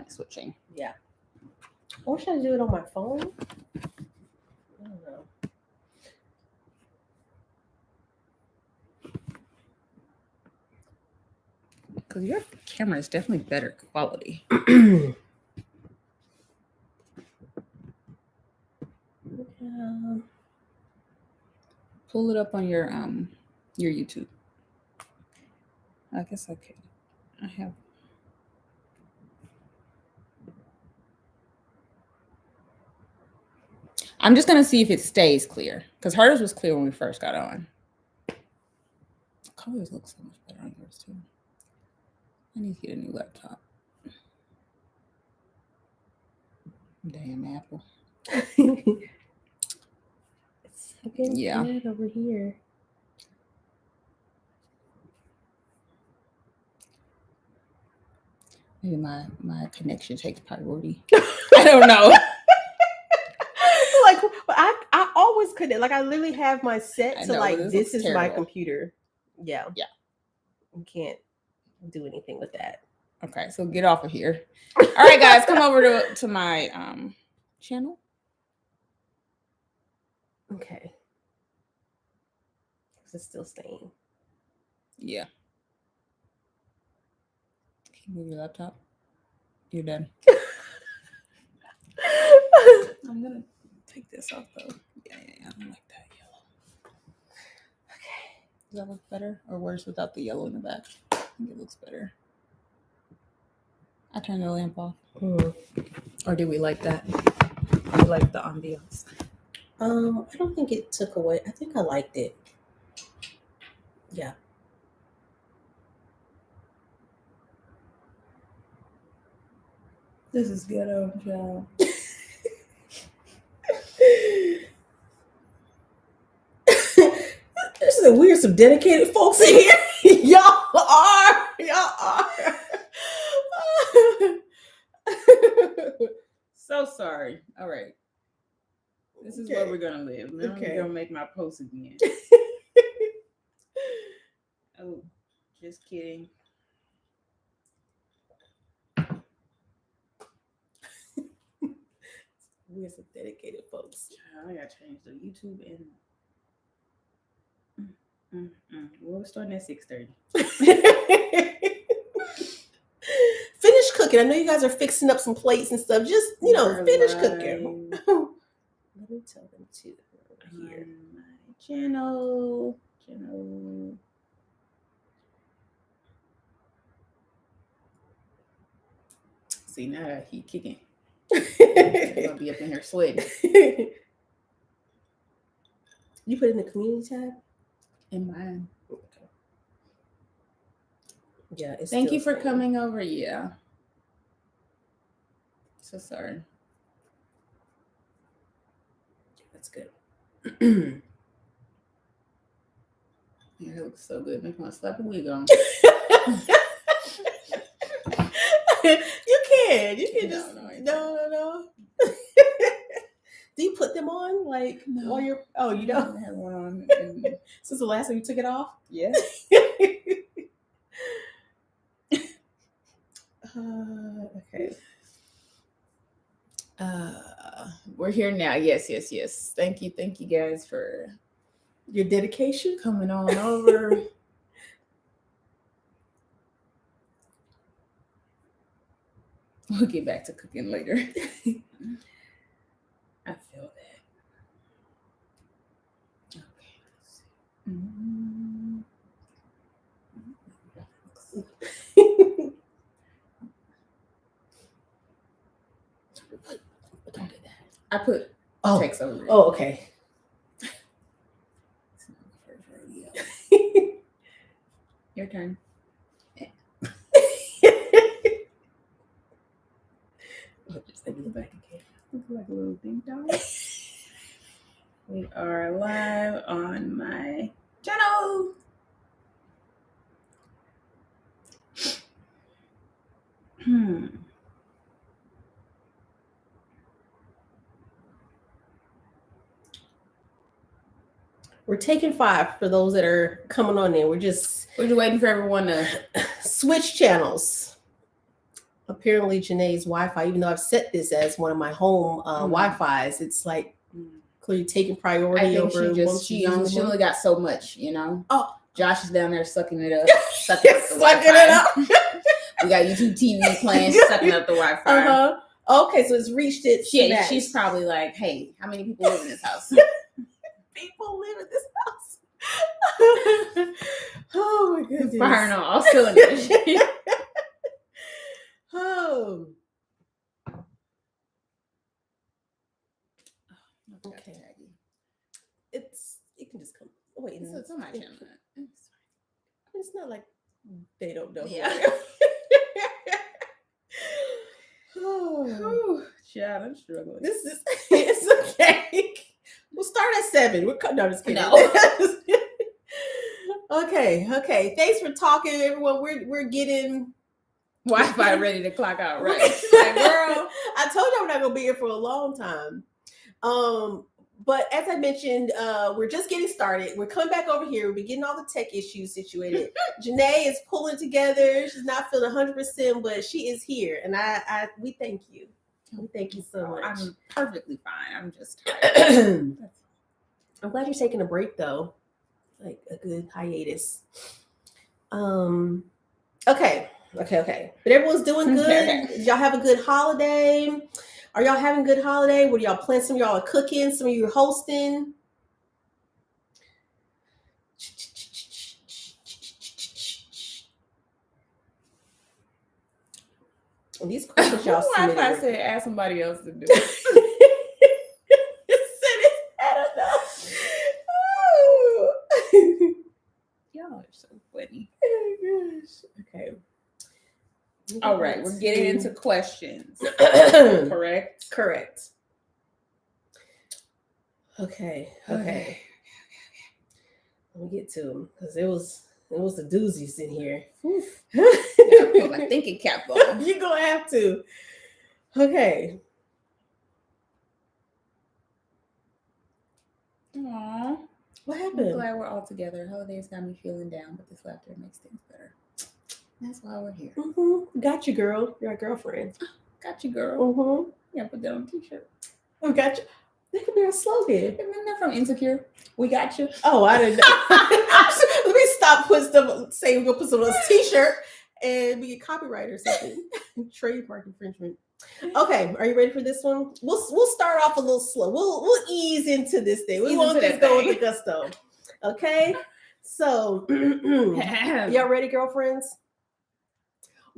like switching. Yeah. Or should I do it on my phone? I don't know. Because your camera is definitely better quality. Pull it up on your YouTube. I guess I could. I have. I'm just gonna see if it stays clear because hers was clear when we first got on. The colors look so much better on yours too. I need to get a new laptop. Damn Apple. It's looking good over here. Maybe my connection takes priority. I don't know. Like I always couldn't. Like I literally have my set to like this is my computer. Yeah. Yeah. You can't do anything with that. Okay, so get off of here. All right, guys, come over to my channel. Okay. Is it still staying? Yeah. Can you move your laptop? You're done. I'm gonna take this off though. Yeah. I don't like that yellow. Okay. Does that look better or worse without the yellow in the back? I think it looks better. I turned the lamp off. Or did we like that? We like the ambiance. I don't think it took away. I think I liked it. Yeah. This is ghetto, y'all. This is weird. Some dedicated folks in here. Y'all are. So sorry. All right. This is where we're gonna live. Now Okay. I'm gonna make my post again. Oh, just kidding. We're some dedicated folks. I gotta change the YouTube and we're starting at 6:30. Finish cooking. I know you guys are fixing up some plates and stuff. Just finish cooking. Let me tell them to here. My channel. See, now that heat kicking. I'm gonna be up in here sweating. You put it in the community tab? In mine. Okay. Yeah. Thank you for coming over. Yeah. So sorry. That's good. Your hair looks so good. Make me want to slap a wig on. You can. You can just no. Do you put them on while you're? Oh, you don't have one on. Since the last time you took it off? Yeah. Okay. We're here now. Yes. Thank you guys for your dedication coming on over. We'll get back to cooking later. I feel that. Okay. Don't do that. I put text over it. Oh, okay. Your turn. Back again. Look like a little ding dong. We are live on my channel. We're taking 5 for those that are coming on in. We're just waiting for everyone to switch channels. apparently Janae's Wi-Fi, even though I've set this as one of my home Wi-Fi's, it's like clearly taking priority I think over. she only got so much, you know. Oh, Josh is down there sucking it up, sucking it up. We got YouTube TV playing, sucking up the Wi-Fi. Okay, so it's reached its max. She's probably like, hey, how many people live in this house? People live in this house. Oh my goodness. Firing on all cylinders. Oh. Okay. It can just come. Wait, it's on my channel. It's not like they don't know. Yeah. Oh, yeah, I'm struggling. It's okay. We'll start at 7. No, I'm just kidding. No. Okay. Thanks for talking, everyone. We're getting Wi-Fi ready to clock out, right? Like, girl, I told you I'm not gonna be here for a long time. But as I mentioned, we're just getting started. We're coming back over here. We're getting all the tech issues situated. Janae is pulling together. She's not feeling 100%, but she is here, and we thank you. We thank you so much. I'm perfectly fine. I'm just tired. I'm glad you're taking a break, though, like a good hiatus. Okay. But everyone's doing good. Did y'all have a good holiday? Are y'all having a good holiday? What do y'all plan? Some of y'all are cooking. Some of you are hosting. And these questions y'all submitted. I said ask somebody else to do it. Y'all are so funny. Okay. All right, we're getting into questions. Correct. Okay. Let me get to them because it was the doozies in here. I put my thinking cap on. You're gonna have to. Okay. Aww. What happened? I'm glad we're all together. Holidays got me feeling down, but this laughter makes things better. That's why we're here. Mm-hmm. Got you, girl. You're a girlfriend. Got you, girl. Mm-hmm. Yeah, put that on a t-shirt. We got you. That could be our slogan. Isn't that from Insecure? We got you. Oh, I didn't know. Let me stop putting stuff, saying we're going to put some on this t-shirt and we get copyright or something. Trademark infringement. Okay, are you ready for this one? We'll start off a little slow. We'll ease into this thing. We won't just go with the gusto. Okay? So, y'all ready, girlfriends?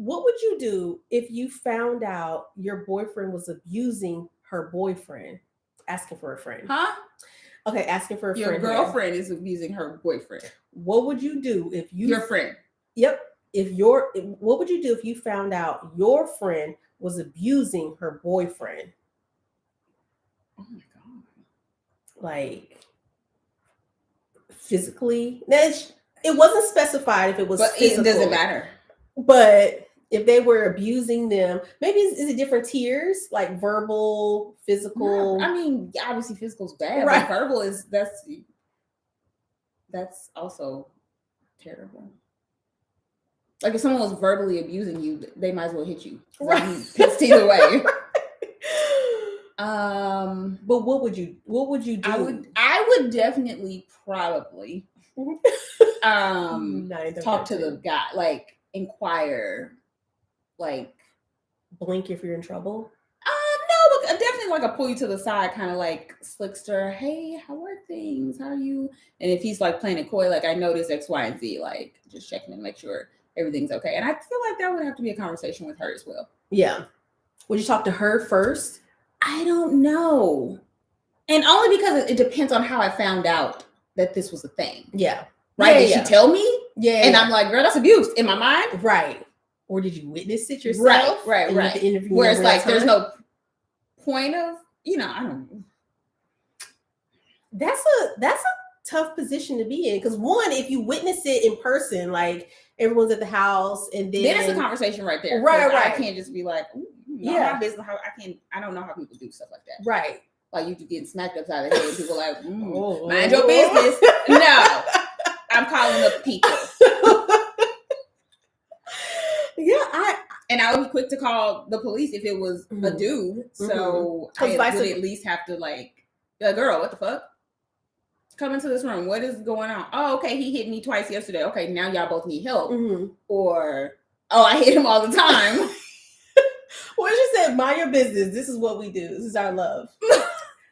What would you do if you found out your boyfriend was abusing her boyfriend? Asking for a friend. Huh? Okay, asking for a friend. Your girlfriend is abusing her boyfriend. What would you do if you... Your friend. Yep. What would you do if you found out your friend was abusing her boyfriend? Oh my God. Like, physically? It wasn't specified if it was physical. It doesn't matter. But if they were abusing them, maybe is it different tiers, like verbal, physical? No, I mean, obviously physical is bad, right. But verbal is that's also terrible. Like if someone was verbally abusing you, they might as well hit you. Right. Pissed either way. But what would you do? I would definitely probably talk to the guy, like inquire, like blink if you're in trouble. No, but definitely like a pull you to the side, kind of like slickster. Hey, how are things? How are you? And if he's like playing it coy, like I noticed X, Y, and Z, like just checking and make sure everything's okay. And I feel like that would have to be a conversation with her as well. Yeah. Would you talk to her first? I don't know. And only because it depends on how I found out that this was a thing. Yeah. Right? Did she tell me? Yeah. And I'm like, girl, that's abuse in my mind. Right. Or did you witness it yourself? Right. Where it's like, there's no point of, I don't know. That's a tough position to be in. Because one, if you witness it in person, like everyone's at the house and then it's a conversation right there. Right. I can't just be like, my business. I don't know how people do stuff like that. Right. Like you getting smacked upside the head and people like, mind your business. No. I'm calling up people. Yeah, And I would be quick to call the police if it was a dude. So I would at least have to like, girl, what the fuck? Come into this room. What is going on? Oh, okay. He hit me twice yesterday. Okay, now y'all both need help. Or, oh, I hit him all the time. Well, she said, mind your business. This is what we do. This is our love.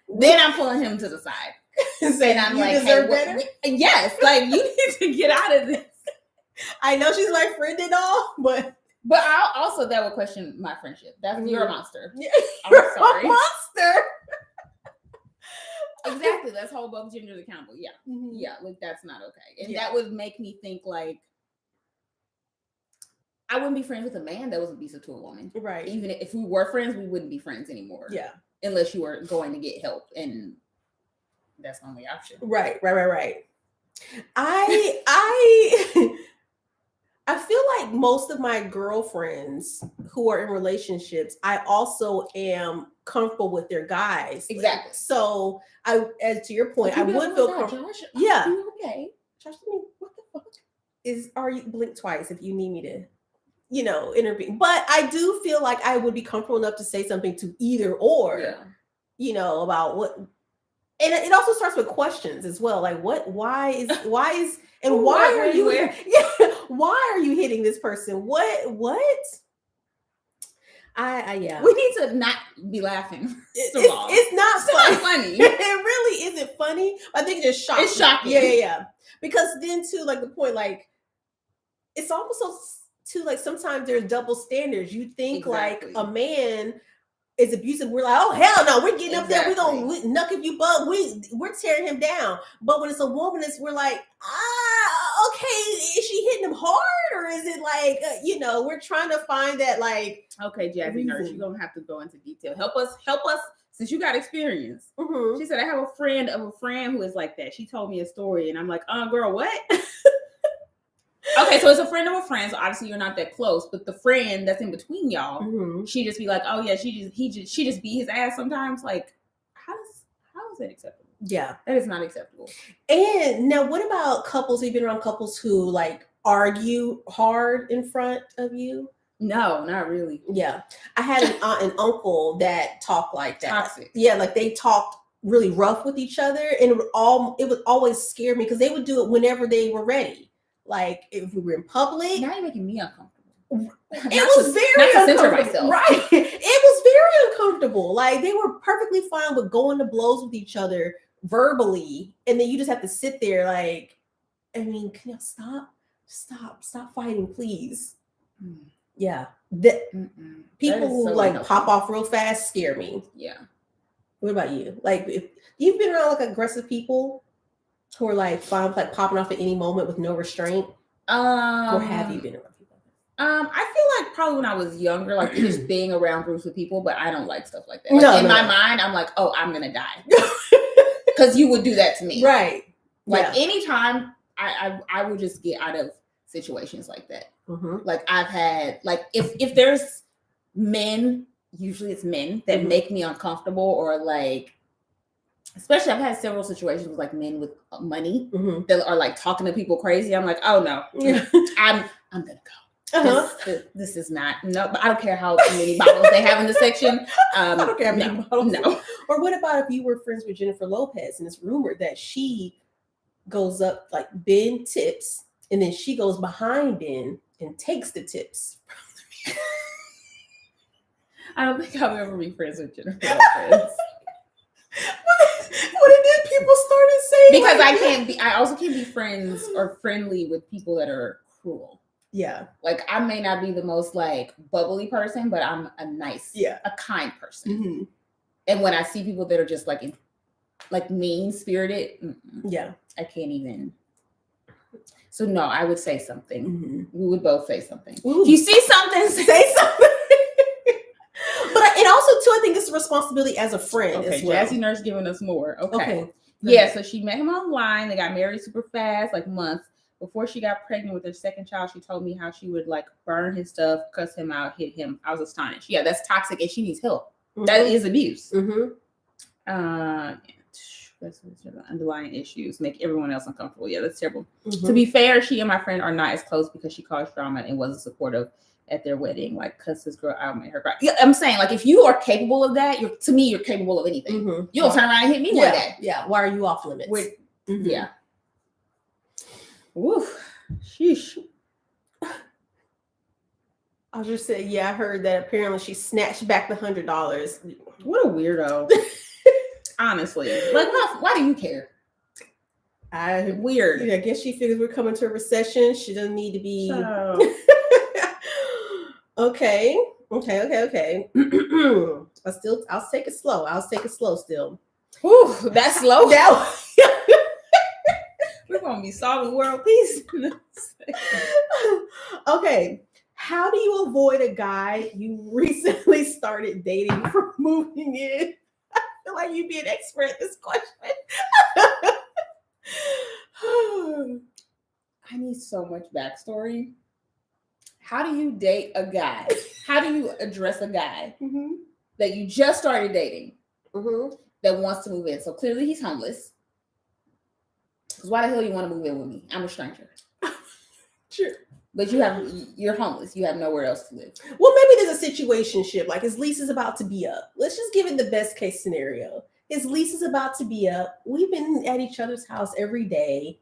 Then I'm pulling him to the side. And I'm like, hey, yes, like you need to get out of this. I know she's my friend and all, but I also that would question my friendship. That's you're a monster. I'm you're sorry. a monster. Exactly. Let's hold both genders accountable. Yeah. Yeah. Like that's not okay. And that would make me think like I wouldn't be friends with a man that was abusive to a woman. Right. Even if we were friends, we wouldn't be friends anymore. Yeah. Unless you were going to get help. And that's the only option. Right. I feel like most of my girlfriends who are in relationships, I also am comfortable with their guys. Exactly. So as to your point, I would feel comfortable. Josh, yeah. Okay. Josh, what the fuck? Are you blink twice if you need me to, intervene? But I do feel like I would be comfortable enough to say something to either or, about what. And it also starts with questions as well. Like why are you why are you hitting this person? What? Yeah. We need to not be laughing. It's not funny. It really isn't funny. I think it's just shocking. It's shocking. Yeah. Because then too, like the point, like it's almost so too like sometimes there's double standards. You think like a man is abusive, we're like, oh hell no, we're getting up there, we're gonna knuck if you bug, we're tearing him down. But when it's a woman, we're like, okay, is she hitting him hard, or is it like, we're trying to find that like, okay, Jazzy Nurse, you're gonna have to go into detail. Help us, since you got experience. She said, I have a friend of a friend who is like that. She told me a story, and I'm like, girl, what? Okay, so it's a friend of a friend, so obviously you're not that close, but the friend that's in between y'all, she just be like, oh yeah, she just beat his ass sometimes. Like, how is that acceptable? Yeah, that is not acceptable. And now, what about couples? You've been around couples who like argue hard in front of you? No, not really. Yeah, I had an aunt and uncle that talked like that. Toxic. Yeah, like they talked really rough with each other, and it would always scare me because they would do it whenever they were ready. Like if we were in public. Now you're making me uncomfortable. It was very uncomfortable. Right. It was very uncomfortable. Like they were perfectly fine with going to blows with each other verbally. And then you just have to sit there like, I mean, can you stop fighting, please? Yeah. People who like pop off real fast scare me. Yeah. What about you? Like if you've been around like aggressive people who are like fine, like popping off at any moment with no restraint? Or have you been around people? I feel like probably when I was younger, like just being around groups of people, but I don't like stuff like that. Like, in my mind, I'm like, oh, I'm gonna die. Because you would do that to me. Right. Like anytime I would just get out of situations like that. Like I've had like if there's men, usually it's men that make me uncomfortable, or like especially I've had several situations with like men with money that are like talking to people crazy. I'm like, oh no, I'm gonna go. This is not but I don't care how many bottles they have in the section. I don't care how many bottles. No. Or what about if you were friends with Jennifer Lopez and it's rumored that she goes up like Ben tips and then she goes behind Ben and takes the tips. I don't think I'll ever be friends with Jennifer Lopez. What did people started saying? Because I also can't be friends or friendly with people that are cruel. Yeah. Like I may not be the most like bubbly person, but I'm a nice, a kind person. And when I see people that are just like mean spirited, I can't even. So no, I would say something. We would both say something. If you see something, say something. And also, too, I think it's a responsibility as a friend. Okay, as well. Jazzy Nurse giving us more. Okay. Yeah, so she met him online. They got married super fast, like months. Before she got pregnant with her second child, she told me how she would like burn his stuff, cuss him out, hit him. I was astonished. Yeah, that's toxic and she needs help. That is abuse. That's underlying issues make everyone else uncomfortable. Yeah, that's terrible. To be fair, she and my friend are not as close because she caused drama and wasn't supportive at their wedding, like cuss this girl out, made her cry. Yeah, I'm saying, like, if you are capable of that, to me, you're capable of anything. Mhm. You'll turn around and hit me one day. Yeah. Why are you off limits? Mhm. Yeah. Woof. Sheesh. I'll just say, yeah, I heard that apparently she snatched back the $100. What a weirdo. Honestly. Like, why do you care? Weird. I guess she figures we're coming to a recession. She doesn't need to be. Okay. I'll take it slow still. Ooh, that's slow. That We're gonna be solving world peace. Okay. How do you avoid a guy you recently started dating from moving in? I feel like you'd be an expert at this question. I need so much backstory. How do you date a guy? How do you address a guy that you just started dating that wants to move in? So clearly he's homeless. Because why the hell you want to move in with me? I'm a stranger. Sure. But you're homeless. You have nowhere else to live. Well, maybe there's a situationship. Like his lease is about to be up. Let's just give it the best case scenario. His lease is about to be up. We've been at each other's house every day.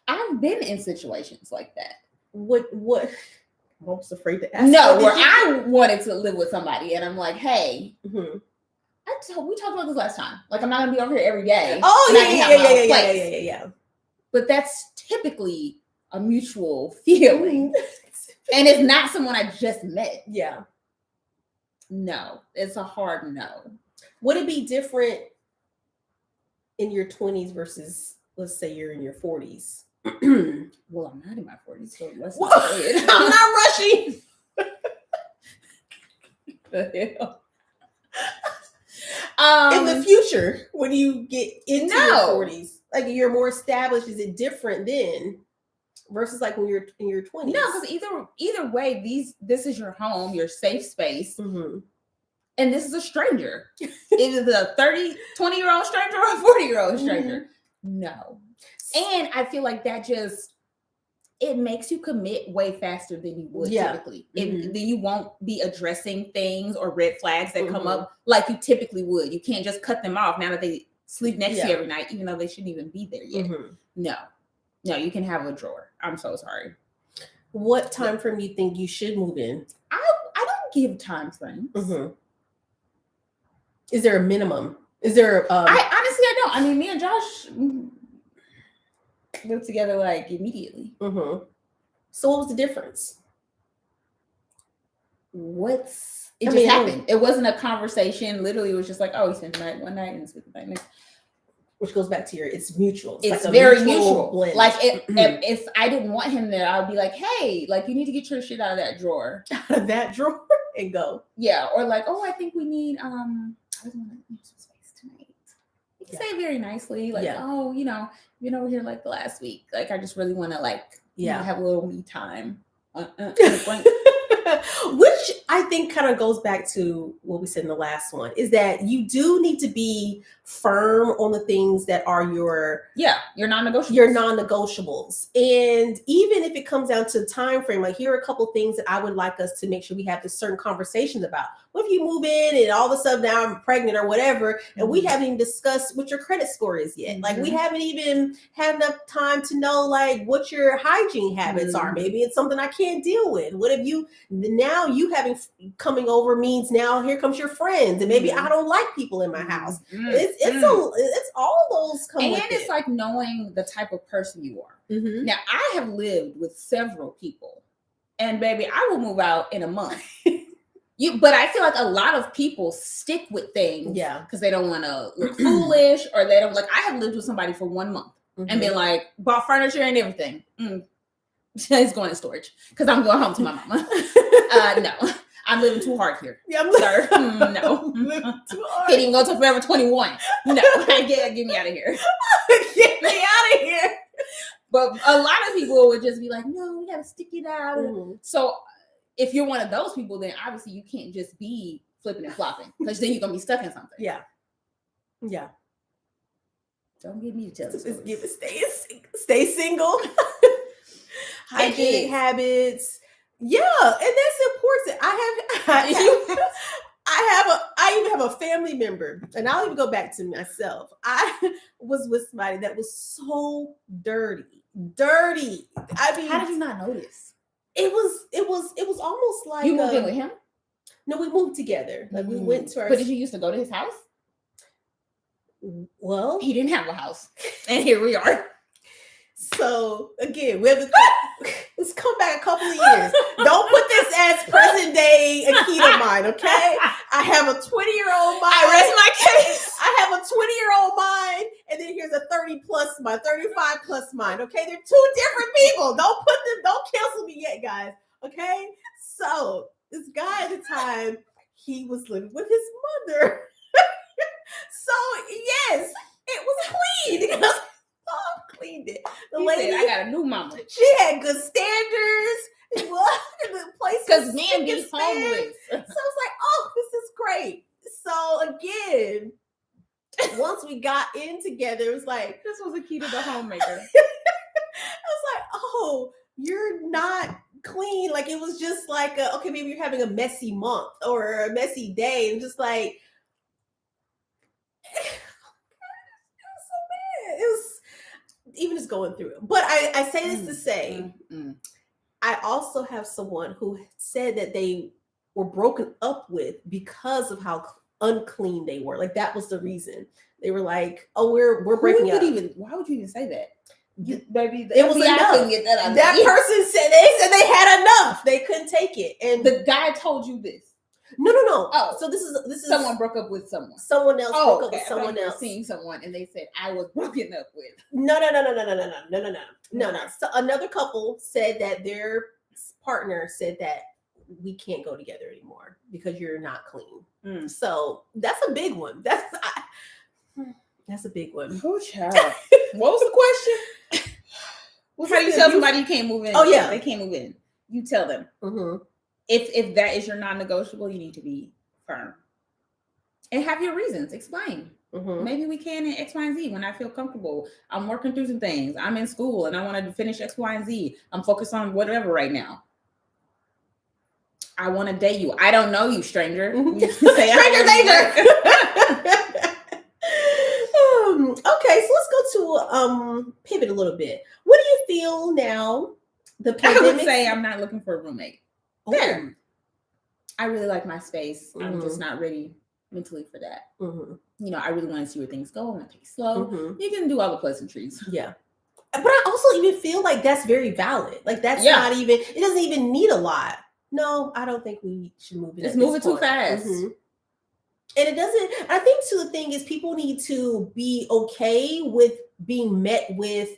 I've been in situations like that. What? I was afraid to ask. No, where I wanted to live with somebody, and I'm like, hey, we talked about this last time. Like, I'm not gonna be over here every day. Oh, yeah. But that's typically a mutual feeling, and it's not someone I just met. Yeah. No, it's a hard no. Would it be different in your 20s versus, let's say, you're in your 40s? Well, I'm not in my 40s, so let's not say it. I'm not rushing. The hell? In the future, when you get into No. your 40s, like you're more established, is it different then versus like when you're in your 20s? No, because either way, this is your home, your safe space, Mhm. and this is a stranger. It is a 20-year-old stranger or a 40-year-old stranger. No. And I feel like that just, it makes you commit way faster than you would typically. Then you won't be addressing things or red flags that come up like you typically would. You can't just cut them off now that they sleep next to you every night, even though they shouldn't even be there yet. No, you can have a drawer. I'm so sorry. What time frame do you think you should move in? I don't give time frames. Is there a minimum? Is there I don't. I mean, me and Josh lived together like immediately. So what was the difference? It just happened. It wasn't a conversation. Literally, it was just like, oh, we spent the night one night and spent the night next. Which goes back to it's mutual. It's like very mutual. Blend. Like if I didn't want him there, I would be like, hey, like you need to get your shit out of that drawer. Out of that drawer and go. Yeah. Or like, oh, I think we need I just want to use some space tonight. You can say it very nicely. Like, oh, been over here like the last week. Like I just really want to have a little me time. Which I think kind of goes back to what we said in the last one, is that you do need to be firm on the things that are your non-negotiables. And even if it comes down to time frame, like here are a couple things that I would like us to make sure we have this certain conversations about. What if you move in and all of a sudden now I'm pregnant or whatever, and we haven't even discussed what your credit score is yet. Like we haven't even had enough time to know like what your hygiene habits are. Maybe it's something I can't deal with. What if you having coming over means now here comes your friends, and maybe I don't like people in my house. It's all those come and with it's it. like knowing the type of person you are. Now I have lived with several people, and baby, I will move out in a month. But I feel like a lot of people stick with things because they don't want to look foolish, or they don't I have lived with somebody for 1 month and been like bought furniture and everything. It's going in storage because I'm going home to my mama. No, I'm living too hard here. Sir. No. Can't even go to Forever 21. No, get me out of here. Get me out of here. But a lot of people would just be like, no, we gotta stick it out. So if you're one of those people, then obviously you can't just be flipping and flopping, because then you're gonna be stuck in something. Yeah. Don't get me to tell this. Stay single. Hygienic habits, Yeah, and that's important. I even have a family member, and I'll even go back to myself. I was with somebody that was so dirty. I mean, How did you not notice? it was almost like You moved in with him? No, we moved together. Like we went to our. But did you used to go to his house? Well, He didn't have a house, and here we are. So again, we have to let's come back a couple of years. Don't put this as present day Akita mind, okay? I have a 20-year-old mind. I rest my case. I have a 20-year-old mind, and then here's a 30+ mind, 35+ mind. Okay, they're two different people. Don't cancel me yet, guys. Okay, so this guy at the time, he was living with his mother. So yes, it was clean because mom cleaned it. The lady, said, I got a new mama. She had good standards. It was the place because men be homeless. So I was like, oh, this is great. So again, once we got in together, it was like this was Akita the homemaker. I was like, oh, you're not clean. Like it was just like okay, maybe you're having a messy month or a messy day, and just like it was even just going through it. But I say this to say, I also have someone who said that they were broken up with because of how unclean they were. Like that was the reason. They were like, "Oh, we're breaking up." Why would you even say that? Baby, it was enough. Get that that person said they had enough. They couldn't take it, and the guy told you this. No. Oh, so this is someone broke up with someone. Someone else broke up with someone else. Seeing someone, and they said I was broken up with. No. So another couple said that their partner said that we can't go together anymore because you're not clean. So that's a big one. That's a big one. Oh, child. What was the question? How do you tell somebody you can't move in? Oh yeah, they can't move in. You tell them. Mm-hmm. If that is your non-negotiable, you need to be firm and have your reasons. Explain. Mm-hmm. Maybe we can in X, Y, and Z when I feel comfortable. I'm working through some things. I'm in school and I want to finish X, Y, and Z. I'm focused on whatever right now. I want to date you. I don't know you, stranger. Stranger danger. Okay, so let's go to pivot a little bit. What do you feel now? The pandemic. I would say I'm not looking for a roommate. Fair. I really like my space. Mm-hmm. I'm just not ready mentally for that. Mm-hmm. You know, I really want to see where things go. I want to take it slow. Mm-hmm. You can do all the pleasantries. Yeah. But I also even feel like that's very valid. Like that's not even, it doesn't even need a lot. No, I don't think we should move it. It's moving too fast. Mm-hmm. And it doesn't, I think too, the thing is people need to be okay with being met with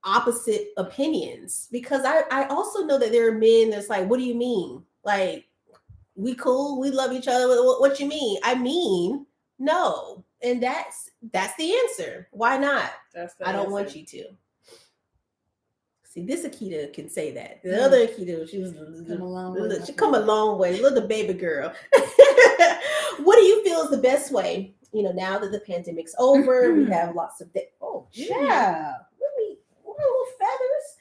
opposite opinions, because I also know that there are men that's like, what do you mean? Like, we cool, we love each other. What you mean? I mean, no. And that's the answer. Why not? I don't want you to. See, this Akita can say that. The other Akita, she come a long way. Look, the baby girl. What do you feel is the best way? You know, now that the pandemic's over, we have lots of little feathers.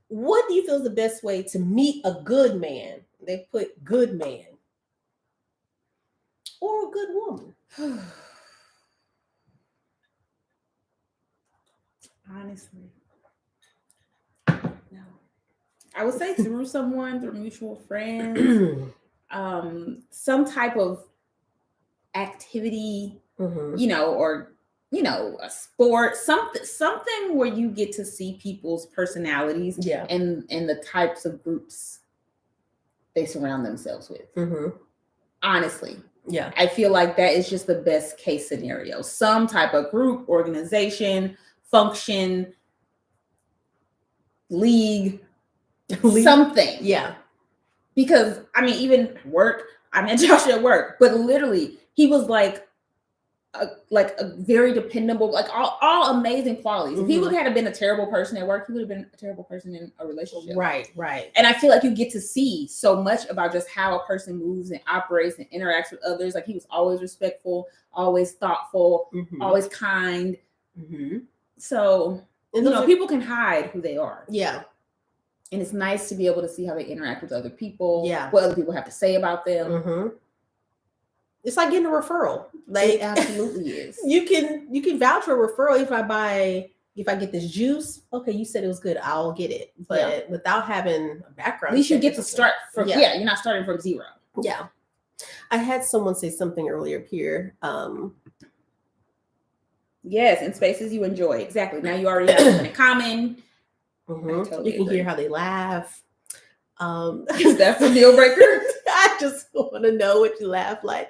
What do you feel is the best way to meet a good man? They put good man or a good woman. Honestly, no. I would say through someone, through mutual friends, some type of activity, you know, or a sport, something where you get to see people's personalities, and the types of groups they surround themselves with. Honestly, I feel like that is just the best case scenario. Some type of group, organization, function, league, something. Because I mean, even work, I met Josh at work, but literally he was like a very dependable, like all amazing qualities. If he would have been a terrible person at work, he would have been a terrible person in a relationship. Right. And I feel like you get to see so much about just how a person moves and operates and interacts with others. Like he was always respectful, always thoughtful, always kind. So, people can hide who they are. Yeah. And it's nice to be able to see how they interact with other people. Yeah. What other people have to say about them. Mm-hmm. It's like getting a referral. Like It absolutely is. You can vouch for a referral if I get this juice. Okay, you said it was good. I'll get it. But without having a background, at least you check get or to something. start from you're not starting from zero. Yeah. I had someone say something earlier here. Yes, in spaces you enjoy. Exactly. Now you already have something in common. Totally you can hear how they laugh. That's a deal breaker. I just want to know what you laugh like.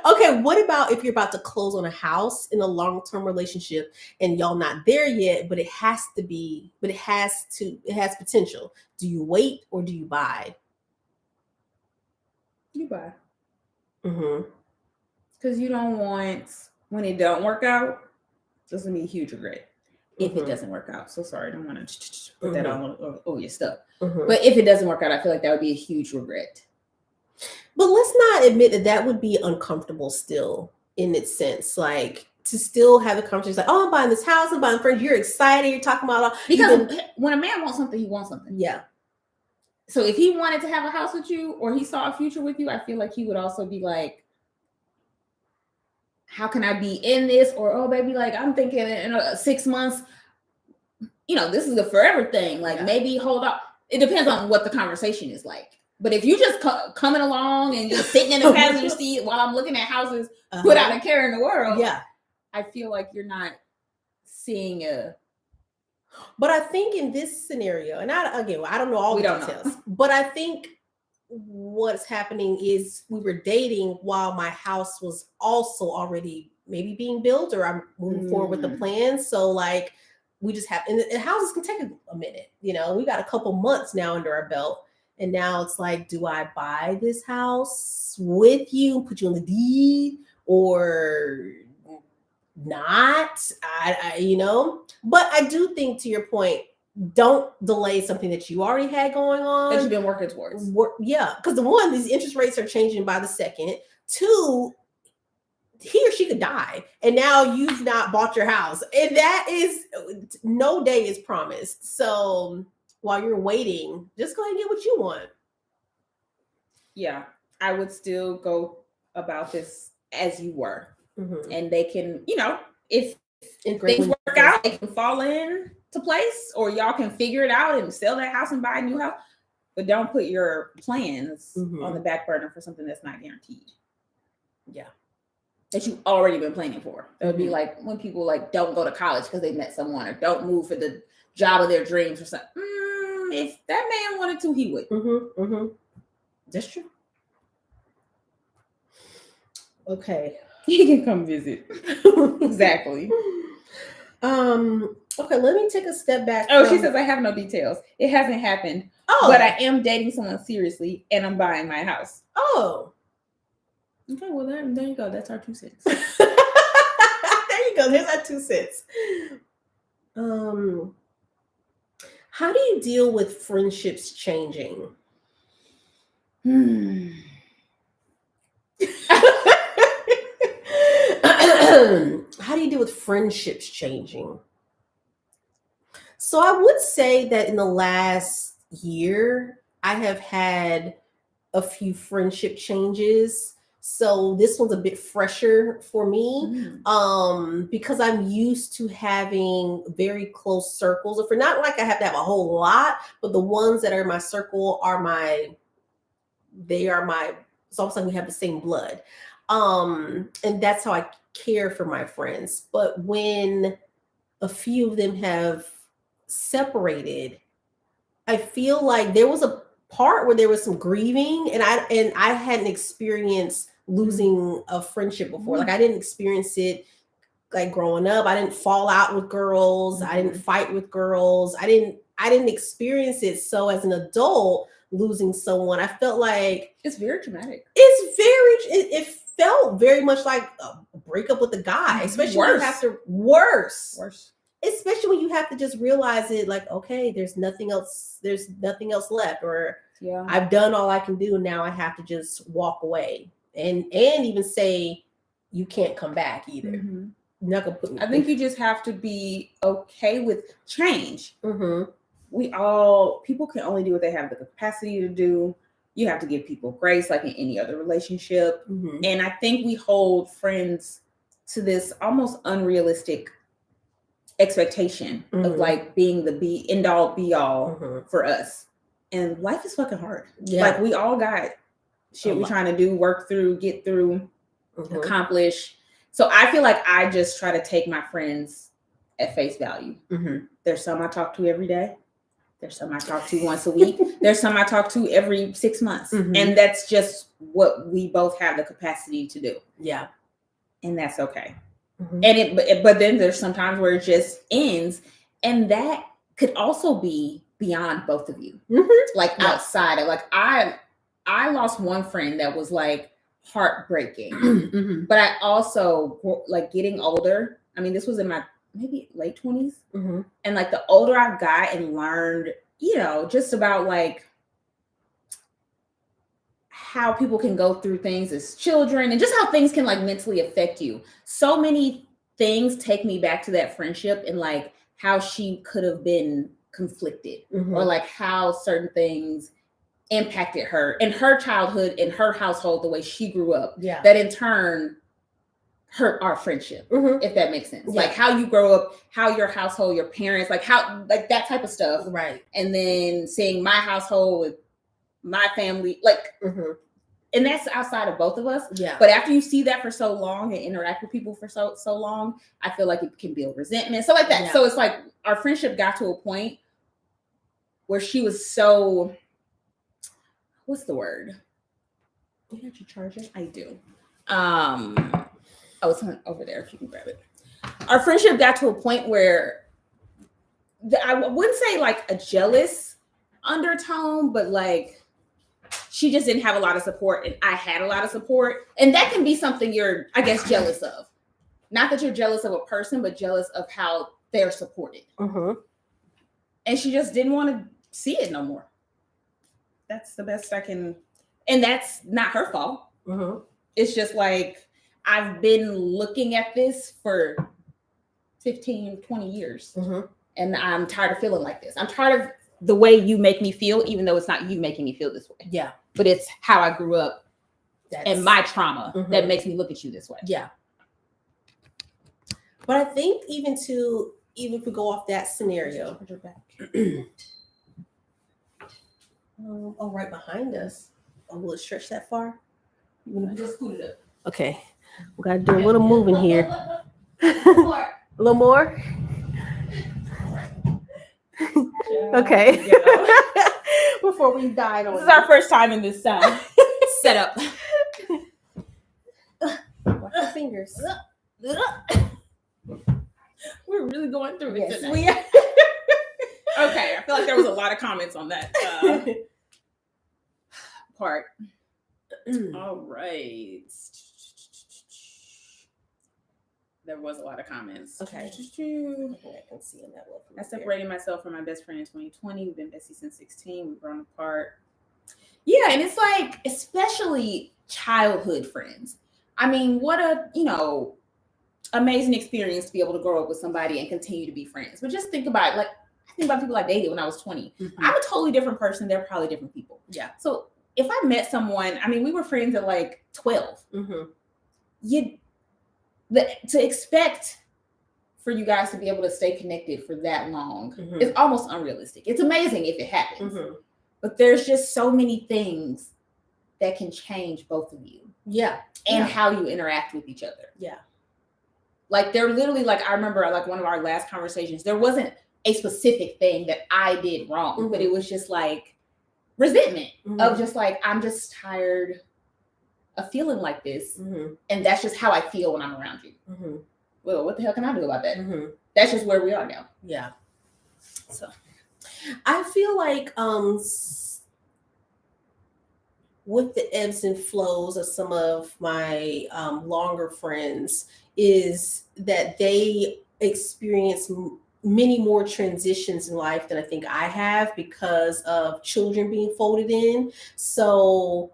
Okay, what about if you're about to close on a house in a long-term relationship and y'all not there yet, but it has potential? Do you wait or do you buy? You buy. Mm-hmm. Because you don't want, when it don't work out, there's going to be a huge regret if it doesn't work out. So sorry, I don't want to put that on your stuff. But if it doesn't work out, I feel like that would be a huge regret. But let's not admit that would be uncomfortable still in its sense. Like to still have the conversation like, oh, I'm buying this house, I'm buying friends. You're excited. You're talking about because when a man wants something, he wants something. Yeah. So if he wanted to have a house with you or he saw a future with you, I feel like he would also be like, how can I be in this? Or, oh, baby, like I'm thinking in 6 months, this is a forever thing. Like maybe hold up. It depends on what the conversation is like. But if you just coming along and just sitting in the passenger seat while I'm looking at houses without a care in the world, I feel like you're not seeing a. But I think in this scenario, and I don't know all the details, but I think what's happening is we were dating while my house was also already maybe being built, or I'm moving forward with the plan. So like we just have, and houses can take a minute. We got a couple months now under our belt. And now it's like, do I buy this house with you, put you on the deed, or not? But I do think, to your point, don't delay something that you already had going on. That you've been working towards. Because one, these interest rates are changing by the second. Two, he or she could die. And now you've not bought your house. And that is, no day is promised. So while you're waiting, just go ahead and get what you want. Yeah, I would still go about this as you were. And they can, if things work out, they can fall in to place, or y'all can figure it out and sell that house and buy a new house. But don't put your plans on the back burner for something that's not guaranteed. Yeah. That you've already been planning for. That would be like when people like don't go to college because they met someone, or don't move for the job of their dreams or something. If that man wanted to, he would. That's true. Okay. He can come visit. Exactly. Okay, let me take a step back. She says, I have no details. It hasn't happened. But I am dating someone seriously and I'm buying my house. Okay, well there you go. That's our 2 cents. There you go. There's our 2 cents. How do you deal with friendships changing? How do you deal with friendships changing? So I would say that in the last year, I have had a few friendship changes. So this one's a bit fresher for me, because I'm used to having very close circles. If not like I have to have a whole lot, but the ones that are in my circle are it's almost like we have the same blood. And that's how I care for my friends. But when a few of them have separated, I feel like there was a part where there was some grieving, and I hadn't experienced losing a friendship before. Like I didn't experience it like growing up. I didn't fall out with girls. I didn't fight with girls. I didn't experience it. So as an adult, losing someone, I felt like it's very traumatic. It felt very much like a breakup with a guy, especially when you have to worse. Especially when you have to just realize it, like, okay, there's nothing else left, or I've done all I can do, and now I have to just walk away, and even say you can't come back either. I think you just have to be okay with change. people can only do what they have the capacity to do. You have to give people grace, like in any other relationship. Mm-hmm. And I think we hold friends to this almost unrealistic expectation of like being the end all be all for us. And life is fucking hard. Yeah. Like we all got shit we're trying to do, work through, get through, accomplish. So I feel like I just try to take my friends at face value. There's some I talk to every day. There's some I talk to once a week. There's some I talk to every 6 months. And that's just what we both have the capacity to do. Yeah. And that's okay. And but then there's sometimes where it just ends. And that could also be beyond both of you. Like outside of like I lost one friend that was like heartbreaking. But I also like getting older. I mean, this was in my maybe late 20s. And like the older I got and learned, you know, just about like how people can go through things as children and just how things can like mentally affect you. So many things take me back to that friendship and like how she could have been conflicted or like how certain things impacted her in her childhood, in her household, the way she grew up. Yeah. That in turn hurt our friendship, if that makes sense. Yeah. Like how you grow up, how your household, your parents, like how, like that type of stuff. Right. And then seeing my household with my family, like, and that's outside of both of us. Yeah. But after you see that for so long and interact with people for so long, I feel like it can build resentment. So like that. Yeah. So it's like our friendship got to a point where she was so, what's the word? You got your charger? I do. Oh, it's over there if you can grab it. Our friendship got to a point where I wouldn't say like a jealous undertone, but like she just didn't have a lot of support and I had a lot of support. And that can be something you're, I guess, jealous of. Not that you're jealous of a person, but jealous of how they're supported. And she just didn't want to see it no more. That's the best I can. And that's not her fault. It's just like, I've been looking at this for 15, 20 years. And I'm tired of feeling like this. I'm tired of the way you make me feel, even though it's not you making me feel this way. Yeah. But it's how I grew up and my trauma that makes me look at you this way. Yeah. But I think even if we go off that scenario, right behind us. Oh, will it stretch that far? I just scoot it up. Okay. We got to do a little moving here. A little more? Okay. Before we die. This is our first time in this setup. Watch your fingers. We're really going through it. Yes, tonight. we are. Okay, I feel like there was a lot of comments on that part. All right. There was a lot of comments. Okay. I think I can see in that one. I separated myself from my best friend in 2020. We've been besties since 16. We've grown apart. Yeah, and it's like, especially childhood friends. I mean, what a, amazing experience to be able to grow up with somebody and continue to be friends. But just think about it, like, I think about people I dated when I was 20. I'm a totally different person. They're probably different people. Yeah. So if I met someone, I mean, we were friends at like 12. To expect for you guys to be able to stay connected for that long is almost unrealistic. It's amazing if it happens. But there's just so many things that can change both of you. Yeah. And how you interact with each other. Yeah. Like they're literally like, I remember like one of our last conversations, there wasn't a specific thing that I did wrong, but it was just like resentment of just like, I'm just tired of feeling like this. And that's just how I feel when I'm around you. Well, what the hell can I do about that? That's just where we are now. Yeah. So I feel like with the ebbs and flows of some of my longer friends is that they experience many more transitions in life than I think I have because of children being folded in. So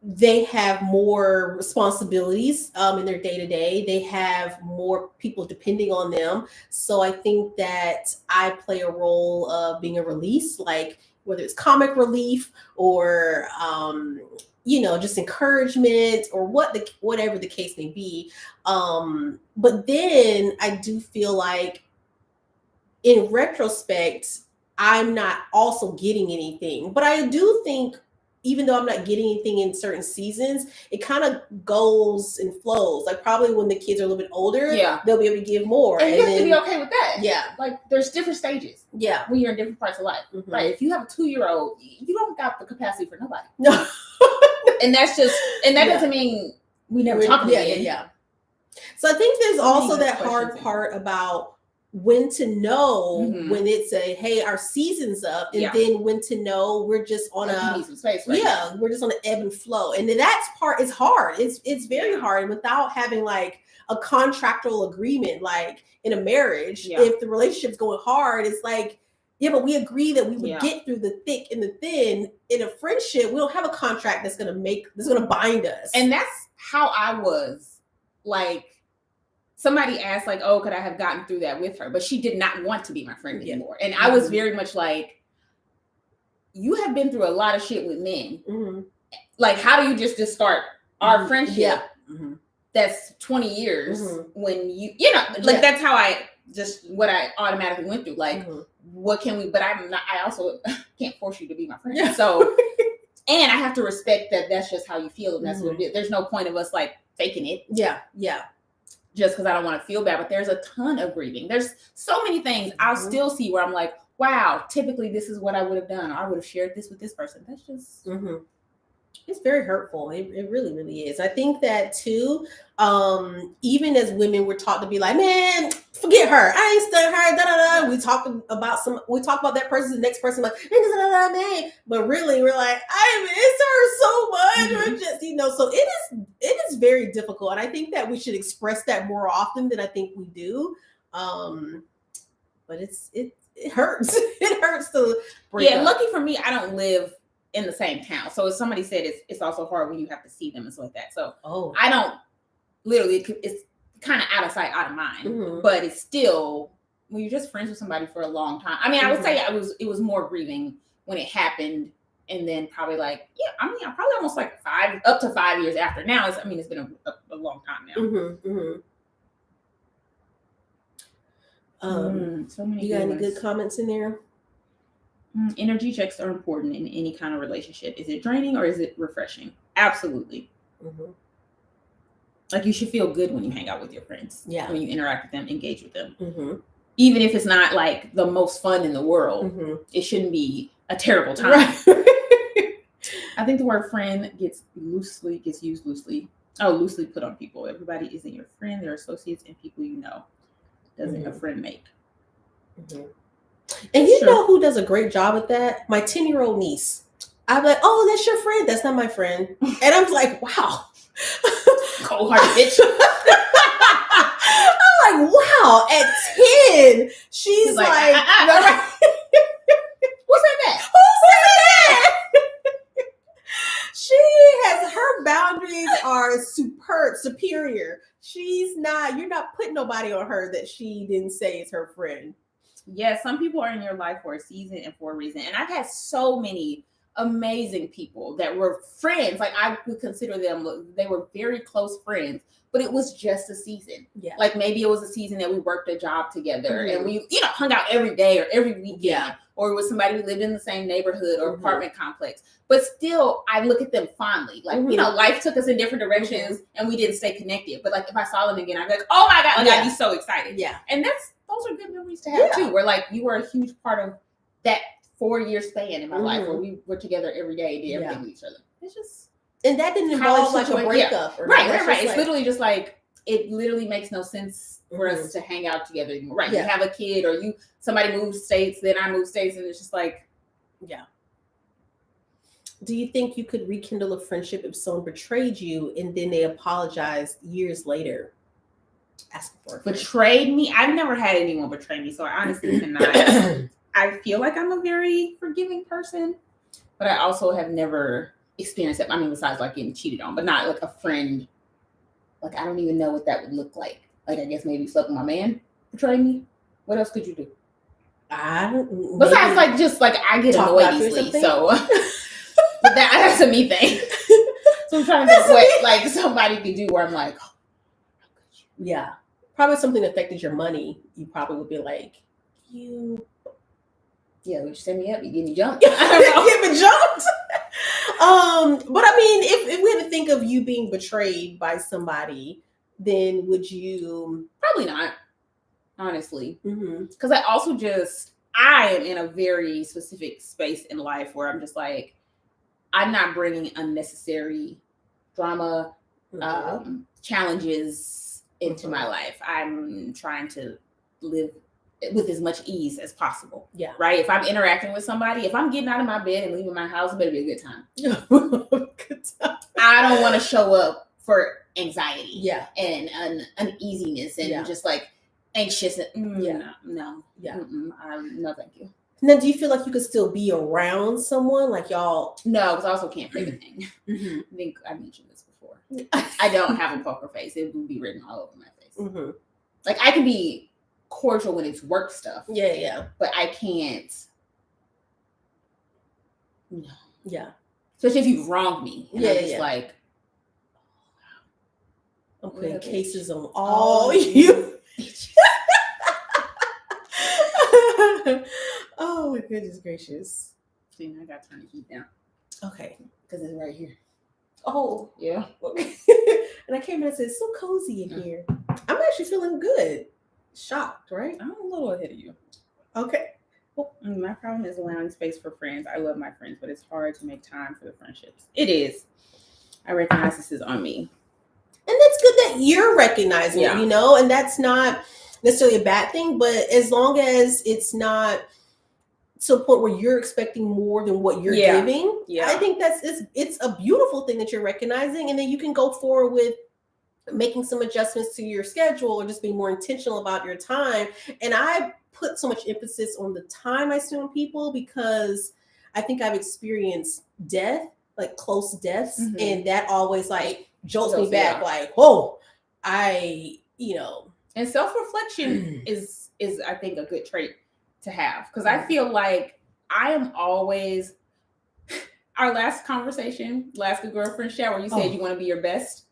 they have more responsibilities in their day to day. They have more people depending on them. So I think that I play a role of being a release, like whether it's comic relief or just encouragement or whatever the case may be. But then I do feel like in retrospect, I'm not also getting anything. But I do think even though I'm not getting anything in certain seasons, it kind of goes and flows. Like probably when the kids are a little bit older, they'll be able to give more. And you have to be okay with that. Yeah. Like there's different stages. Yeah. When you're in different parts of life. Mhm. Right. If you have a 2-year-old, you don't got the capacity for nobody. No. And that doesn't mean we never talk again. Yeah. So I think there's also that hard part about when to know when it's hey, our season's up, and then when to know we're just on we're just on an ebb and flow. And that part is hard. It's very hard. And without having like a contractual agreement, like in a marriage, if the relationship's going hard, it's like, but we agree that we would get through the thick and the thin. In a friendship, we don't have a contract that's gonna bind us. And that's how I was. Like, somebody asked, like, oh, could I have gotten through that with her? But she did not want to be my friend anymore. And I was very much like, you have been through a lot of shit with men. Mm-hmm. Like, how do you just start our friendship? Yeah. Mm-hmm. That's 20 years when that's how what I automatically went through. Like, what can we, but I also can't force you to be my friend. So, and I have to respect that that's just how you feel. And that's what it is. There's no point of us like faking it. Yeah. Just because I don't want to feel bad, but there's a ton of grieving. There's so many things I'll still see where I'm like, wow, typically this is what I would have done. I would have shared this with this person. That's just, it's very hurtful. It really, really is. I think that too, even as women, we're taught to be like, man, forget her. I ain't studying her. Da, da, da. We talk about that person, the next person, like, da, da, da, man. But really, we're like, I miss her so much. Or just, so it is very difficult. And I think that we should express that more often than I think we do. But it hurts. It hurts to break up. Lucky for me, I don't live in the same town. So as somebody said, it's also hard when you have to see them and stuff like that. So I don't literally, it's kind of out of sight, out of mind, but it's still, when you're just friends with somebody for a long time. I mean, I would say it was more grieving when it happened. And then probably like, probably almost like up to 5 years after. Now it's been a long time now. So many. You got any good comments in there? Energy checks are important in any kind of relationship. Is it draining or is it refreshing? Absolutely. Like, you should feel good when you hang out with your friends. Yeah. When you interact with them, engage with them. Even if it's not like the most fun in the world, it shouldn't be a terrible time. Right. I think the word friend gets used loosely. Loosely put on people. Everybody isn't your friend. They're associates and people you know. Doesn't a friend make? And you know who does a great job at that? My 10-year-old niece. I'm like, oh, that's your friend. That's not my friend. And I'm like, wow. Cold-hearted bitch. I'm like, wow. At 10, she's like who said that? Who said that? She has, her boundaries are superior. You're not putting nobody on her that she didn't say is her friend. Yeah, some people are in your life for a season and for a reason. And I've had so many amazing people that were friends. Like, I would consider them, they were very close friends, but it was just a season. Yeah. Like, maybe it was a season that we worked a job together and we, hung out every day or every weekend. Yeah. Or it was somebody who lived in the same neighborhood or apartment complex. But still, I look at them fondly. Like, life took us in different directions and we didn't stay connected. But like, if I saw them again, I'd be like, oh my God, like, I'd be so excited. Yeah. And those are good memories to have too, where like you were a huge part of that 4-year span in my life where we were together every day, did everything with each other. It's just, and that didn't involve like a breakup. Or right. It's literally just like, it literally makes no sense for us to hang out together anymore. Right. Yeah. You have a kid or somebody moves states, then I move states, and it's just like, Do you think you could rekindle a friendship if someone betrayed you and then they apologized years later? Asking for betrayed me? I've never had anyone betray me, so I honestly cannot. I feel like I'm a very forgiving person, but I also have never experience that. I mean, besides like getting cheated on, but not like a friend. Like, I don't even know what that would look like. Like, I guess maybe slept with my man, betrayed me. What else could you do? I don't. Besides, like, just like I get talk annoyed about you or easily, something? so but that's a me thing. So I'm trying to think what like somebody could do where I'm like, oh, Yeah, probably something that affected your money. You probably would be like, you yeah, would you set me up? You give me jumped? I don't know. get me jumped. But I mean, if we had to think of you being betrayed by somebody, then would you? Probably not, honestly, Mm-hmm. because I am in a very specific space in life where I'm just like, I'm not bringing unnecessary drama, challenges into my life. I'm trying to live with as much ease as possible. Yeah. Right. If I'm interacting with somebody, if I'm getting out of my bed and leaving my house, it better be a good time. Good time. I don't want to show up for anxiety. Yeah. And uneasiness and just like anxious. No. Yeah. No, thank you. Now, do you feel like you could still be around someone like y'all? No, because I also can't fake a thing. Mm-hmm. I think I mentioned this before. I don't have a poker face. It would be written all over my face. Mm-hmm. Like, I can be cordial when it's work stuff. Yeah. But I can't. No. Yeah. Especially if you've wronged me. And I'm just like, I'm putting Yeah, cases on all all you. Oh my goodness gracious. See, I got to turn the heat down Okay. because it's right here. Oh, Yeah. okay. And I came in and said, it's so cozy in here. I'm actually feeling good. Shocked, right? I'm a little ahead of you. Okay. My problem is allowing space for friends. I love my friends, but it's hard to make time for the friendships. It is. I recognize this is on me. And that's good that you're recognizing it, Yeah. you know, and that's not necessarily a bad thing, but as long as it's not to a point where you're expecting more than what you're giving, I think it's a beautiful thing that you're recognizing, and then you can go forward with making some adjustments to your schedule or just being more intentional about your time. And I put so much emphasis on the time I spend with people because I think I've experienced death, like close deaths, and that always like jolts me back, like, oh, And self-reflection is I think a good trait to have, because I feel like I am always our last conversation, last good girlfriend chat, where you said you want to be your best.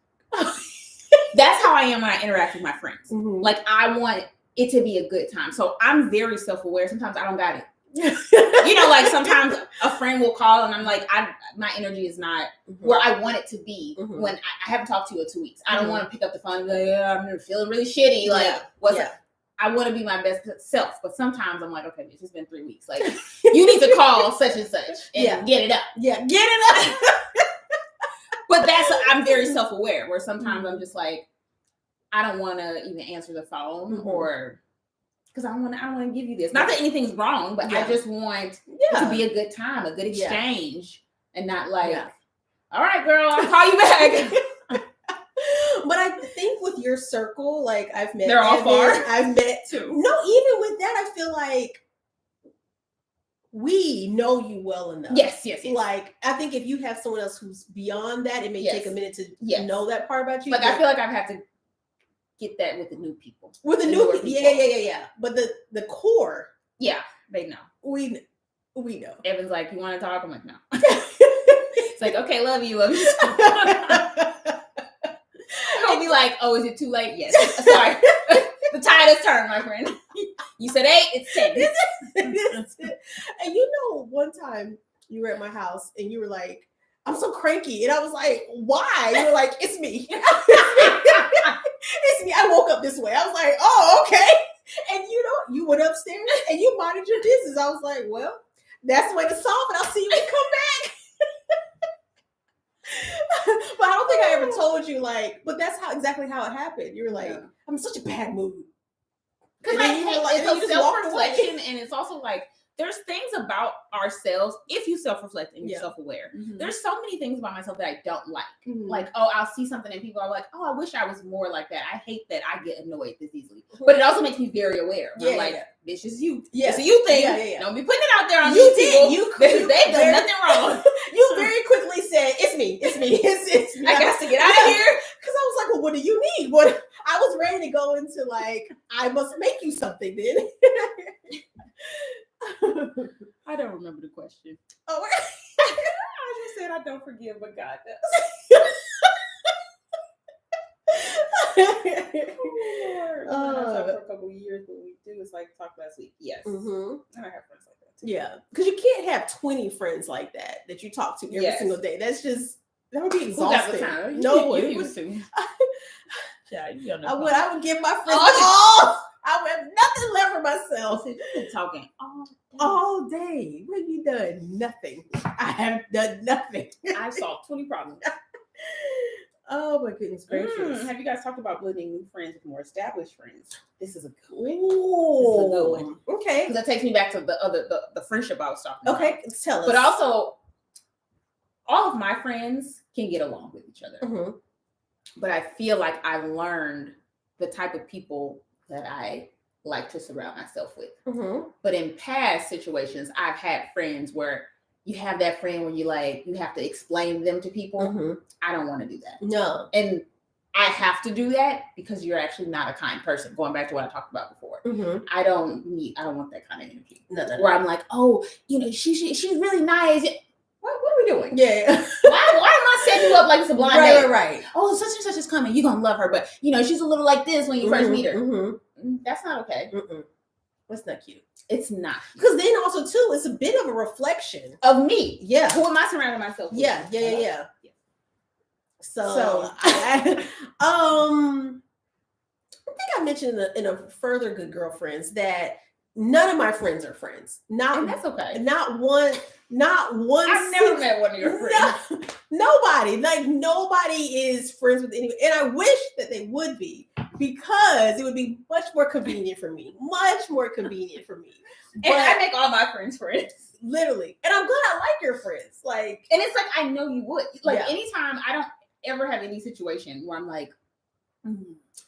That's how I am when I interact with my friends. Like, I want it to be a good time. So I'm very self-aware. Sometimes I don't got it. You know, like sometimes a friend will call and I'm like, my energy is not where I want it to be when I haven't talked to you in 2 weeks. I don't want to pick up the phone and be like, yeah, I'm feeling really shitty. Like, what's up? I want to be my best self, but sometimes I'm like, okay, bitch, it's been 3 weeks. Like, you need to call such and such and get it up. Yeah, get it up. But I'm very self-aware, where sometimes I'm just like, I don't want to even answer the phone or because I don't want to give you this. Not that anything's wrong, but I just want it to be a good time, a good exchange, and not like, all right, girl, I'll call you back. But I think with your circle, like I've met, they're all far. I've met too. No, even with that, I feel like we know you well enough. Yes. Like, I think if you have someone else who's beyond that, it may take a minute to know that part about you. Like, I feel like I've had to get that with the new people. With the new people. Yeah. But the core. Yeah. They know. We know. Evan's like, you want to talk? I'm like, no. It's like, okay, love you. He'll be like, oh, is it too late? Yes. Sorry. The tide has turned, my friend. You said 8, it's 10. And you know, one time you were at my house and you were like, I'm so cranky. And I was like, why? You were like, it's me. It's me. I woke up this way. I was like, oh, okay. And you went upstairs and you minded your business. I was like, well, that's the way to solve it. I'll see you when you come back. But I don't think I ever told you, like, but that's exactly how it happened. You were like, I'm in such a bad mood. Because it's a self-reflection, and it's also like there's things about ourselves, if you self-reflect and you're Yeah. self-aware, Mhm. there's so many things about myself that I don't like. Mhm. Like, oh, I'll see something and people are like, oh, I wish I was more like that. I hate that I get annoyed this easily. But it also makes me very aware. Yeah, I'm like, yeah. bitch, it's you. Yeah. It's a you thing. Yeah, yeah, yeah. Don't be putting it out there on You these did. people. You They've done very- nothing wrong. You very quickly said, "It's me. It's me. It's me." I got to get out of here. Because I was like, "Well, what do you need?" What I was ready to go into like, I must make you something then. I don't remember the question. Oh, I just said I don't forgive, but God does. Lord. We went outside for a couple of years, but we do is like talk last week. Yes. Mhm. And I have friends like that too. Yeah, because you can't have 20 friends like that you talk to every Yes. single day. That's just that would be Who got the exhausting. time? No you one. used to. Yeah, you don't know. I would give my friends Oh, all. I would have nothing left for myself You've been talking all day. all day. What have you done? Nothing. I have done nothing. I solved 20 problems. Oh my goodness gracious. Have you guys talked about blending new friends with more established friends? This is a good one. Ooh. This is a good Okay. Because that takes me back to the friendship I was talking about. Okay. Tell us. But also, all of my friends can get along with each other. Mhm. But I feel like I learned the type of people that I like to surround myself with. Mhm. But in past situations, I've had friends where you have that friend where you have to explain them to people. Mhm. I don't want to do that. No. And I have to do that because you're actually not a kind person. Going back to what I talked about before. Mhm. I don't want that kind of energy. No. Where I'm like, oh, she's really nice. What are we doing? Yeah. Why am I setting you up like it's a blind date? Right. Oh, such and such is coming. You're gonna love her, but she's a little like this when you first meet her. Mhm. That's not okay. Mm-mm. That's not cute. It's not Because then also too, it's a bit of a reflection. of me. Yeah. Who am I surrounding myself with? Yeah. Yeah. So I think I mentioned in a further Good Girlfriends that none of my friends are friends. And that's okay. Not one. I've never met one of your friends. Nobody. Like nobody is friends with anyone. And I wish that they would be, because it would be much more convenient for me. Much more convenient for me. And I make all my friends friends. Literally. And I'm glad I like your friends. Like, And it's like I know you would. Like Yeah. anytime, I don't ever have any situation where I'm like, I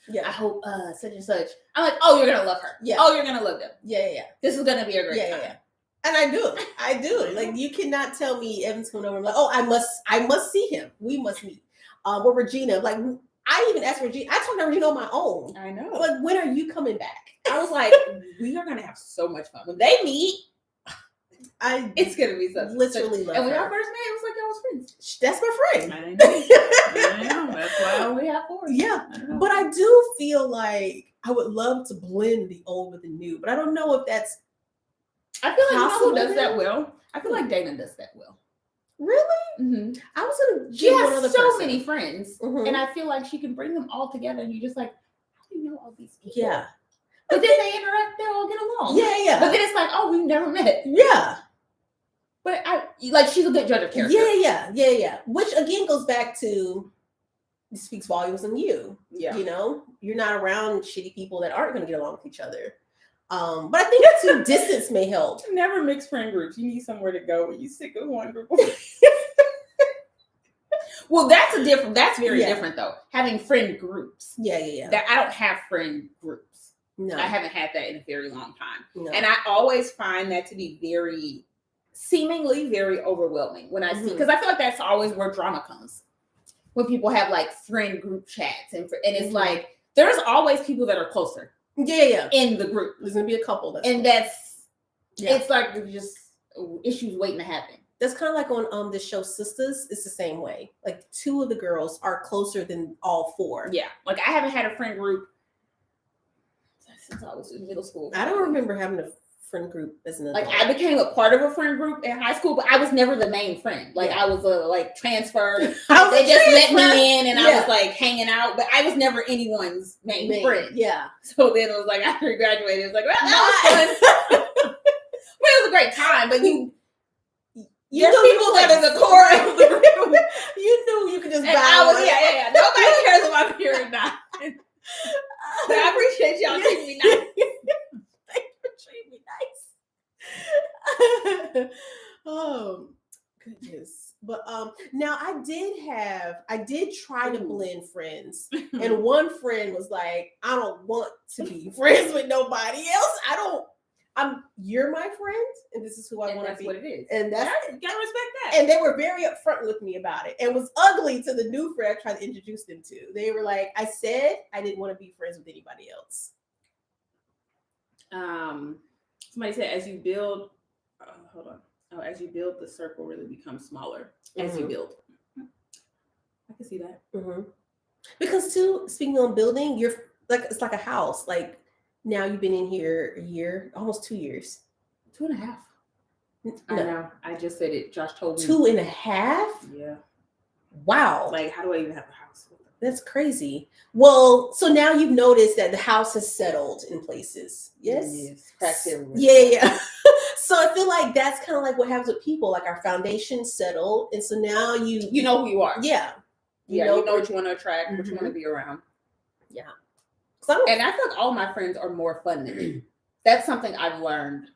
yeah. hope such and such. I'm like, oh, you're gonna love her. Yeah. Oh, you're gonna love them. Yeah. This is gonna be a great time. Yeah. And I do. Like, you cannot tell me Evan's coming over. I'm like, oh, I must see him. We must meet. With Regina, like, I even asked Regina. I told her Regina on my own. I know. Like, when are you coming back? I was like, we are gonna have so much fun when they meet. It's gonna be such. literally love And when her. y'all first met, it was like y'all was friends. That's my friend. I know. That's why I only have 4. Yeah, I know. but I do feel like I would love to blend the old with the new, but I don't know if that's I feel like you know possible who does now? that well. I feel like Dana does that well. really. Mm-hmm. I was gonna. She give one has other so person. many friends, Mhm. and I feel like she can bring them all together. And you just like, how do you know all these people? Yeah, But then they interact. They all get along. yeah. But then it's like, oh, we've never met. Yeah. But she's a good judge of character. Yeah. Which again goes back to, it speaks volumes on you. Yeah. You know, you're not around shitty people that aren't going to get along with each other. But I think too, distance may help. Never mix friend groups. You need somewhere to go when you sick of one group. Well, that's very Yeah. different though. Having friend groups. Yeah. That I don't have friend groups. No, I haven't had that in a very long time. no. And I always find that to be seemingly very overwhelming when I see, because I feel like that's always where drama comes. When people have like friend group chats and it's like, there's always people that are closer yeah. in the group. There's gonna be a couple. It's like there's just issues waiting to happen. That's kind of like on this show Sisters. It's the same way. Like 2 of the girls are closer than all 4. Yeah. Like I haven't had a friend group since I was in middle school. I don't remember having a friend group as an adult. Like I became a part of a friend group in high school, but I was never the main friend. Like Yeah. I was transferred. I was They just let transferred. me in and I Yeah. was like hanging out, but I was never anyone's main friend. Yeah. So then it was like after we graduated, it was like, well, that was fun. But it was a great time. But there's know people that are the core of the group. You knew you could just And buy I was, one. yeah. Nobody cares if I'm here or not. But I appreciate y'all treating me nice. Thank you for treating me nice. Now I did try to blend friends, and one friend was like, "I don't want to be friends with nobody else. You're my friend, and this is who I want to That's be." what it is. And that's you gotta respect that. and they were very upfront with me about it. And was ugly to the new friend I tried to introduce them to. They were like, "I said I didn't want to be friends with anybody else." Somebody said as you build, hold on. Oh, as you build, the circle really becomes smaller as you build. I can see that. Because too, speaking on building, you're like it's like a house. Like now you've been in here a year, almost 2 years. 2.5. No. I know. I just said it. Josh told me 2.5. Yeah. Wow. Like, how do I even have a house? That's crazy. Well, so now you've noticed that the house has settled in places. Yes. Cracks everywhere. Yeah. So I feel like that's kind of like what happens with people. Like our foundation settled, and so now you know who you are. Yeah. You know what you want to attract, what you want to be around. Yeah. And I feel like all my friends are more fun than me. That's something I've learned.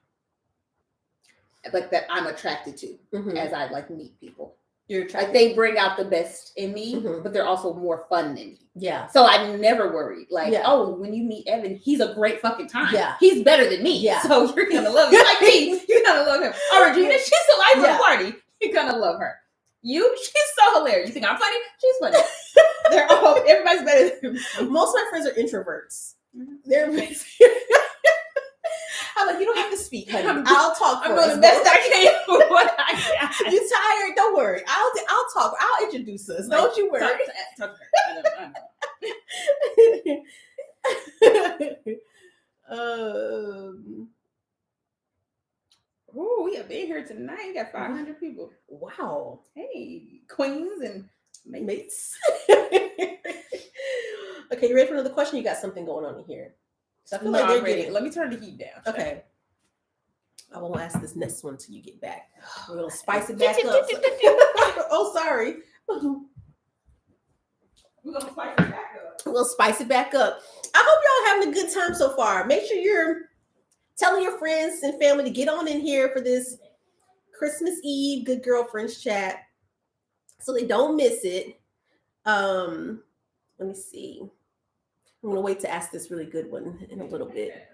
Like that I'm attracted to as I like meet people. You're attracted. Like they bring out the best in me, but they're also more fun than me. Yeah. So I'm never worried. Like, oh, when you meet Evan, he's a great fucking time. Yeah. He's better than me. Yeah. So you're gonna love him. Like me, you're gonna love him. Oh, Regina, she's the life of the party. You're gonna love her. She's so hilarious. You think I'm funny? She's funny. Everybody's better than me. Most of my friends are introverts. They're I'm like, you don't have to speak, honey. I'll talk. I'm doing the best I can with what I got. You tired? Don't worry. I'll talk. I'll introduce us. Don't you worry. Talk to her. Oh, we have been here tonight. We got 500 people. Wow. Hey, queens and mates. Okay, you ready for another question? You got something going on in here. So I feel like they're ready. Let me turn the heat down. Okay. I won't ask this next one till you get back. We're gonna spice it back up. Oh, sorry. We're gonna spice it back up. We'll spice it back up. I hope y'all having a good time so far. Make sure you're telling your friends and family to get on in here for this Christmas Eve Good Girlfriends chat so they don't miss it. Let me see. I'm gonna wait to ask this really good one in a little bit.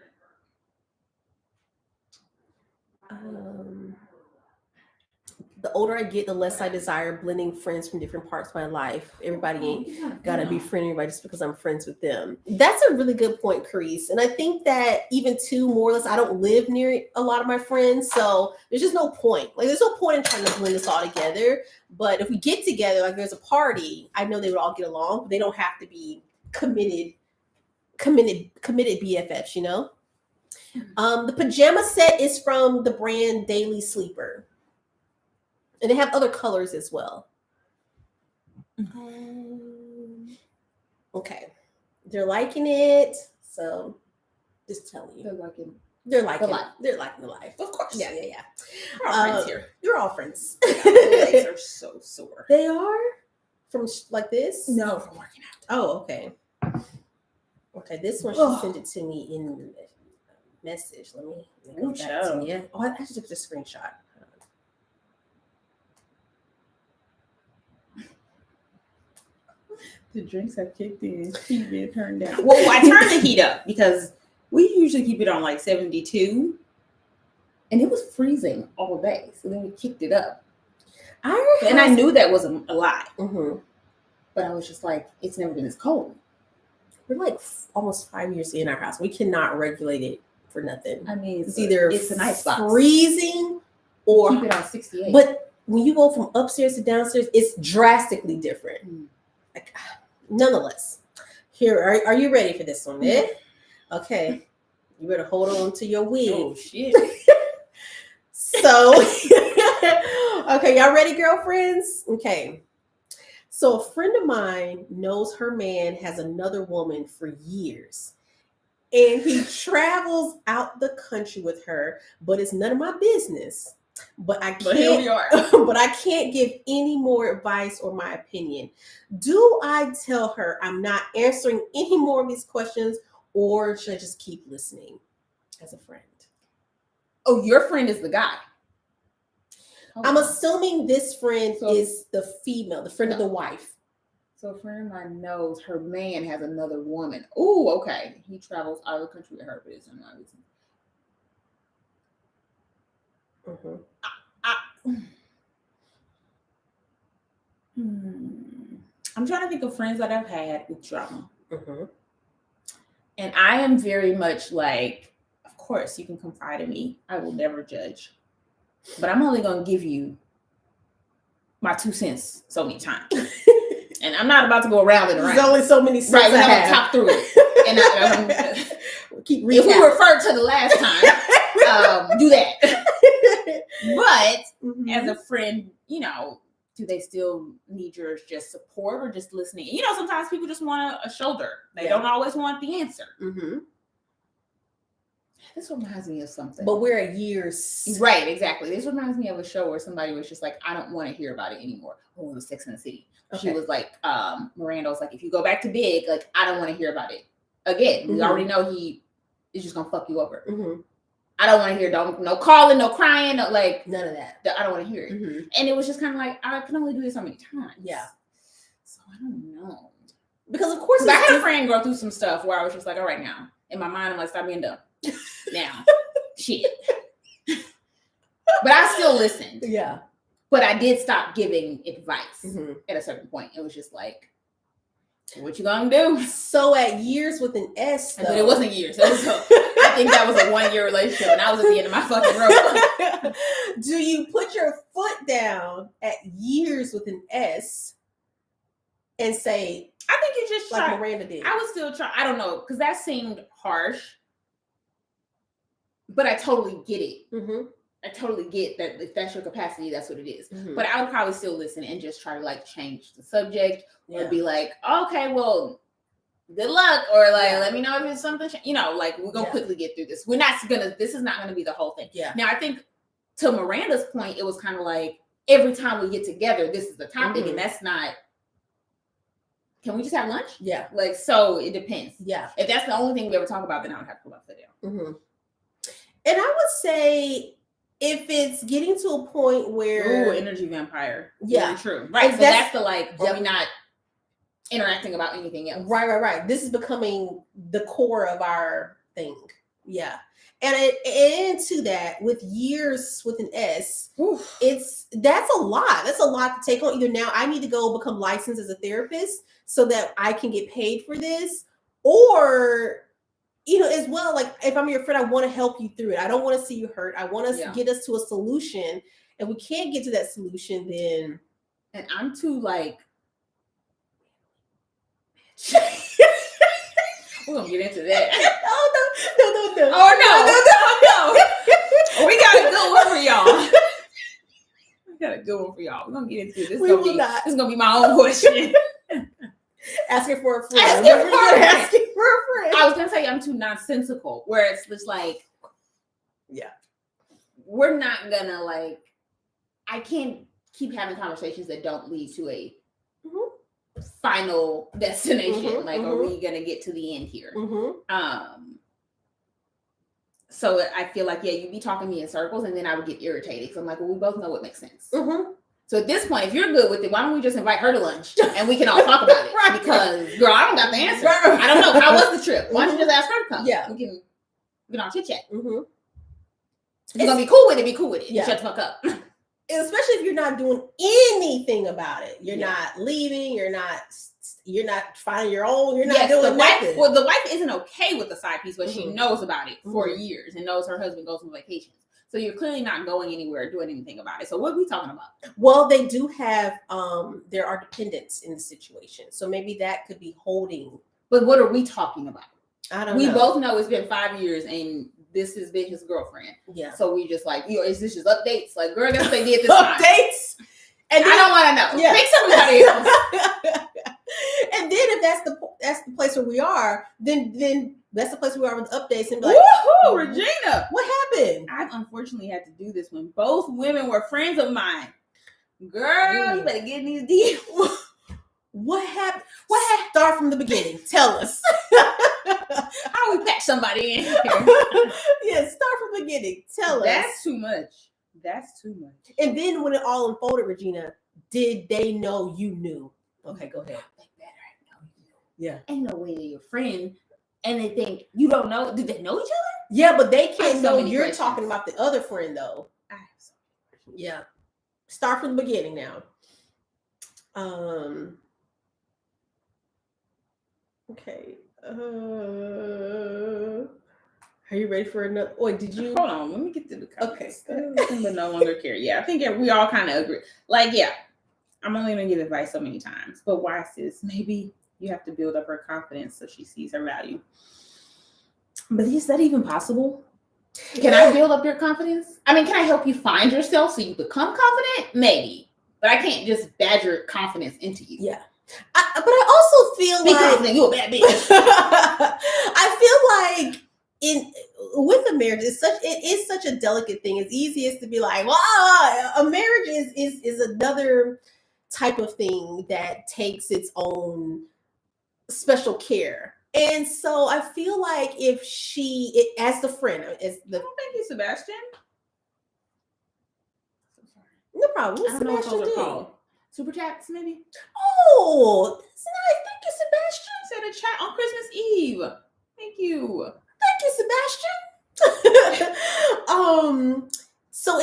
The older I get, the less I desire blending friends from different parts of my life. Everybody ain't gotta be friend everybody just because I'm friends with them. That's a really good point, Carice. And I think that even too, more or less, I don't live near a lot of my friends, so there's just no point. Like, there's no point in trying to blend this all together. But if we get together, like there's a party, I know they would all get along, but they don't have to be committed BFFs, you know? The pajama set is from the brand Daily Sleeper. And they have other colors as well. Okay. They're liking it. So just telling you. They're liking the life. Of course. Yeah. We're all friends here. You're all friends. My legs are so sore. They are? From like this? No, from working out. Oh, okay. Okay, this one she sent it to me in the message. Let me go back to you. Oh, I actually took the screenshot. The drinks have kicked in. Heat been turned down. Well, I turned the heat up because we usually keep it on like 72. And it was freezing all day. So then we kicked it up. I knew that was a lie. Mm-hmm. But I was just like, it's never been this cold. We're like almost 5 years in our house. We cannot regulate it for nothing. I mean, it's either it's an icebox. Freezing or keep it on 68. But when you go from upstairs to downstairs, it's drastically different. Like, nonetheless, here are you ready for this one? Eh? Okay, you better hold on to your wig. Oh shit! So, okay, y'all ready, girlfriends? Okay. So a friend of mine knows her man has another woman for years. And he travels out the country with her, but it's none of my business. But here we are. But I can't give any more advice or my opinion. Do I tell her I'm not answering any more of these questions, or should I just keep listening as a friend? Oh, your friend is the guy. Hold I'm on. assuming this friend So- is the female, the friend of the wife. So a friend of mine knows her man has another woman. Ooh, okay. He travels out of the country with her, but it's not reason. I'm trying to think of friends that I've had with drama. And I am very much like, of course, you can confide in me. I will never judge. But I'm only going to give you my 2 cents so many times. And I'm not about to go around and around. There's only so many cents Right, we're I not going to have. talk through it. And Keep if we recapping. refer to the last time, do that. But Mhm. as a friend, you know, do they still need your just support or just listening? You know, sometimes people just want a shoulder. They don't always want the answer. Mhm. This reminds me of something. But we're at years. Right, exactly. This reminds me of a show where somebody was just like, I don't want to hear about it anymore. Oh, it was Sex and the City. She Okay. was like, Miranda was like, if you go back to Big, like, I don't want to hear about it. Again, we Mhm. already know he is just going to fuck you over. Mhm. I don't want to hear, no calling, no crying, no, like, None of that. I don't want to hear it. Mhm. And it was just kind of like, I can only do this so many times. Yeah. So I don't know. Because of course, Because I it's had a friend go through some stuff where I was just like, all right, now. In my mind, I'm like, stop being dumb. Now. Shit. But I still listened. Yeah. But I did stop giving advice Mhm. at a certain point. It was just like, what you gonna do? So at years with an S, though. But it wasn't years. It was I think that was a 1-year relationship, and I was at the end of my fucking rope. Do you put your foot down at years with an S and say, I think you just like try. Miranda did? I would still try. I don't know, because that seemed harsh. But I totally get it. Mhm. I totally get that if that's your capacity, that's what it is. Mhm. But I would probably still listen and just try to like change the subject or Yeah. be like, okay, well, good luck, or like, Yeah. let me know if it's something, you know, like we're gonna Yeah. quickly get through this. We're not gonna, this is not gonna be the whole thing. Yeah. Now, I think to Miranda's point, it was kind of like every time we get together, this is the topic, Mhm. and that's not, can we just have lunch? Yeah. Like, so it depends. Yeah. If that's the only thing we ever talk about, then I would have to put my foot down. Mhm. And I would say if it's getting to a point where Ooh, energy vampire. Yeah. Very true. Right. And So that's- that's the like, are Yep. we not interacting about anything else? right. This is becoming the core of our thing. Yeah. And to that, with years with an S, Oof. that's a lot. That's a lot to take on. Either now I need to go become licensed as a therapist so that I can get paid for this, or you know, as well, like if I'm your friend, I want to help you through it. I don't want to see you hurt. I want to Yeah. get us to a solution. And we can't get to that solution, then And I'm too like, we're gonna get into that. no. Oh no. We got a good one for y'all. We got a good one for y'all. We're gonna get into this. We will not. This is gonna be my own question. Asking for a friend. Asking for a friend. Asking for a friend. I was gonna say I'm too nonsensical, where it's just like, Yeah. we're not gonna like, I can't keep having conversations that don't lead to a Mhm. final destination. Mhm, Like, are we gonna get to the end here? Mm-hmm. So I feel like, yeah, you'd be talking to me in circles, and then I would get irritated because I'm like, well, we both know what makes sense. Mm-hmm. So at this point, if you're good with it, why don't we just invite her to lunch and we can all talk about it? Right. Because, girl, I don't got the answer. Right. I don't know. How was the trip? Why don't you just ask her to come? Yeah. We can all chit chat. Mm-hmm. If you're gonna be cool with it, be cool with it. Yeah. Shut the fuck up. Especially if you're not doing anything about it. You're Yeah. not leaving. You're not finding your own. You're not Yes, the doing wife. nothing. Well, the wife isn't okay with the side piece, but she Mhm. knows about it for Mhm. years and knows her husband goes on vacations. So you're clearly not going anywhere or doing anything about it. So what are we talking about? Well, they do have. There are dependents in the situation, so maybe that could be holding. But what are we talking about? I don't We know. both know it's been 5 years and this has been his girlfriend. Yeah. So we just like, you know, is this just updates? Like, girl, that's what they did this time. Updates. And I don't want to know. Yeah. Pick somebody else. And then if that's the place where we are, then that's the place we are with updates and be like, Woohoo, Regina. what happened? I've unfortunately had to do this when both women were friends of mine. Girl, you better get in these DMs. What happened? Start from the beginning. Tell us. How do we patch somebody in here? Yeah, start from the beginning. Tell us. That's too much. That's too much. And then when it all unfolded, Regina, did they know you knew? Okay, go ahead. They better know you. Yeah. Ain't no way they're your friend, and they think you don't know. Do they know each other? Yeah, but they I can't have so know many you're questions. talking about the other friend, though. I have so many Yeah. Start from the beginning now. Okay. Are you ready for another? Wait, did you? Hold on, let me get to the comments. Okay. But no longer care. Yeah, I think we all kind of agree. Like, yeah, I'm only gonna give advice so many times. But why, sis? Maybe you have to build up her confidence so she sees her value. But is that even possible? Can I build up your confidence? I mean, can I help you find yourself so you become confident? Maybe. But I can't just badger confidence into you. Yeah. But I also feel Be like confident, you a bad bitch. I feel like with a marriage, it is such a delicate thing. It's easiest to be like, wow, a marriage is another type of thing that takes its own special care. And so I feel like if as the friend, as the Thank you, Sebastian. no problem. I don't know what those are called. Super chats, maybe. Oh, that's nice. Thank you, Sebastian. Said a chat on Christmas Eve. Thank you. Thank you, Sebastian. So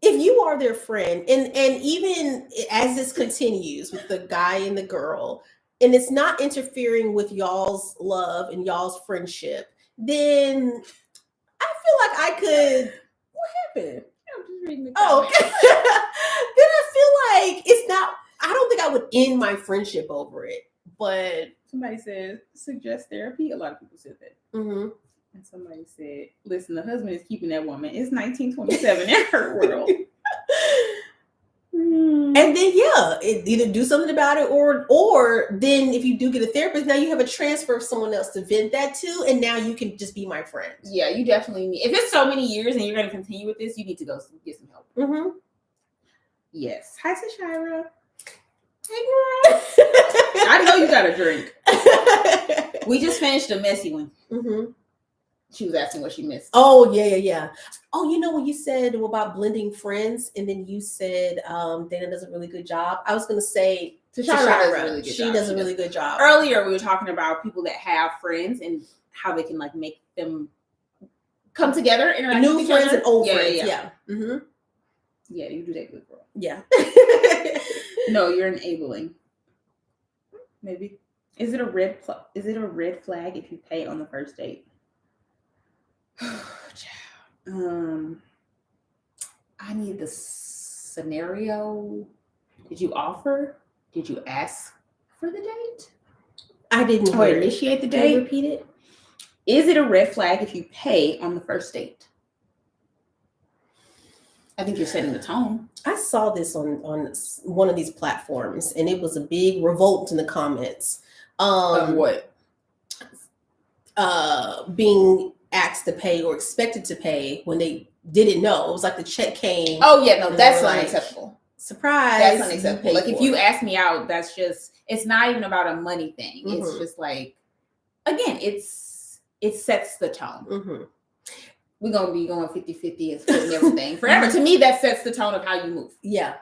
if you are their friend, and even as this continues with the guy and the girl, and it's not interfering with y'all's love and y'all's friendship, then I feel like I could. What happened? I'm just reading the comments. Okay. Then I feel like it's not. I don't think I would end my friendship over it. But somebody said suggest therapy. A lot of people said that. Mm-hmm. And somebody said, "Listen, the husband is keeping that woman. It's 1927 in her world." And then either do something about it, or then if you do get a therapist, now you have a transfer of someone else to vent that to, and now you can just be my friend. Yeah, you definitely need. If it's so many years and you're going to continue with this, you need to go get some help. Mm-hmm. Yes. Hi, Shira. Hey, girl. I know you got a drink. We just finished a messy one. Mm-hmm. She was asking what she missed. Oh, yeah. Oh, you know when you said about blending friends, and then you said Dana does a really good job. I was going to say Tashira, she does a really good job. Earlier, we were talking about people that have friends and how they can like make them come together, interact new with friends each other. and old friends. Yeah. Mm-hmm. Yeah, you do that good, girl. Yeah. No, you're enabling. Maybe. Is it a red flag if you pay on the first date? I need the scenario. Did you offer? Did you ask for the date? I didn't. Or initiate the date? Can you repeat it? Is it a red flag if you pay on the first date? I think you're setting the tone. I saw this on one of these platforms, and it was a big revolt in the comments. Of what? Being asked to pay or expected to pay when they didn't know. It was like the check came. Oh yeah, no, that's unacceptable. Surprise. That's unacceptable. Like if you ask me out, that's just, it's not even about a money thing. Mm-hmm. It's just like, again, it sets the tone. Mm-hmm. We're going to be going 50-50 and everything forever. To me, that sets the tone of how you move. Yeah.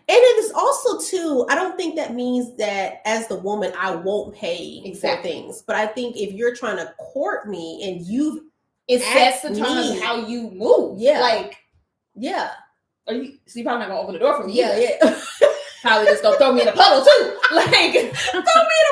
And it is also, too, I don't think that means that as the woman, I won't pay for things. But I think if you're trying to court me and it sets the tone of how you move. Yeah. Like, yeah. So you're probably not going to open the door for me. Yeah. Probably just going to throw me in a puddle, too. Like, throw me in a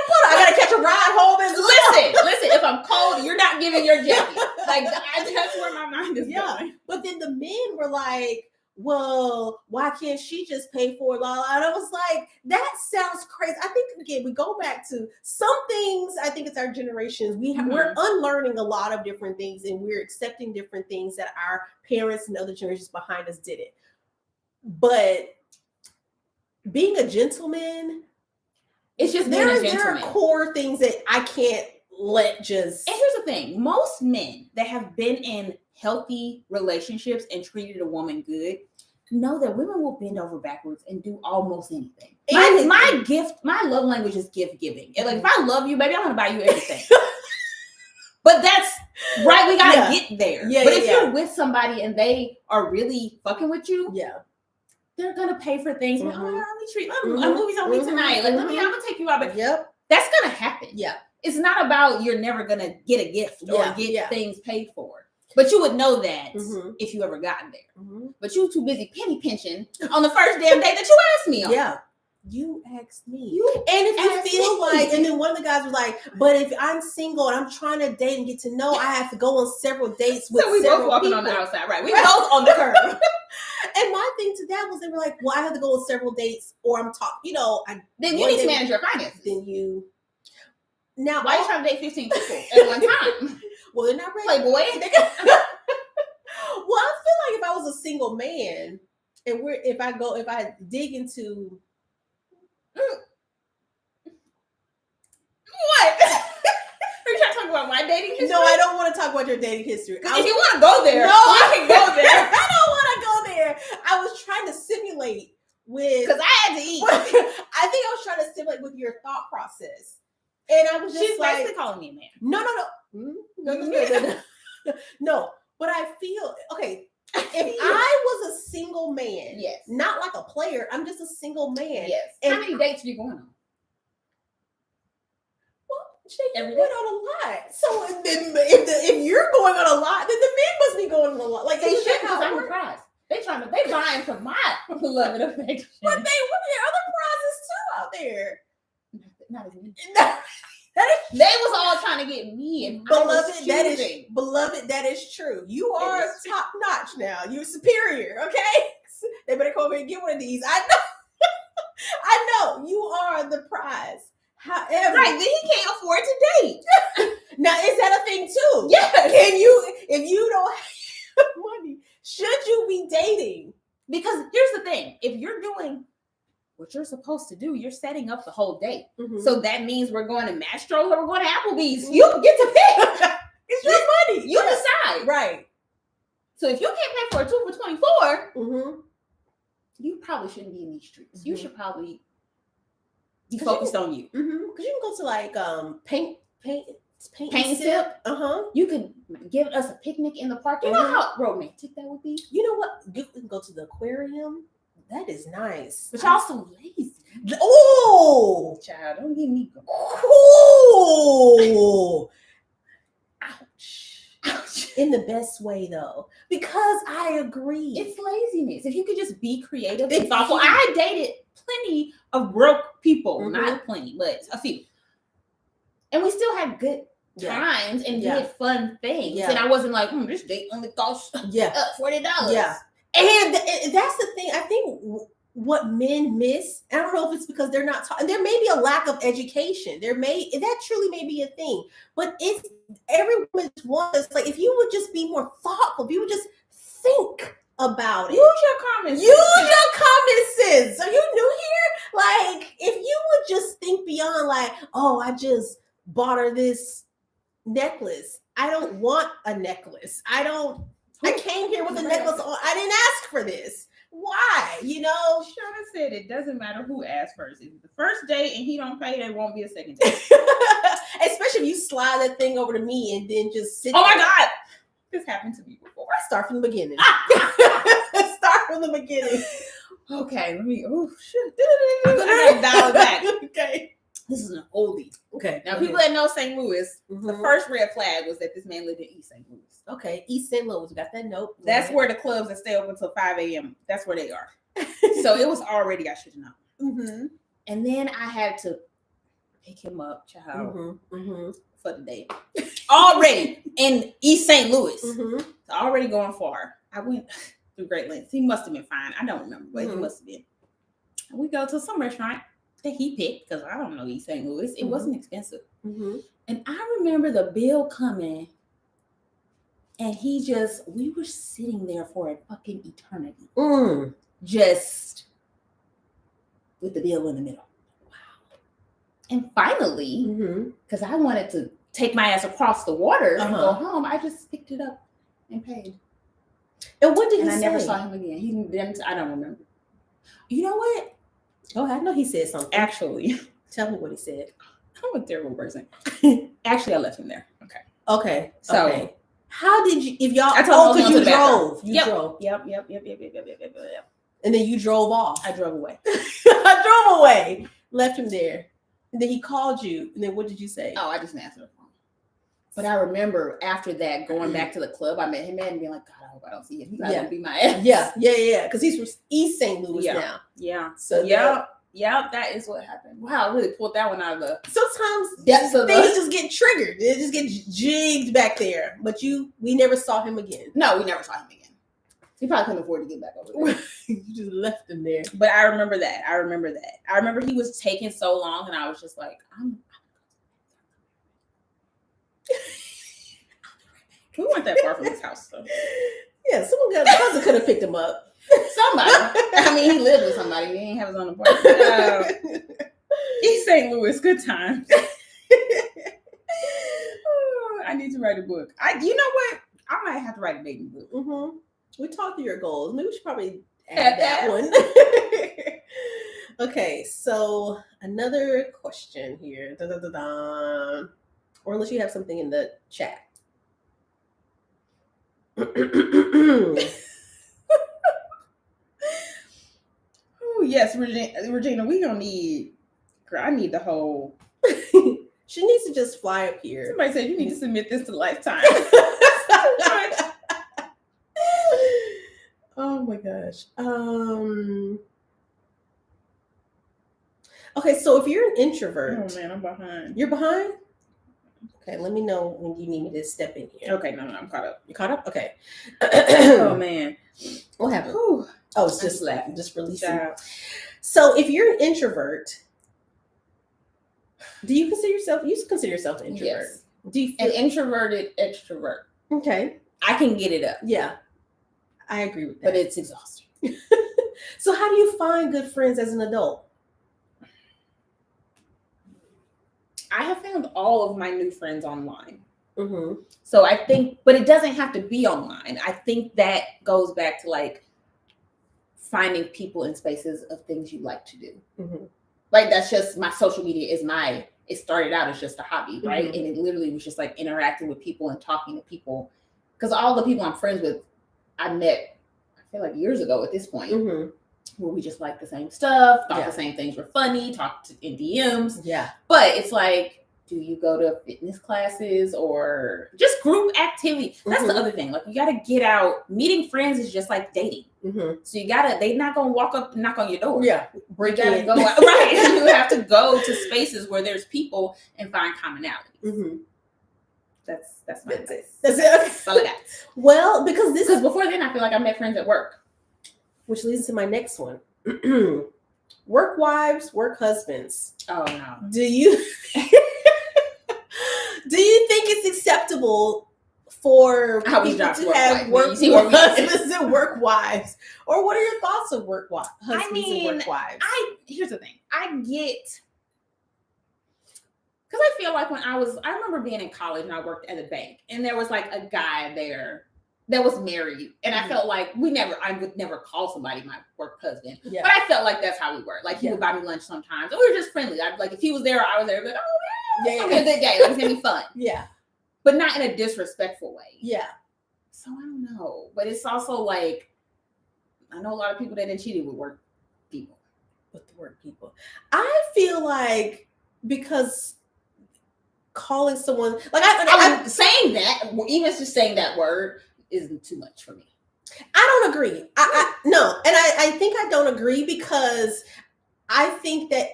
puddle. I got to catch a ride home. And Listen, if I'm cold, you're not giving your jacket. Like, that's where my mind is going. But then the men were like, well, why can't she just pay for it? And I was like, that sounds crazy. I think, again, we go back to some things. I think it's our generations. We're unlearning a lot of different things, and we're accepting different things that our parents and other generations behind us didn't. But being a gentleman, it's just there are core things that I can't let just. And here's the thing: most men that have been in healthy relationships and treated a woman good know that women will bend over backwards and do almost anything. My love language is gift giving. And like, if I love you, baby, I'm gonna buy you everything. But that's right. We gotta get there. Yeah, but yeah, if you're with somebody and they are really fucking with you, Yeah. they're gonna pay for things. Like, oh my god, let me treat. A Mhm. movie's on me tonight. Like, I'm gonna take you out. But that's gonna happen. Yeah. It's not about you're never gonna get a gift or get things paid for. But you would know that if you ever gotten there. But you too busy penny pinching on the first damn day that you asked me on. Yeah. You asked me. And if you feel like, and then one of the guys was like, but if I'm single and I'm trying to date and get to know, I have to go on several dates with we several both walking people. on the outside, right? We both on the curb. And my thing to that was they were like, well, I have to go on several dates or I'm talking, then you need to manage your finances. Then you. Now, why are you trying to date 15 people at one time? Well, they're not ready. Playboy. Well, I feel like if I was a single man and if I dig into what? Are you trying to talk about my dating history? No, I don't want to talk about your dating history. If you want to go there, I can go there. I don't want to go there. I was trying to simulate with because I had to eat. I think I was trying to simulate with your thought process, and I was just She's basically calling me a man. No. No, but I feel okay. If I was a single man, yes, not like a player, I'm just a single man. Yes. And how many dates are you going on? They went on a lot. So if you're going on a lot, then the men must be going on a lot. Like they should, because I'm the prize. They vying for my love and affection. But there are other prizes too out there. Not as me. They was all trying to get me, and beloved. That is true. You are top notch now. You're superior. Okay, they better come over and get one of these. I know. I know you are the prize. However, right, then he can't afford to date. Now, is that a thing too? Yeah. Can you, if you don't have money, should you be dating? Because here's the thing: if you're doing what you're supposed to do, you're setting up the whole date. So that means we're going to Mastro's or we're going to Applebee's. You get to pick. It's your money. You decide. Right. So if you can't pay for a 2 for $24, you probably shouldn't be in these streets. You should probably be focused on you. Because you can go to like paint and sip. You could give us a picnic in the park. You know how romantic that would be? You know what? You can go to the aquarium. That is nice. But y'all so lazy. Oh, child, don't give me cool. Ouch. In the best way though, because I agree. It's laziness. If you could just be creative and thoughtful. I dated plenty of broke people, not plenty, but a few. And we still had good times and did fun things. And I wasn't like, this date only costs $40. Yeah. And that's the thing. I think what men miss, I don't know if it's because they're not taught, there may be a lack of education. That truly may be a thing. But it's everyone's one. It's like if you would just be more thoughtful, if you would just think about it. Use your common sense. Are you new here? Like, if you would just think beyond like, oh, I just bought her this necklace. I don't want a necklace. I came here with a necklace on. I didn't ask for this. Why? Shona said it doesn't matter who asked first. If it's the first date and he don't pay, there won't be a second date. Especially if you slide that thing over to me and then just sit. Oh my God. This happened to me before. Start from the beginning. Start from the beginning. Okay, let me. Oh shit! I gotta dial it back. Okay, this is an oldie. Okay, now people that know St. Louis, the first red flag was that this man lived in East St. Louis. Okay, East St. Louis. We got that note. That's where the clubs that stay open until 5 a.m. That's where they are. So it was already I should have known. And then I had to pick him up, child, for the day. Already in East St. Louis. So already going far. I went through great lengths. He must have been fine. I don't remember, but he must have been. And we go to some restaurant that he picked because I don't know East St. Louis. It wasn't expensive. And I remember the bill coming and we were sitting there for a fucking eternity. Just with the bill in the middle. Wow. And finally, because I wanted to take my ass across the water and go home, I just picked it up and paid. And what did he say? I never saw him again. I don't remember. You know what? Oh, I know he said something. Actually, tell me what he said. I'm a terrible person. Actually, I left him there. Okay. Okay. So okay. How did you? If y'all, I told him because to you the bathroom. drove, you Yep. drove, Yep. and then you drove off. I drove away. I drove away, left him there, and then he called you. And then what did you say? Oh, I just didn't answer the phone. But I remember after that going back to the club, I met him at and being like, God, I hope I don't see him. He's not gonna be my ass. Yeah. Because he's from East St. Louis now. Yeah. So That is what happened. Wow, I really pulled that one out of the sometimes depths of things just get triggered. They just get jigged back there. But we never saw him again. No, we never saw him again. He probably couldn't afford to get back over there. You just left him there. But I remember that. I remember he was taking so long, and I was just like, we weren't that far from his house, though. Yeah, someone could have picked him up. Somebody. I mean, he lived with somebody. He didn't have his own apartment. East St. Louis, good times. I need to write a book. You know what? I might have to write a baby book. Mm-hmm. We talked through your goals. Maybe we should probably add that one. Okay, so another question here. Or unless you have something in the chat. Oh yes, Regina, we gonna need. Girl, I need the whole. She needs to just fly up here. Somebody said you need to submit this to Lifetime. Oh my gosh. Okay, so if you're an introvert, Oh man, I'm behind. You're behind? Okay, let me know when you need me to step in here. Okay, no, I'm caught up. You caught up? Okay. Oh man, what happened? Whew. Oh, it's just releasing. Child. So if you're an introvert, do you consider yourself an introvert? Yes. Do you An introverted extrovert? Okay. I can get it up. Yeah. I agree with that. But it's exhausting. So how do you find good friends as an adult? I have found all of my new friends online. Mm-hmm. So I think, but it doesn't have to be online. I think that goes back to like finding people in spaces of things you like to do. Mm-hmm. Like that's just my social media it started out as just a hobby, right? Mm-hmm. And it literally was just like interacting with people and talking to people. Because all the people I'm friends with, I met, I feel like years ago at this point, Mm-hmm. where we just liked the same stuff, thought Yeah. the same things were funny, talked in DMs. Yeah. But it's like, do you go to fitness classes or just group activity? That's Mhm. the other thing. Like you got to get out. Meeting friends is just like dating. Mm-hmm. So they're not going to walk up and knock on your door. Yeah. You Break got to in. go out. Right. You have to go to spaces where there's people and find commonality. Mm-hmm. That's my advice. That's it. That's all I got. Well, because Because before then, I feel like I met friends at work. which leads to my next one. Work wives, work husbands. Oh, no. Do you think it's acceptable for How we people dropped to work have wife. work You see where we at? husbands and work wives? Or what are your thoughts of husbands and work wives? Here's the thing. I get, because I feel like I remember being in college and I worked at a bank and there was like a guy there that was married. And I felt like I would never call somebody my work husband. Yeah. But I felt like that's how we were. Like he would buy me lunch sometimes. And we were just friendly. Like if he was there or I was there, I'd be like, oh yeah, it's gonna be a good day. Like, it's gonna be fun. Yeah. But not in a disrespectful way. Yeah. So I don't know. But it's also like, I know a lot of people that didn't cheated with work people. With the work people. I feel like because calling someone like I'm saying that, even just saying that word isn't too much for me. I don't agree. No, and I think I don't agree because I think that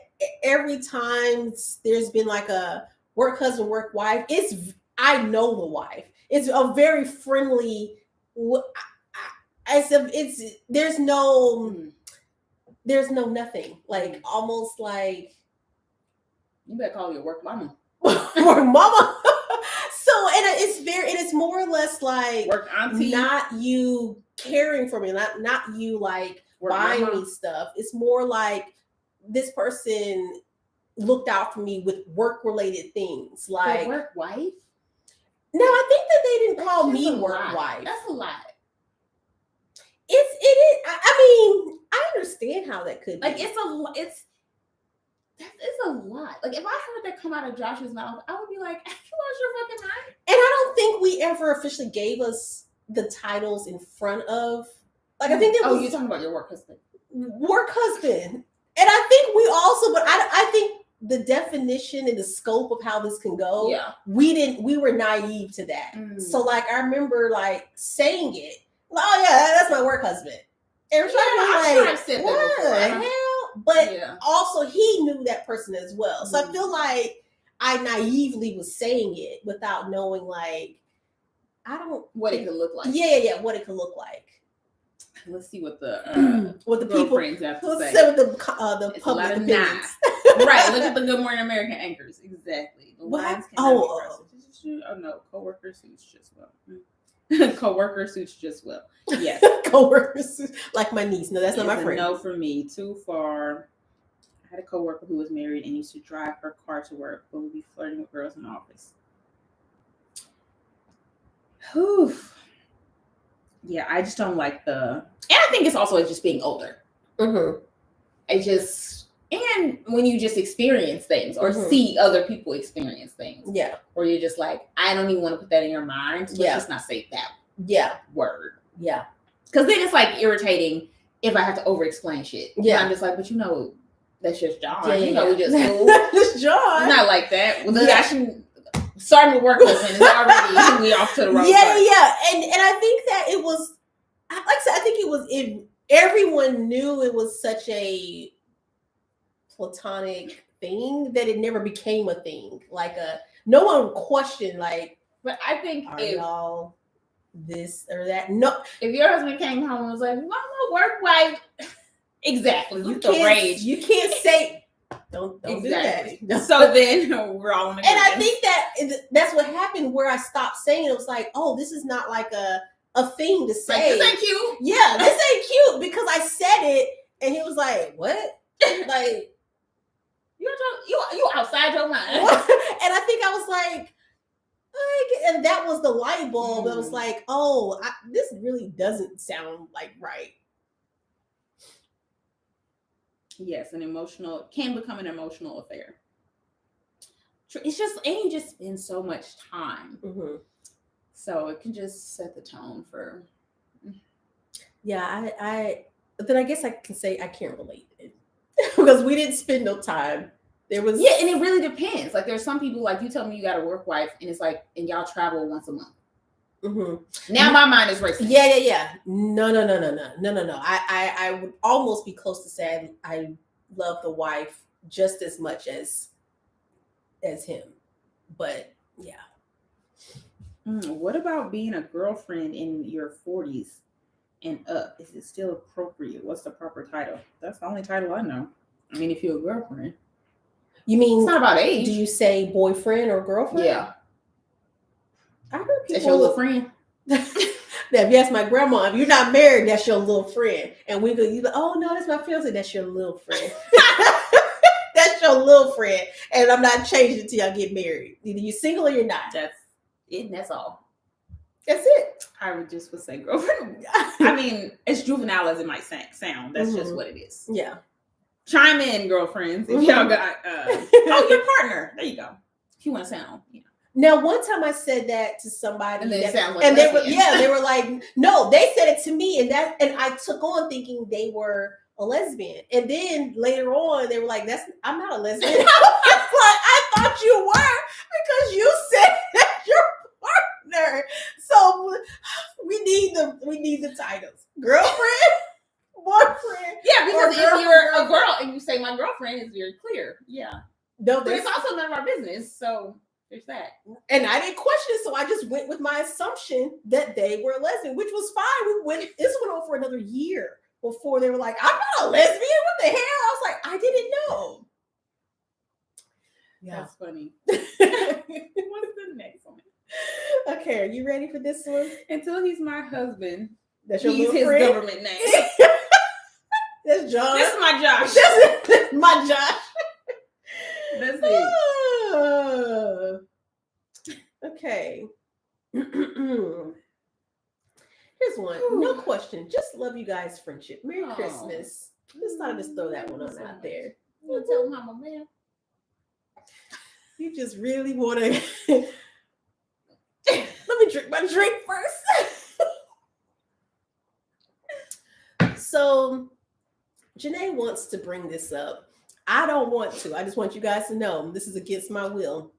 every time there's been like a work husband, work wife, I know the wife. It's a very friendly. There's no nothing, like almost like you better call your work mama. work mama. So it's more or less like work auntie, not you caring for me, not you like work buying mama. me stuff. It's more like this person looked out for me with work related things. Like work wife. No, I think that they didn't call That's me a work lot. wife. That's a lot. It is. I mean, I understand how that could be. Like it's That is a lot. Like if I heard that come out of Josh's mouth, I would be like, "You lost your fucking mind." And I don't think we ever officially gave us the titles in front of. Like I think that Oh, was you're talking about your work husband. work husband, and I think we also. But I think the definition and the scope of how this can go. Yeah. We were naive to that. Mm. So like I remember like saying it. Oh yeah, that's my work husband. And Yeah, I'm sure I've said that what before. the hell? But Yeah. also he knew that person as well. So I Mhm. feel like I naively was saying it without knowing like I don't What it could look like. yeah, what it could look like. Let's see what the What the people girlfriends have to let's say. say what the It's a public lot of opinions. right. Look at the Good Morning American anchors. Exactly. The What? lines Oh. cannot be crossed. Oh no, coworker suits just well. Coworker suits just well. Yes. Coworkers like my niece. No, that's not It's my a friend. no for me. Too far. I had a coworker who was married and used to drive her car to work, but would be flirting with girls in the office. Whew. Yeah, I just don't like and I think it's also just being older. Mm-hmm. And when you just experience things or Mhm. see other people experience things, Yeah. or you're just like, I don't even want to put that in your mind. So Yeah. let's just not say that Yeah. word. Yeah. Because then it's like irritating if I have to over explain shit. Yeah. I'm just like, but that's just John. Yeah, You know, we just cool. This John. It's not like that. Well, Yeah. I shouldn't. Starting with work husband is already we off to the wrong Yeah, start. yeah. And I think that it was like I said, I think it was everyone knew it was such a platonic thing that it never became a thing. Like no one questioned like But I think are if y'all this or that? No, your husband came home and was like, "Well, I'm a work wife," exactly. you With the rage. You can't say don't Exactly. do that. So then we're all in And I agreement. think that's what happened where I stopped saying it. It was like, oh, this is not like a thing to like, say. this ain't cute. Yeah, this ain't cute because I said it and he was like, what? Like You outside your mind. what? And I think I was like, and that was the light bulb that was like, oh, this really doesn't sound like right. Yes, can become an emotional affair. It's just, and you just spend so much time. Mm-hmm. So it can just set the tone for. Yeah, then I guess I can say I can't relate because we didn't spend no time. There was and it really depends. Like there's some people like you tell me you got a work wife and it's like and y'all travel once a month. Mm-hmm. Now my mind is racing. Yeah. No. I would almost be close to saying I love the wife just as much as him, but yeah. What about being a girlfriend in your 40s and up? Is it still appropriate? What's the proper title? That's the only title I know. I mean, if you're a girlfriend. You mean It's not about age. Do you say boyfriend or girlfriend? Yeah. I heard people. That's your little friend. If you ask my grandma, if you're not married, that's your little friend. And we go, you go, oh no, that's my fiance. That's your little friend. That's your little friend. And I'm not changing it till y'all get married. Either you're single or you're not. That's it. And that's all. That's it. I would say girlfriend. I mean, as juvenile as it might sound, that's just what it is. Yeah. Chime in, girlfriends, if y'all got your partner. There you go. If you want to sound, Now, one time I said that to somebody, and then it sounds like and lesbian. they were like, no, they said it to me, and I took on thinking they were a lesbian, and then later on they were like, I'm not a lesbian. I thought you were because you said that's your partner. So we need the titles, girlfriend, boyfriend. Yeah, because or if you're a girlfriend. girl and you say my girlfriend, is very clear. Yeah, No, but it's also none of our business. So there's that. and I didn't question it, so I just went with my assumption that they were a lesbian, which was fine. This went on for another year before they were like, I'm not a lesbian. What the hell? I was like, I didn't know. Yeah. That's funny. What's the next one? Okay, are you ready for this one? Until he's my husband, That's your he's little his friend? government name. That's John. This is my Josh. That's my Josh. That's it. Okay. Here's one. No question. Just love you guys' friendship. Merry Aw. Christmas. Just thought I'd just throw that one on out there. You want to tell them I'm a man? You just really want to. Let me drink my drink first. So, Janae wants to bring this up. I don't want to. I just want you guys to know this is against my will.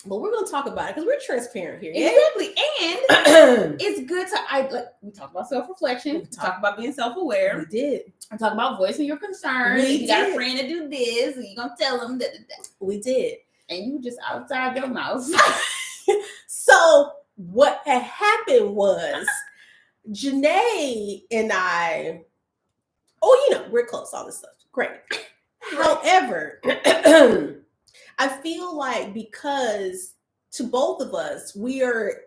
But we're going to talk about it because we're transparent here. Exactly. And it's good to, we talk about self-reflection. We talk about being self-aware. We did. I talk about voicing your concerns. We you got did. a friend to do this, and you're going to tell them that. We did. And you just outside your mouth. So what had happened was Janae and I, we're close, all this stuff. Great. However, I feel like because to both of us, we are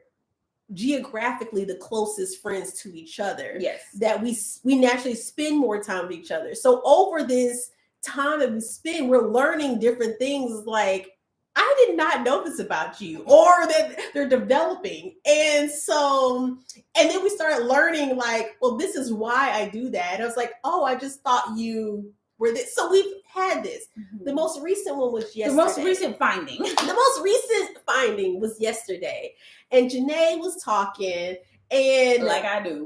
geographically the closest friends to each other. Yes. That we naturally spend more time with each other. So over this time that we spend, we're learning different things like, I did not know this about you, or that they're developing. And so, and then we started learning like, well, this is why I do that. And I was like, oh, I just thought you were this. So we've had this. Mm-hmm. The most recent one was yesterday. The most recent finding. The most recent finding was yesterday. And Janae was talking and like I do.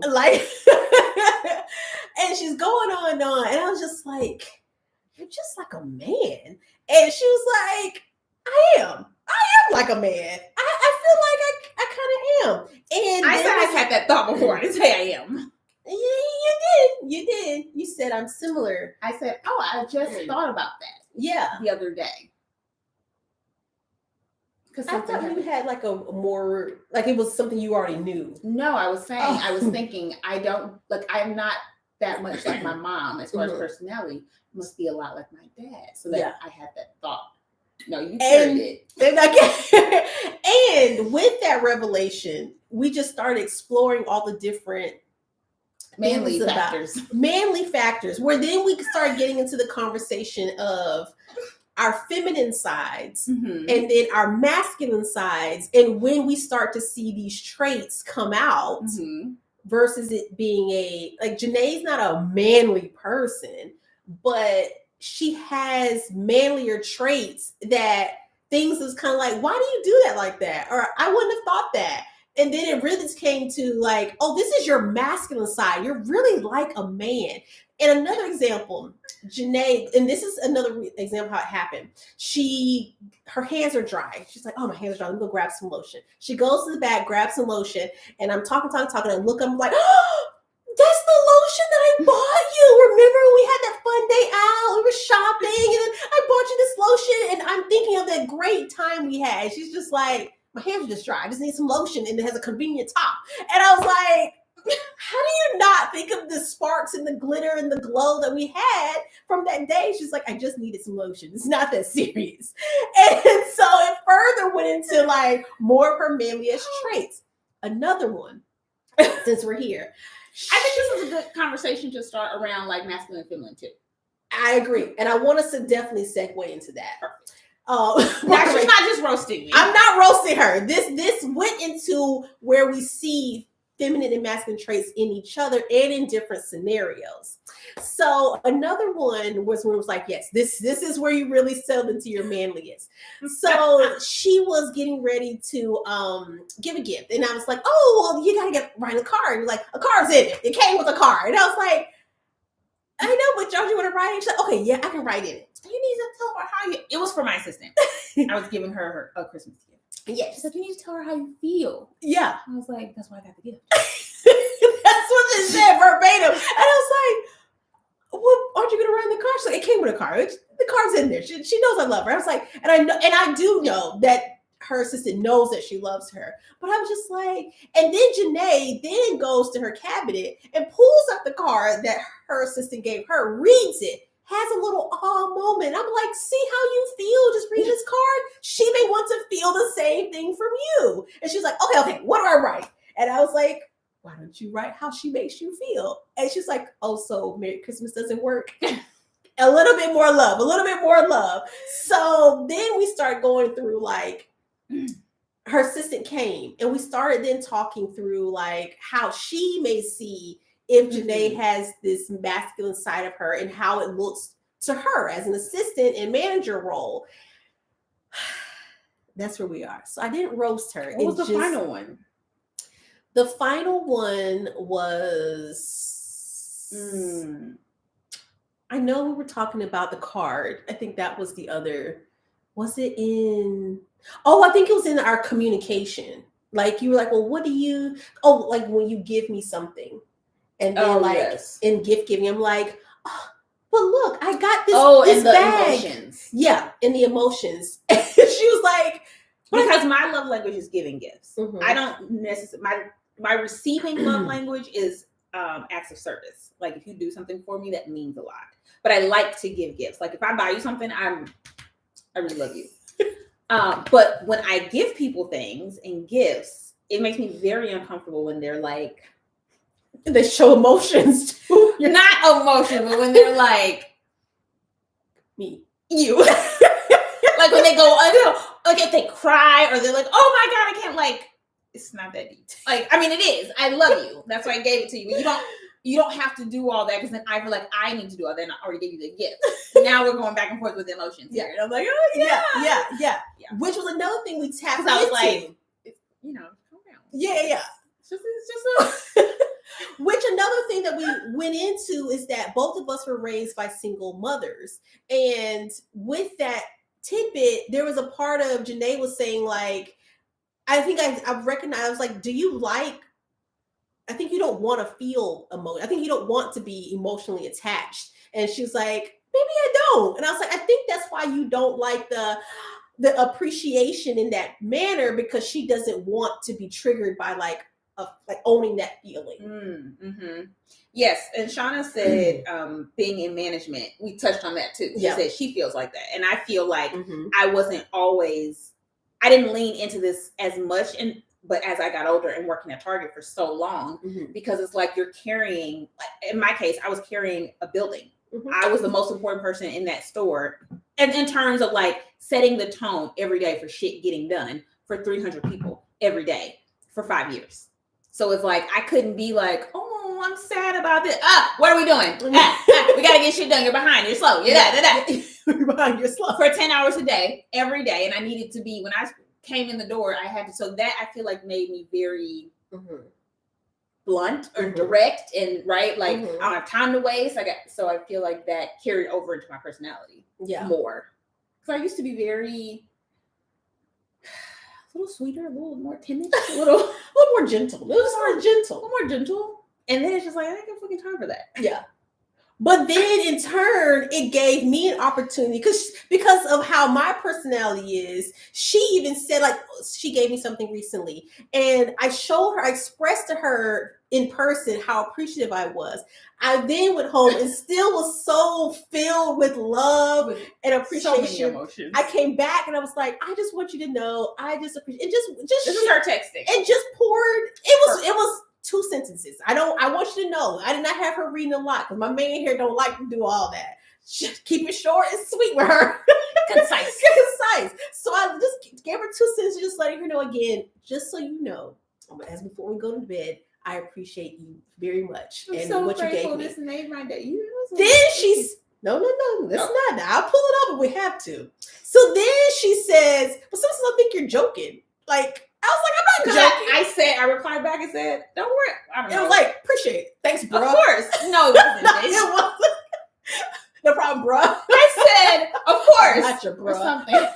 And she's going on and on. And I was just like, you're just like a man. And she was like, I am like a man. I feel like I kind of am. And I said I've had that thought before. I didn't say I am. You did. You said I'm similar. I said, oh, I just thought about that. Yeah. The other day. Because I thought you had like a more, like it was something you already knew. No, I was saying, I was thinking, I'm not that much like my mom as far as personality. Must be a lot like my dad. So that I had that thought. No, you turned it. And with that revelation, we just started exploring all the different manly factors, where then we started getting into the conversation of our feminine sides and then our masculine sides, and when we start to see these traits come out versus it being like Janae's not a manly person, but she has manlier traits that things is kind of like, why do you do that like that? Or I wouldn't have thought that. And then it really came to like, oh, this is your masculine side. You're really like a man. And another example, Janae, and this is another example how it happened. Her hands are dry. She's like, oh, my hands are dry. Let me go grab some lotion. She goes to the back, grabs some lotion, and I'm talking, and look, I'm like, oh, that's the lotion that I bought you. Remember we had that fun day out, we were shopping, and then I bought you this lotion, and I'm thinking of that great time we had. She's just like, my hands are just dry. I just need some lotion, and it has a convenient top. And I was like, how do you not think of the sparks and the glitter and the glow that we had from that day? She's like, I just needed some lotion. It's not that serious. And so it further went into like more of her manliest traits. Another one, since we're here. I think this is a good conversation to start around like masculine and feminine too. I agree. And I want us to definitely segue into that. Now she's not just roasting me. I'm not roasting her. This went into where we see feminine and masculine traits in each other and in different scenarios. So another one was when it was like, yes, this is where you really settled into your manliest. So she was getting ready to give a gift. And I was like, oh, well, you got to write a card. And like, a card's in it. It came with a card. And I was like, I know, but don't you want to write it? She's like, okay, yeah, I can write in it. You need to tell her how you... It was for my assistant. I was giving her a Christmas gift. Yeah. She's like, you need to tell her how you feel. Yeah. I was like, that's why I got the gift. That's what she said verbatim. And I was like, well, aren't you going to write in the card? She's like, it came with a card. The card's in there. She knows I love her. I was like, and I do know that her assistant knows that she loves her. But I was just like, and then Janae then goes to her cabinet and pulls up the card that her assistant gave her, reads it, has a little moment. I'm like, see how you feel? Just read this card. She may want to feel the same thing from you. And she's like, okay, what do I write? And I was like, why don't you write how she makes you feel? And she's like, oh, so Merry Christmas doesn't work? A little bit more love. So then we start going through like, her assistant came and we started then talking through like how she may see if Janae has this masculine side of her and how it looks to her as an assistant and manager role. That's where we are. So I didn't roast her. What was the final one? The final one was. I know we were talking about the card. I think that was the other. Was it in? Oh, I think it was in our communication. Like you were like, well, what do you? Oh, like when you give me something, and then in gift giving, I'm like, oh, well, look, I got this. Oh, this and the bag. emotions. Yeah, and the emotions. And she was like, because my love language is giving gifts. Mhm. I don't necessarily my receiving love language is acts of service. Like if you do something for me, that means a lot. But I like to give gifts. Like if I buy you something, I really love you. But when I give people things and gifts, it makes me very uncomfortable when they're like, they show emotions too. You're not emotional, but when they're like, me, you, like when they go, like if they cry or they're like, oh my God, I can't, like, it's not that deep. Like, I mean, it is. I love you. That's why I gave it to you. But you don't have to do all that because then I feel like I need to do all that. And I already gave you the gift. Now we're going back and forth with the emotions here. And I'm like, oh yeah. Which was another thing we tapped into. I was like, calm down. Yeah. It's just a... Which another thing that we went into is that both of us were raised by single mothers. And with that tidbit, there was a part of Janae was saying, like, I think I recognized, I was like, do you like, I think you don't want to feel emotion. I think you don't want to be emotionally attached. And she was like, maybe I don't. And I was like, I think that's why you don't like the appreciation in that manner, because she doesn't want to be triggered by like owning that feeling. Mm-hmm. Yes. And Shauna said, being in management, we touched on that too. She said she feels like that. And I feel like I didn't lean into this as much. But as I got older and working at Target for so long, because it's like you're carrying, in my case, I was carrying a building. I was the most important person in that store. And in terms of like setting the tone every day for shit getting done for 300 people every day for 5 years. So it's like, I couldn't be like, oh, I'm sad about this. What are we doing? We got to get shit done. You're behind. You're slow. You're behind. You're slow. For 10 hours a day, every day. And I needed to be, when I came in the door, I had to, so that I feel like made me very blunt or direct and right. Like I don't have time to waste. So I feel like that carried over into my personality more. Because I used to be very, a little sweeter, a little more timid, a little more gentle. A little more gentle. And then it's just like, I ain't got fucking time for that. Yeah. But then in turn, it gave me an opportunity because of how my personality is. She even said, like, she gave me something recently, and I expressed to her in person how appreciative I was. I then went home and still was so filled with love and appreciation. So many emotions. I came back and I was like, I just want you to know, I just appreciate it. This is her texting. And just poured. It was 2 sentences. I want you to know, I did not have her reading a lot because my man here don't like to do all that. Keep it short and sweet with her. Concise. So I just gave her 2 sentences, just letting her know again, just so you know, as before we go to bed, I appreciate you very much. I'm so what grateful. You gave me. This made my day. Then she's, no, that's not. I'll pull it up if we have to. So then she says, but sometimes I think you're joking. Like, I was like, I'm not joking. I replied back and said, don't worry. I don't know. It was like, appreciate it. Thanks, bro. Of course. No, it wasn't. It wasn't. No problem, bro. I said, of course. Not your bro. Or something.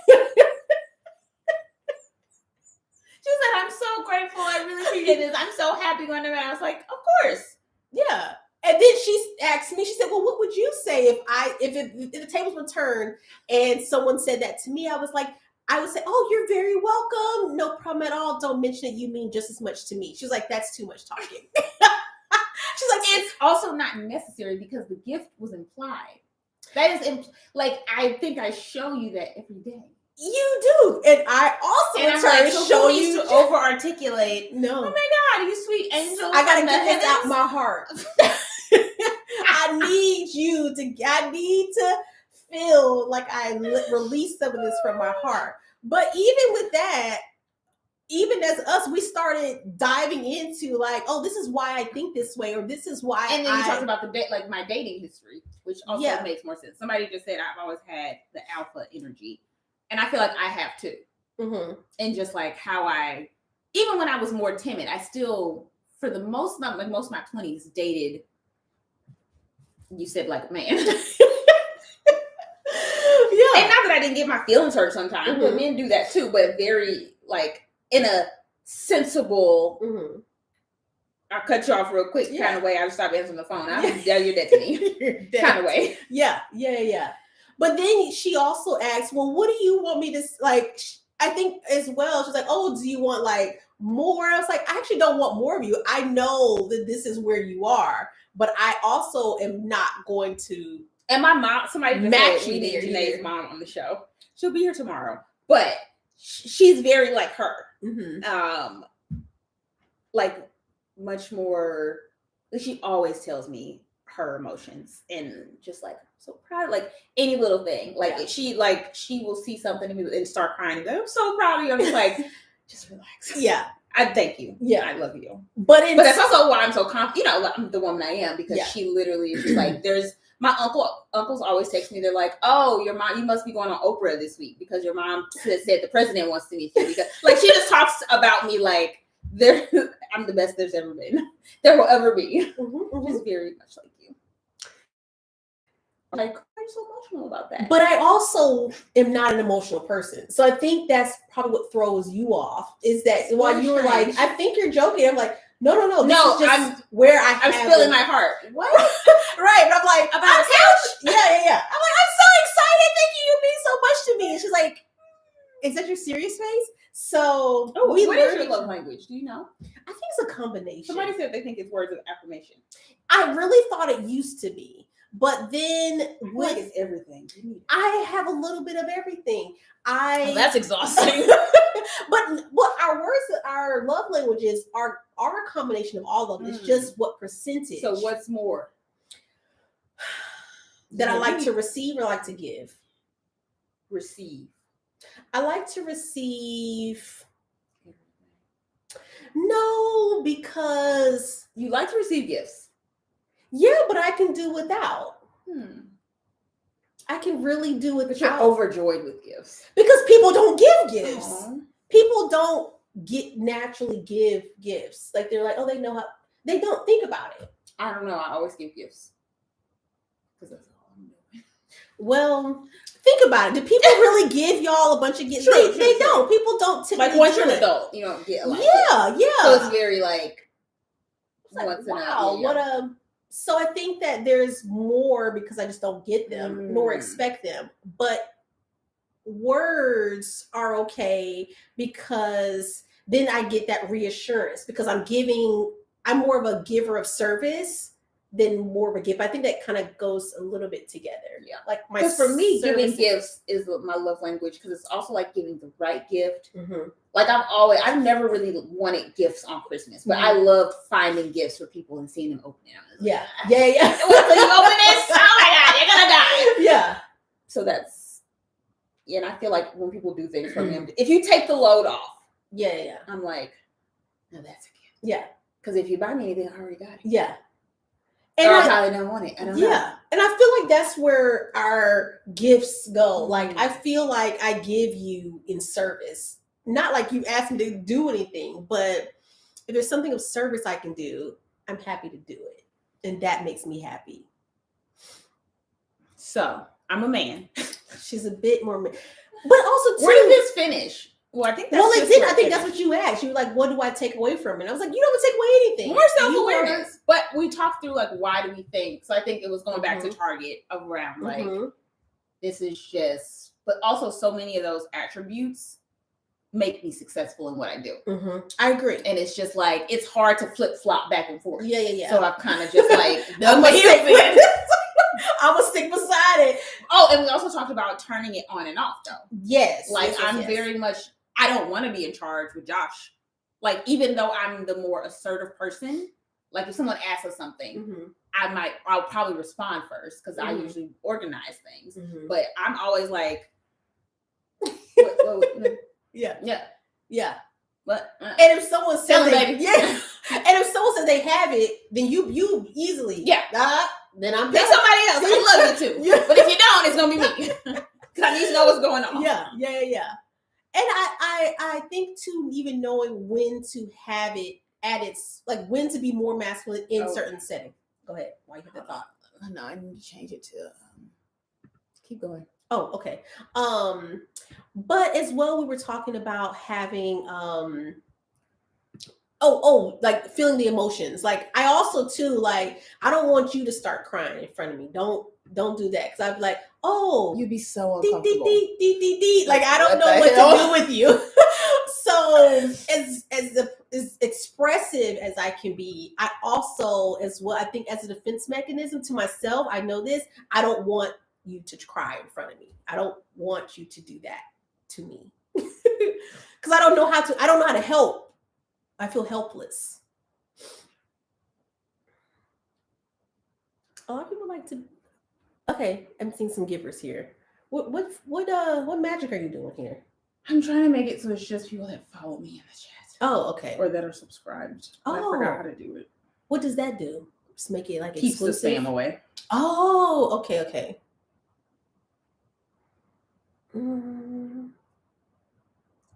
She said, I'm so grateful. I really appreciate this. I'm so happy going to bed. I was like, of course. Yeah. And then she asked me, she said, well, what would you say if the tables were turned and someone said that to me? I was like, I would say, oh, you're very welcome. No problem at all. Don't mention that you mean just as much to me. She was like, that's too much talking. She's like, it's also not necessary because the gift was implied. That is, I think I show you that every day. You do. And I also in turn show you to over-articulate. No. Oh my God, you sweet angel. I got to get this out my heart. I need to feel like I release some of this from my heart. But even with that, even as us, we started diving into like, oh, this is why I think this way, or this is why. And then you talked about like my dating history, which also Yeah. makes more sense. Somebody just said I've always had the alpha energy, and I feel like I have too. And just like how I, even when I was more timid, I still, for the most, not like most of my 20s, dated. You said like a man. Yeah. And not that I didn't get my feelings hurt sometimes, but men do that too, but very like in a sensible, I'll cut you off real quick kind of way. I'll stop answering the phone. I'll just tell you that to me kind of way. Yeah. But then she also asked, well, what do you want me to like? I think as well, she's like, oh, do you want like more? I was like, I actually don't want more of you. I know that this is where you are, but I also am not going to. And my mom, somebody just match said we you need there Janae's either. mom on the show. She'll be here tomorrow, but she's very like her, like much more. She always tells me her emotions and just like so proud, like any little thing. Like she will see something and start crying. And go, I'm so proud of you. I'm just like, just relax. Yeah. I thank you. Yeah. I love you. But that's also why I'm so confident. You know, I'm the woman I am because she literally is just like, there's my uncles always text me. They're like, oh, your mom, you must be going on Oprah this week because your mom said the president wants to meet you. Because like she just talks about me like I'm the best there's ever been. There will ever be. Just very much like you. Like, why are you so emotional about that? But I also am not an emotional person. So I think that's probably what throws you off is that while you were like, I think you're joking. I'm like, no. This is just where I'm spilling my heart. What? Right. But I'm like, about a couch? Yeah. I'm like, I'm so excited. Thank you. You mean so much to me. And she's like, is that your serious face? So what is your love language? Do you know? I think it's a combination. Somebody said they think it's words of affirmation. I really thought it used to be. But then with it's everything. I have a little bit of everything. That's exhausting. but our love languages are a combination of all of them. It's just what percentage. So what's more? That I like to receive or like to give? Receive. I like to receive. No, because you like to receive gifts. Yeah, but I can do without. I can really do without. But you're overjoyed with gifts. Because people don't give gifts. People don't naturally give gifts. Like they're like, oh, they know how. They don't think about it. I don't know. I always give gifts. Because that's all I'm doing. Well, think about it. Do people really give y'all a bunch of gifts? They don't. People don't typically. Like once you're an adult, you don't get a lot. Yeah. So it's very like once in a So I think that there's more because I just don't get them nor expect them. But words are okay because then I get that reassurance because I'm more of a giver of service than more of a gift. I think that kind of goes a little bit together. Yeah. Like because for me, giving gifts is my love language because it's also like giving the right gift. Like I've never really wanted gifts on Christmas, but I love finding gifts for people and seeing them open it. Yeah. Wait till you open this. Oh my God, you're gonna die. Yeah. So and I feel like when people do things for me, if you take the load off, I'm like, no, that's a gift. Yeah. Because if you buy me anything, I already got it. Yeah. And I probably don't want it. I don't know. Yeah. And I feel like that's where our gifts go. Like I feel like I give you in service. Not like you asked me to do anything, but if there's something of service I can do, I'm happy to do it. And that makes me happy. So I'm a man. She's a bit more man. But also too, where did this finish? Well, I think that's I think that's what you asked. You were like, what do I take away from it? I was like, you don't take away anything. More self-awareness. But we talked through like why do we think? So I think it was going back to Target around like this is just, but also so many of those attributes make me successful in what I do. I agree. And it's just like it's hard to flip-flop back and forth. Yeah. So I've kind of just like I'm gonna stick beside it. Oh, and we also talked about turning it on and off though. Yes. Like I'm very much I don't want to be in charge with Josh. Like, even though I'm the more assertive person, like if someone asks us something, I'll probably respond first because I usually organize things. But I'm always like, what, yeah. But And if someone says tell 'em, they, baby. yeah, and if someone says they have it, then you easily, Yeah. then I'm pick done. somebody else. I love you too. Yeah. But if you don't, it's gonna be me. Because I need to know what's going on. Yeah. And I think too, even knowing when to have it at its, like when to be more masculine in certain settings. Go ahead. Why you have the thought? No, I need to change it to. Keep going. Oh, okay. But as well, we were talking about having like feeling the emotions. Like I also too, like I don't want you to start crying in front of me. Don't do that, because I'd be like, oh, You'd be so dee, uncomfortable. dee, dee, dee, dee. Like I don't What know the what hell? to do with you. So as expressive as I can be, I also, as well, I think as a defense mechanism to myself, I know this, I don't want you to cry in front of me. I don't want you to do that to me. Because I don't know how to help. I feel helpless. A lot of people like to. Okay, I'm seeing some givers here. What magic are you doing here? I'm trying to make it so it's just people that follow me in the chat. Oh, okay. Or that are subscribed. Oh. I forgot how to do it. What does that do? Just make it like Keeps exclusive? the spam away. Oh, okay.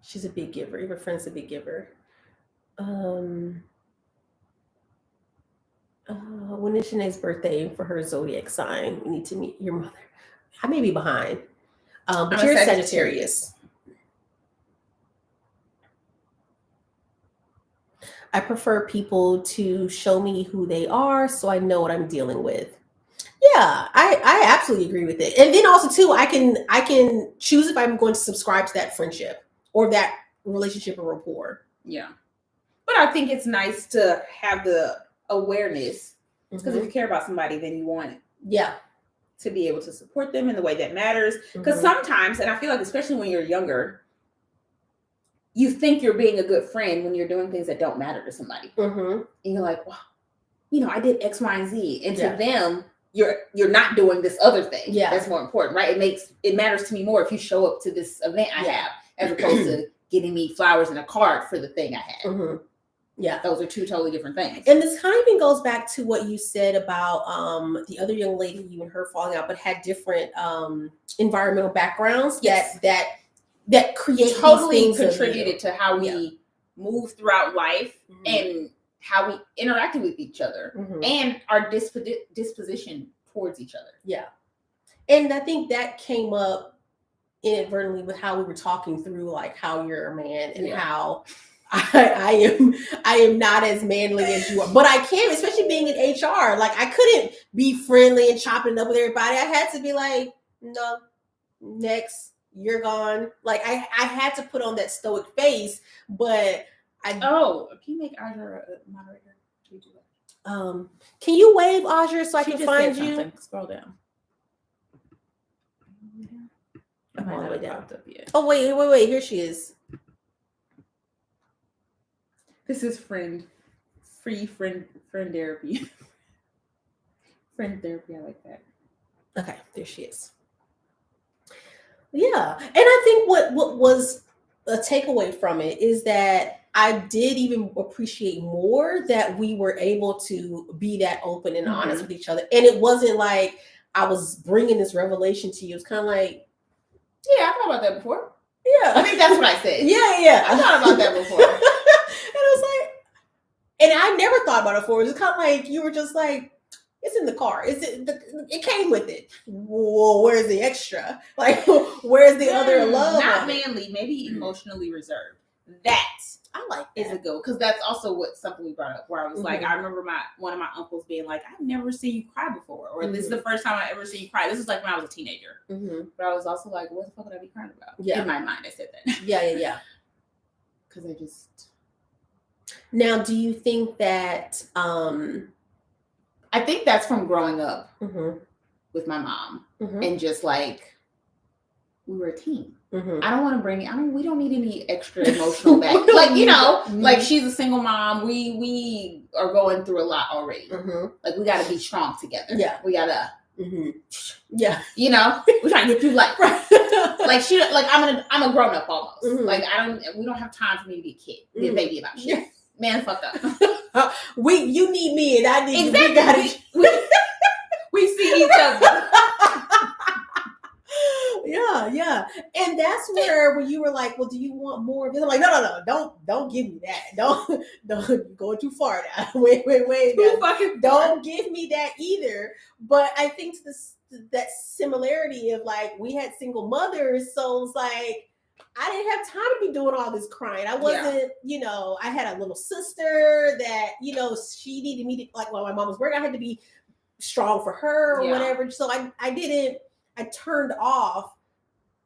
She's a big giver. Your friend's a big giver. When is Shanae's birthday for her zodiac sign? We need to meet your mother. I may be behind. But I'm you're a Sagittarius. I prefer people to show me who they are so I know what I'm dealing with. Yeah, I absolutely agree with it. And then also too, I can choose if I'm going to subscribe to that friendship or that relationship or rapport. Yeah. But I think it's nice to have the awareness. Because if you care about somebody, then you want to be able to support them in the way that matters. Because sometimes, and I feel like especially when you're younger, you think you're being a good friend when you're doing things that don't matter to somebody. And you're like, well, I did X, Y, and Z. And to them, you're not doing this other thing. Yeah. That's more important, right? It matters to me more if you show up to this event I have, as opposed to getting me flowers and a card for the thing I had. Yeah. Those are two totally different things. And this kind of even goes back to what you said about the other young lady, you and her falling out, but had different environmental backgrounds that create totally these things contributed to how we move throughout life and how we interacted with each other and our disposition towards each other. Yeah. And I think that came up inadvertently with how we were talking through, like how you're a man and how I am not as manly as you are, but I can, especially being in HR. Like I couldn't be friendly and chopping it up with everybody. I had to be like, no, next, you're gone. Like I had to put on that stoic face, but can you make Audra a moderator? Can you do that? Can you wave Audra so I can find you? Something. Scroll down. I'm all the way down. Up yet. Oh wait, here she is. This is friend therapy. Friend therapy, I like that. Okay, there she is. Yeah, and I think what was a takeaway from it is that I did even appreciate more that we were able to be that open and honest with each other. And it wasn't like I was bringing this revelation to you. It's kind of like, yeah, I thought about that before. Yeah. I think that's what I said. Yeah. I thought about that before. And I was like, and I never thought about it before. It was kind of like, you were just like, it's in the car. It came with it. Whoa, where's the extra? Like, where's the other love? Not manly, maybe emotionally reserved. That I like is a go, because that's also something we brought up, where I was like, I remember one of my uncles being like, I've never seen you cry before, or this is the first time I ever seen you cry. This is like when I was a teenager. But I was also like, what the fuck would I be crying about? In my mind, I said that. Yeah. Because I just. Now, do you think that? I think that's from growing up with my mom and just like we were a team. I don't want to we don't need any extra emotional back. Like, like she's a single mom. We are going through a lot already. Like we got to be strong together. Yeah. We got to Yeah. You know, we're trying to get through life. Like she, like I'm a grown up almost. Mhm. Like we don't have time for me to be a kid, be a baby about shit. Yeah. Man, fuck up. You need me and I need Exactly. you. We see each other. Yeah. And that's where when you were like, well, do you want more of this? I'm like, no, don't give me that. Don't you're going too far now. Wait. Too fucking Don't give me that either. But I think that similarity of like we had single mothers, so it's like I didn't have time to be doing all this crying. I wasn't, I had a little sister that, she needed me to, like, while my mom was working, I had to be strong for her or whatever. So I turned off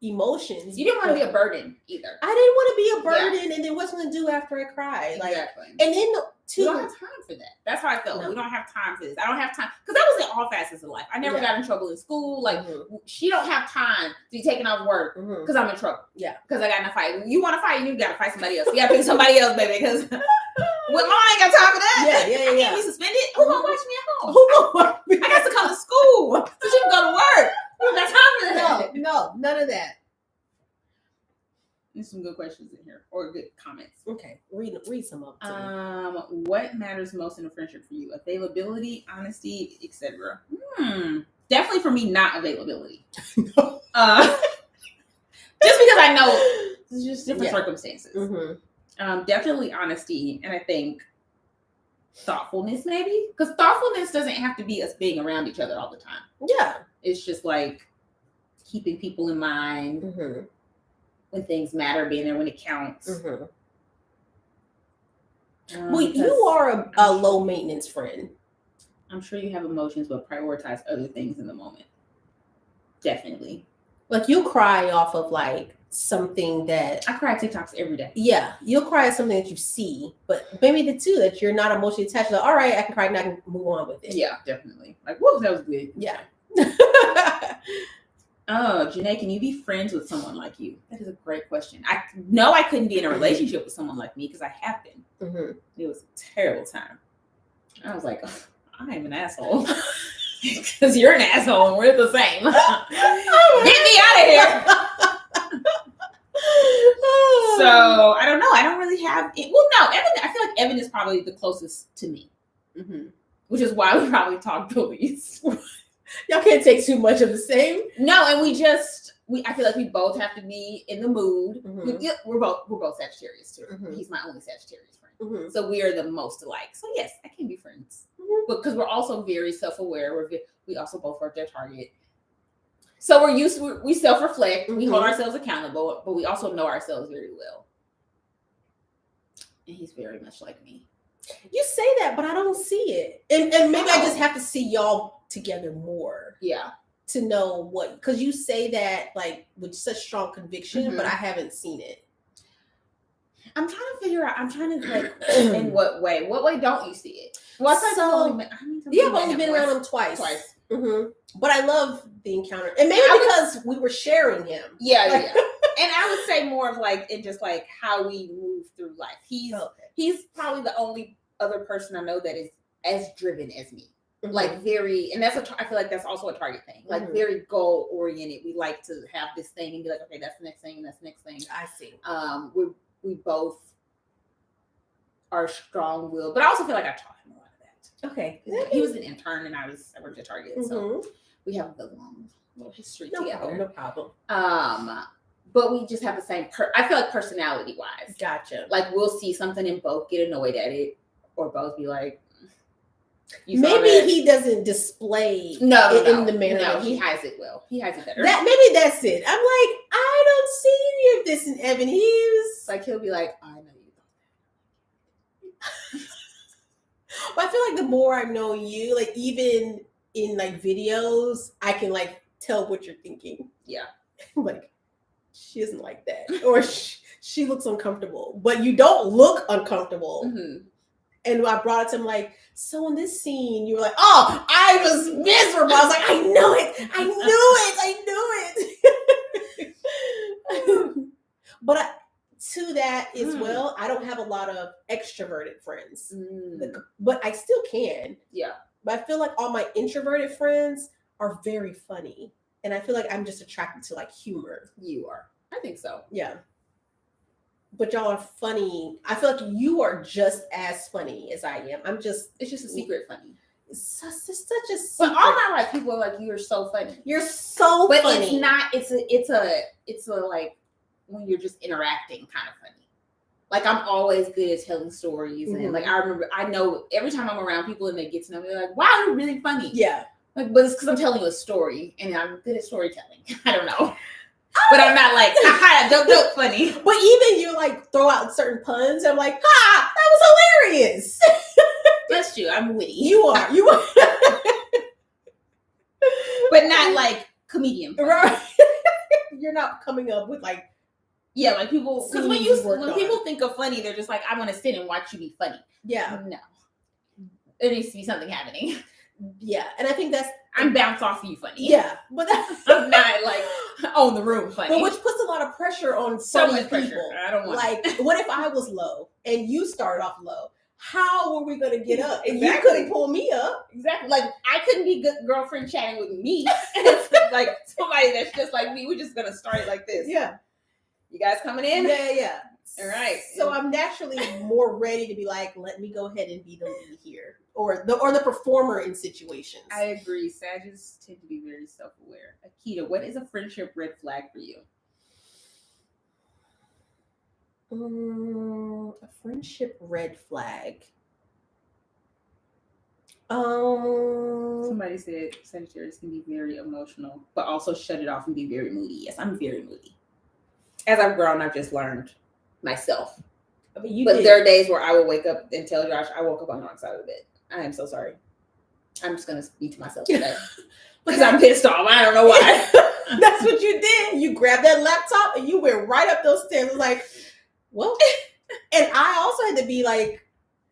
emotions. You didn't want to be a burden either. I didn't want to be a burden, and then what's going to do after I cry? Exactly. And then we don't have time for that. That's how I felt. No. We don't have time for this. I don't have time because that was in all facets of life. I never got in trouble in school. Like she don't have time to be taking off work because I'm in trouble. Yeah, because I got in a fight. You want to fight? You got to fight somebody else. You got to pick somebody else, baby. Because with mom, I ain't got time for that. Yeah. I can't be suspended. Who gonna watch me at home? Who gonna watch me? I got to come to school so she can go to work. We don't got time for that. No, none of that. There's some good questions in here or good comments. Okay, read some of them. What matters most in a friendship for you? Availability, honesty, etc. Definitely for me, not availability. Just because I know it's just different circumstances. Definitely honesty, and I think thoughtfulness, maybe, because thoughtfulness doesn't have to be us being around each other all the time. Yeah, it's just like keeping people in mind. When things matter, being there when it counts. Well, you are a low maintenance friend. I'm sure you have emotions, but prioritize other things in the moment. Definitely. Like you'll cry off of like something that I cry at TikToks every day. Yeah, you'll cry at something that you see, but maybe the two that you're not emotionally attached to. All right, I can cry and I can move on with it. Yeah, definitely. Like, whoa, that was good. Yeah. Oh, Janae, can you be friends with someone like you? That is a great question. I know I couldn't be in a relationship with someone like me because I have been. It was a terrible time. I was like, I am an asshole. Because you're an asshole and we're the same. Get me out of here. So, I don't know. I don't really have it. Well, no, Evan, I feel like Evan is probably the closest to me. Which is why we probably talk the least. Y'all can't take too much of the same. No, and I feel like we both have to be in the mood. We're both Sagittarius too. He's my only Sagittarius friend. So we are the most alike. So yes, I can be friends. Because we're also very self-aware. We also both worked at Target. So we self-reflect. We hold ourselves accountable, but we also know ourselves very well. And he's very much like me. You say that, but I don't see it. And maybe I just have to see y'all together more. Yeah. To know what, because you say that like with such strong conviction, but I haven't seen it. I'm trying to figure out, like, in what way? What way don't you see it? Well, I've only been around him twice. But I love the encounter. And maybe because we were sharing him. Yeah. And I would say more of like, in just like how we move through life. He's probably the only other person I know that is as driven as me. Like very, and I feel like that's also a Target thing. Like very goal oriented. We like to have this thing and be like, okay, that's the next thing, and that's the next thing. I see. We both are strong willed, but I also feel like I taught him a lot of that. Okay, he was an intern and I worked at Target, so we have a long little history together. No problem. But we just have the same. I feel like personality wise. Gotcha. Like we'll see something and both get annoyed at it, or both be like. Maybe he doesn't display in the manner. No, he hides it well. He hides it better. Maybe that's it. I'm like, I don't see any of this in Evan. He'll be like, I know you thought. But I feel like the more I know you, like even in like videos, I can like tell what you're thinking. Yeah. Like, she isn't like that. Or she looks uncomfortable. But you don't look uncomfortable. And I brought it to him like, so in this scene, you were like, oh, I was miserable. I was like, I knew it. But to that as well, I don't have a lot of extroverted friends. But I still can. Yeah. But I feel like all my introverted friends are very funny. And I feel like I'm just attracted to like humor. You are. I think so. Yeah. But y'all are funny. I feel like you are just as funny as I am. It's just a secret funny. It's such a secret. But all my life, people are like, "You're so funny." You're so but funny. It's not. It's a like when you're just interacting kind of funny. Like I'm always good at telling stories, and like I know every time I'm around people and they get to know me, they're like, "Wow, you're really funny." Yeah. Like, but it's because I'm telling you a story, and I'm good at storytelling. I don't know. But I'm not like, haha, joke, funny. But even you like throw out certain puns, I'm like, ha, that was hilarious. That's true. I'm witty. You are. But not like comedian funny. Right. You're not coming up with like, yeah, like people, because when on. people think of funny, they're just like, I want to sit and watch you be funny. Yeah. No. There needs to be something happening. Yeah. And I think I'm bounce off you funny. Yeah. But I'm not like on the room funny. But which puts a lot of pressure on so funny much pressure. people. I don't want like, what if I was low and you started off low? How were we going to get up? And Exactly. you couldn't pull me up. Exactly. Like, I couldn't be good girlfriend chatting with me. Like, somebody that's just like me. We're just going to start it like this. Yeah. You guys coming in? Yeah. All right. So I'm naturally more ready to be like, let me go ahead and be the lead here. Or the performer in situations. I agree. Sagittarius tend to be very self-aware. Akita, what is a friendship red flag for you? A friendship red flag. Somebody said Sagittarius can be very emotional, but also shut it off and be very moody. Yes, I'm very moody. As I've grown, I've just learned myself. I mean, there are days where I will wake up and tell Josh, I woke up on the wrong side of the bed. I am so sorry. I'm just going to speak to myself today. Because I'm pissed off. I don't know why. That's what you did. You grabbed that laptop and you went right up those stairs. Like, well, and I also had to be like,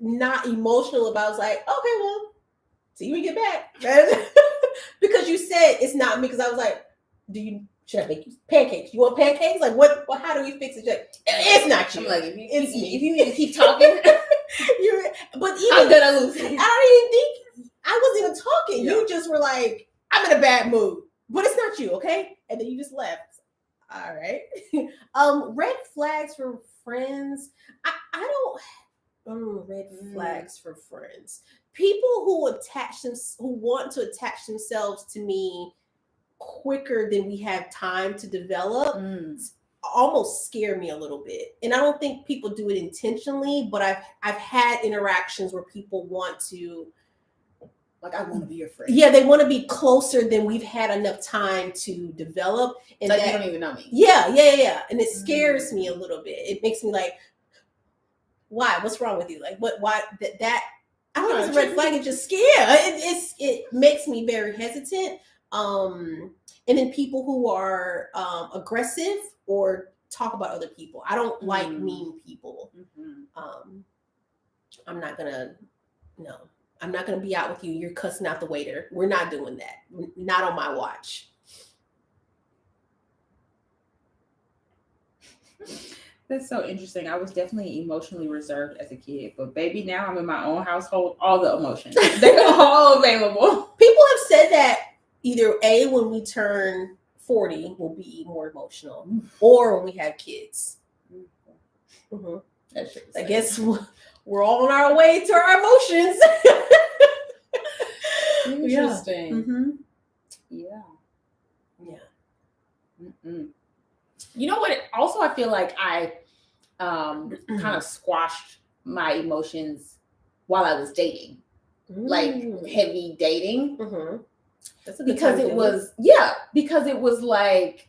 not emotional about it. I was like, okay, well, see you when you get back. Because you said it's not me. Because I was like, should I make you pancakes? You want pancakes? Like, what? Well, how do we fix it? Like, it's not you. I'm like, it's me. If you need to keep talking, but even I'm gonna lose. I don't even think I wasn't even talking. Yeah. You just were like, I'm in a bad mood, but it's not you, okay? And then you just left. All right. Red flags for friends. I don't. Red flags for friends. People who want to attach themselves to me quicker than we have time to develop almost scare me a little bit. And I don't think people do it intentionally, but I've had interactions where people want to, like, I want to be your friend. Yeah, they want to be closer than we've had enough time to develop. And like, you don't even know me. Yeah. And it scares me a little bit. It makes me like, why? What's wrong with you? Like, why that I don't know if it's a red flag. It just it makes me very hesitant. And then people who are aggressive or talk about other people. I don't like mean people. I'm not gonna be out with you. You're cussing out the waiter. We're not doing that. Not on my watch. That's so interesting. I was definitely emotionally reserved as a kid, but baby, now I'm in my own household. All the emotions, they're all available. People have said that either A, when we turn 40, we'll be more emotional, or when we have kids. That's true. I guess we're all on our way to our emotions. Interesting. Yeah. You know what? Also, I feel like I kind of squashed my emotions while I was dating, like heavy dating. That's a good because it was like,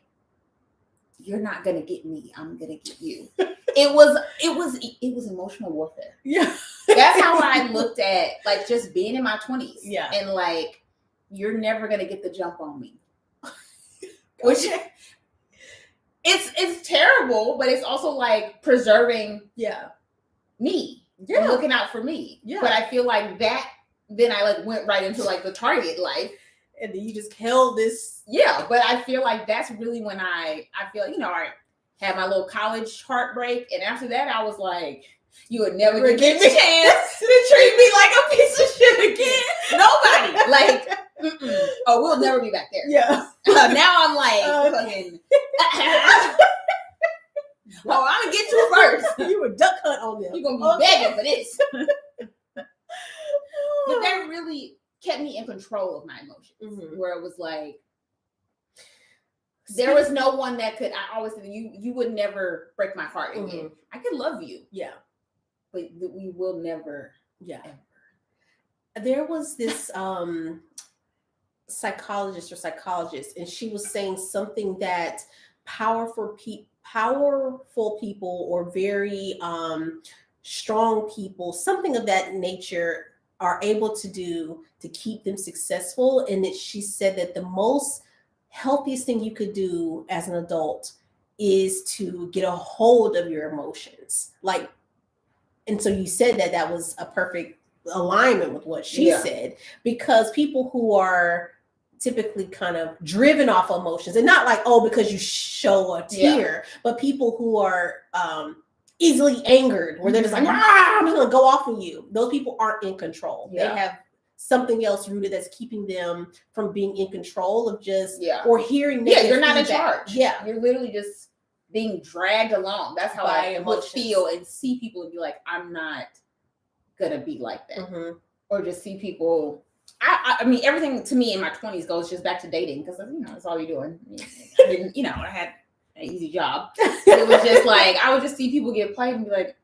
you're not gonna get me, I'm gonna get you. it was emotional warfare. Yeah. That's how I looked at like just being in my 20s. Yeah. And like, you're never gonna get the jump on me. Which it's terrible, but it's also like preserving me. And looking out for me. Yeah. But I feel like that then I like went right into like the target life. And then you just held this. Yeah, but I feel like that's really when I feel like, I had my little college heartbreak. And after that, I was like, You would never Would get give me a me- chance to treat me like a piece of shit again. Nobody. Like, oh, we'll never be back there. Yeah. Now I'm like, Okay. fucking, oh, I'm gonna get you first. You were duck hunt on them. You're gonna be begging for this. But that really kept me in control of my emotions. Mhm. Where it was like, there was no one that could. I always said, you would never break my heart again. I could love you, Yeah. but we will never. Yeah. There was this psychologist, and she was saying something that powerful people or very strong people, something of that nature, are able to do to keep them successful. And she said that the most healthiest thing you could do as an adult is to get a hold of your emotions. Like, and so you said that was a perfect alignment with what she said, because people who are typically kind of driven off emotions, and not like, oh, because you show a tear, but people who are easily angered, where they're just like, I'm just gonna go off on you. Those people aren't in control. They have something else rooted that's keeping them from being in control of just or hearing negative you're not feedback. in charge. Yeah, you're literally just being dragged along. That's how I would feel and see people and be like, I'm not gonna be like that. Or just see people. I mean, everything to me in my 20s goes just back to dating, because that's all you're doing. I didn't, I had an easy job. It was just like, I would just see people get played and be like,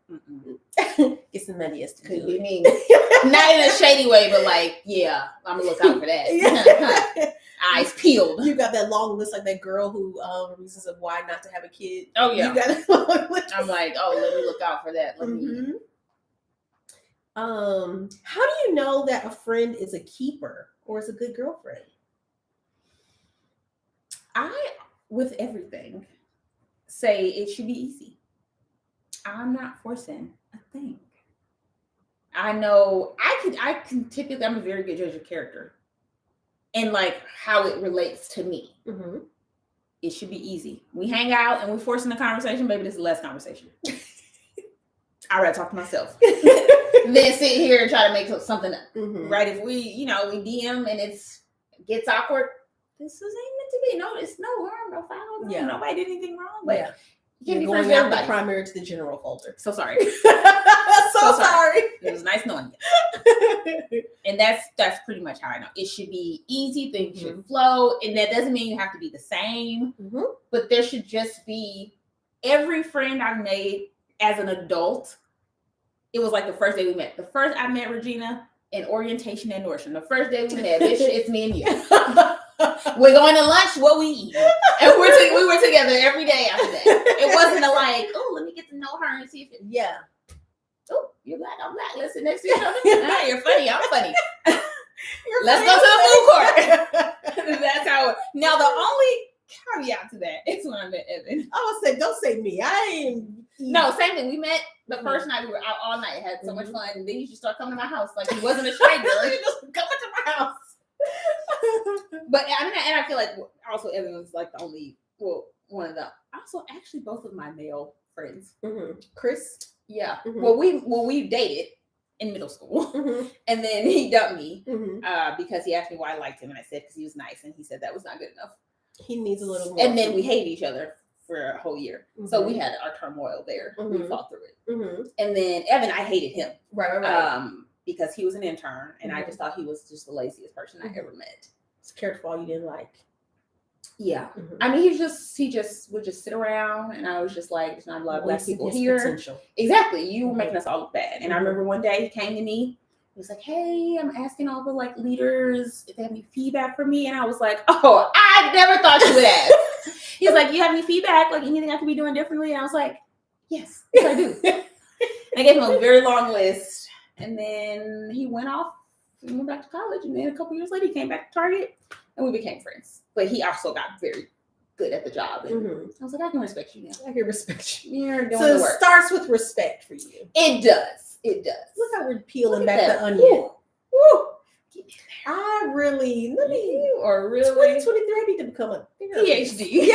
get some money as to could do be it. me. Not in a shady way, but like, yeah, I'm gonna look out for that. Eyes peeled. You got that long list, like that girl who reasons of why not to have a kid. Oh yeah. You got a long list. I'm like, oh, let me look out for that. Let me. How do you know that a friend is a keeper or is a good girlfriend? With everything, say it should be easy. I'm not forcing a thing. I know I can typically, I'm a very good judge of character and like how it relates to me. It should be easy. We hang out and we forcing a conversation, baby, this is less conversation. I'd rather talk to myself than sit here and try to make something right. If we, we DM and it gets awkward, this ain't meant to be. No, it's no harm, no foul. No, nobody did anything wrong. But you can't be friends with everybody. The primary to the general folder. So sorry. so sorry. It was nice knowing you. And that's pretty much how I know. It should be easy. Things should flow. And that doesn't mean you have to be the same. But there should just be every friend I've made as an adult. It was like the first day we met. The first I met Regina in orientation at Nordstrom. The first day we met, bitch, it's me and you. We're going to lunch, what we eat. And we were together every day after that. It wasn't like, oh, let me get to know her and see if it. Yeah. Oh, you're black, I'm black. Let's sit next to each other. You're funny, I'm funny. Let's go to the food court. That's how it. Now, the only caveat to that is when I met Evan. I would say, don't say me. I ain't. No, same thing. We met the first night. We were out all night. Had so much fun. And then you just start coming to my house. Like, he wasn't a shy girl. He just coming to my house. But I mean, and I feel like also Evan was like the only, one of the, also actually both of my male friends. Chris? Yeah. Well, we dated in middle school. And then he dumped me because he asked me why I liked him. And I said, because he was nice. And he said that was not good enough. He needs a little more. And then we hated each other for a whole year. So we had our turmoil there. We fought through it. And then Evan, I hated him. Right. Because he was an intern and I just thought he was just the laziest person I ever met. It's cared for all you didn't like. Yeah. I mean, he just would just sit around and I was just like, there's not a lot of black people here. Potential. Exactly. You were making us all look bad. And I remember one day he came to me. He was like, hey, I'm asking all the like leaders if they have any feedback for me. And I was like, oh, I never thought you would ask. He's like, you have any feedback? Like anything I could be doing differently? And I was like, yes I do. And I gave him a very long list. And then he went off and went back to college. And then a couple years later, he came back to Target and we became friends. But he also got very good at the job. And I was like, I can respect you now. I can respect you. You're doing so the work. It starts with respect for you. It does. It does. Look how we're peeling back the onion. Woo. I really, you are really 2023. I need to become a PhD. Yeah.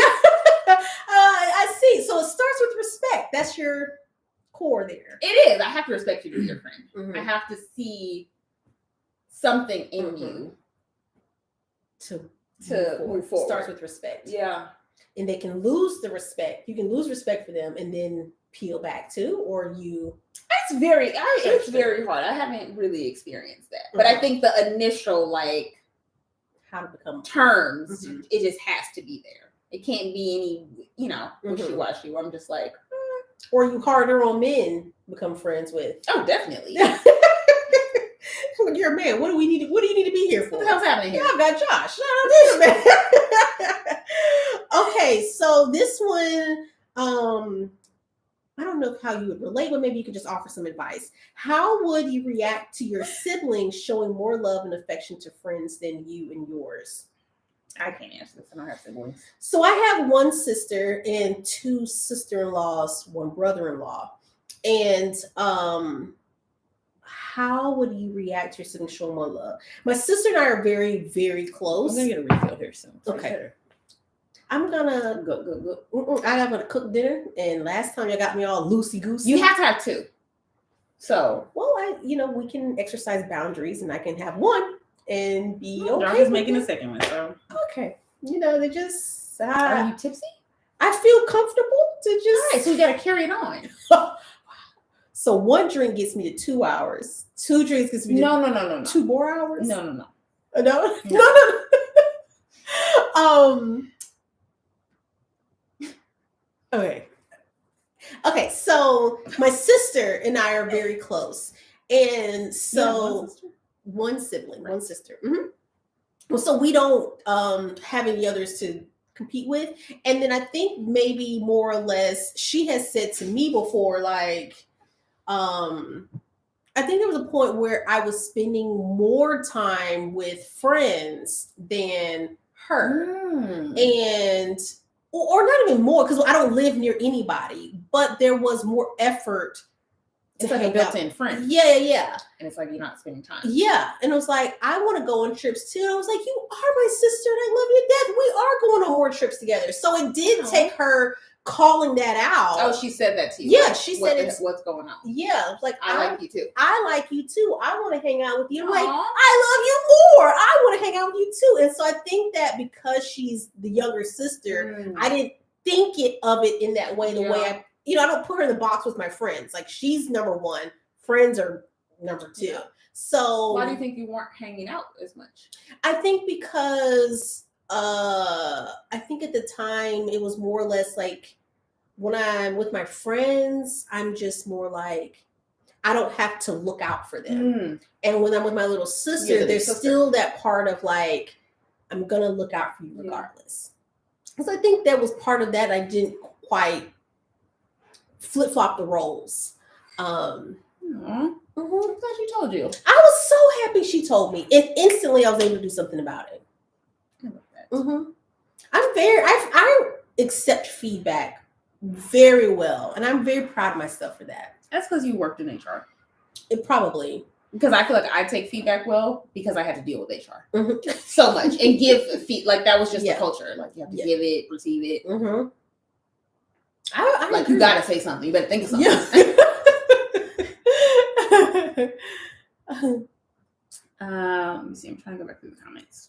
I see. So it starts with respect. That's your core there. It is. I have to respect you to be your friend. Mhm. I have to see something in Mhm. you to move forward. Starts with respect. Yeah. And they can lose the respect. You can lose respect for them and then peel back too, or you. It's very hard. I haven't really experienced that. But I think the initial like how to become terms, Mhm. it just has to be there. It can't be any, wishy-washy where I'm just like, or you harder on men become friends with. oh, definitely. You're a man. What do you need to be here for? What the hell's happening here? Yeah, I've got Josh. Okay, so this one, I don't know how you would relate, but maybe you could just offer some advice. How would you react to your siblings showing more love and affection to friends than you and yours? I can't answer this. I don't have siblings. So I have one sister and two sister-in-laws, one brother-in-law. And how would you react to your siblings showing more love? My sister and I are very, very close. I'm gonna get a refill here soon. Okay. I'm gonna go. I'm gonna cook dinner, and last time you got me all loosey goosey. You have to have two. So well, we can exercise boundaries, and I can have one and be okay. Johnny's making a second one, so okay. They just. Are you tipsy? I feel comfortable to just. All right, so we gotta carry it on. So one drink gets me to 2 hours. 2 drinks gets me to no. 2 more hours. No. Okay, so my sister and I are very close. And so one sibling, one sister. Mm-hmm. Well, so we don't have any others to compete with. And then I think maybe more or less she has said to me before, like, I think there was a point where I was spending more time with friends than her. And or not even more, because I don't live near anybody, but there was more effort. It's like a built-in friend. Yeah. And it's like you're not spending time. Yeah. And I was like, I want to go on trips too. And I was like, you are my sister and I love you to death. We are going on more trips together. So it did take her calling that out. Oh, she said that to you. Yeah, she said what's going on. Yeah. Like I like you too. I like you too. I want to hang out with you. I'm like, I love you more. I want to hang out with you too. And so I think that because she's the younger sister, I didn't think of it in that way, the way I don't put her in the box with my friends. Like she's number one. Friends are number two. Yeah. So why do you think you weren't hanging out as much? I think because I think at the time it was more or less like when I'm with my friends, I'm just more like I don't have to look out for them. And when I'm with my little sister, there's still that part of like I'm gonna look out for you regardless. So I think that was part of that. I didn't quite flip-flop the roles. I'm glad she told you. I was so happy she told me. And instantly I was able to do something about it. I love that. I accept feedback very well. And I'm very proud of myself for that. That's because you worked in HR. It probably. Because I feel like I take feedback well because I had to deal with HR so much and give like that was just the culture. Like you have to give it, receive it. I like you gotta say something. You better think of something. Let me see. I'm trying to go back through the comments.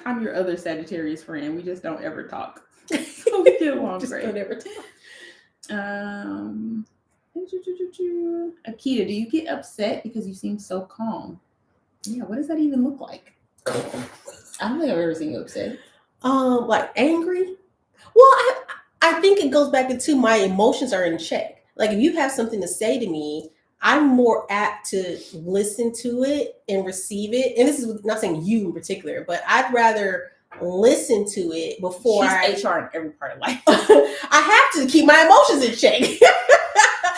I'm your other Sagittarius friend. We just don't ever talk. So we get along great. Don't ever talk. Akita, do you get upset because you seem so calm? Yeah, what does that even look like? I don't think I've ever seen you upset. Like angry? Well, I think it goes back into my emotions are in check. Like if you have something to say to me, I'm more apt to listen to it and receive it. And this is not saying you in particular, but I'd rather listen to it before She's HR in every part of life. I have to keep my emotions in check.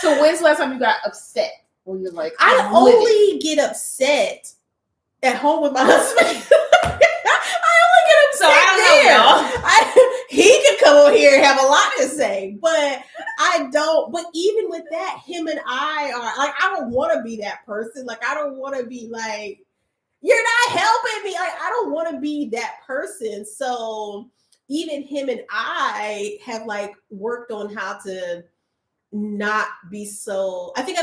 So when's the last time you got upset? When you're like, I only get upset at home with my husband. I only get upset. So I don't know. He could come over here and have a lot to say, but I don't. But even with that, him and I are like, I don't want to be that person. Like, I don't want to be like, you're not helping me. Like, I don't want to be that person. So even him and I have like worked on how to not be so. I think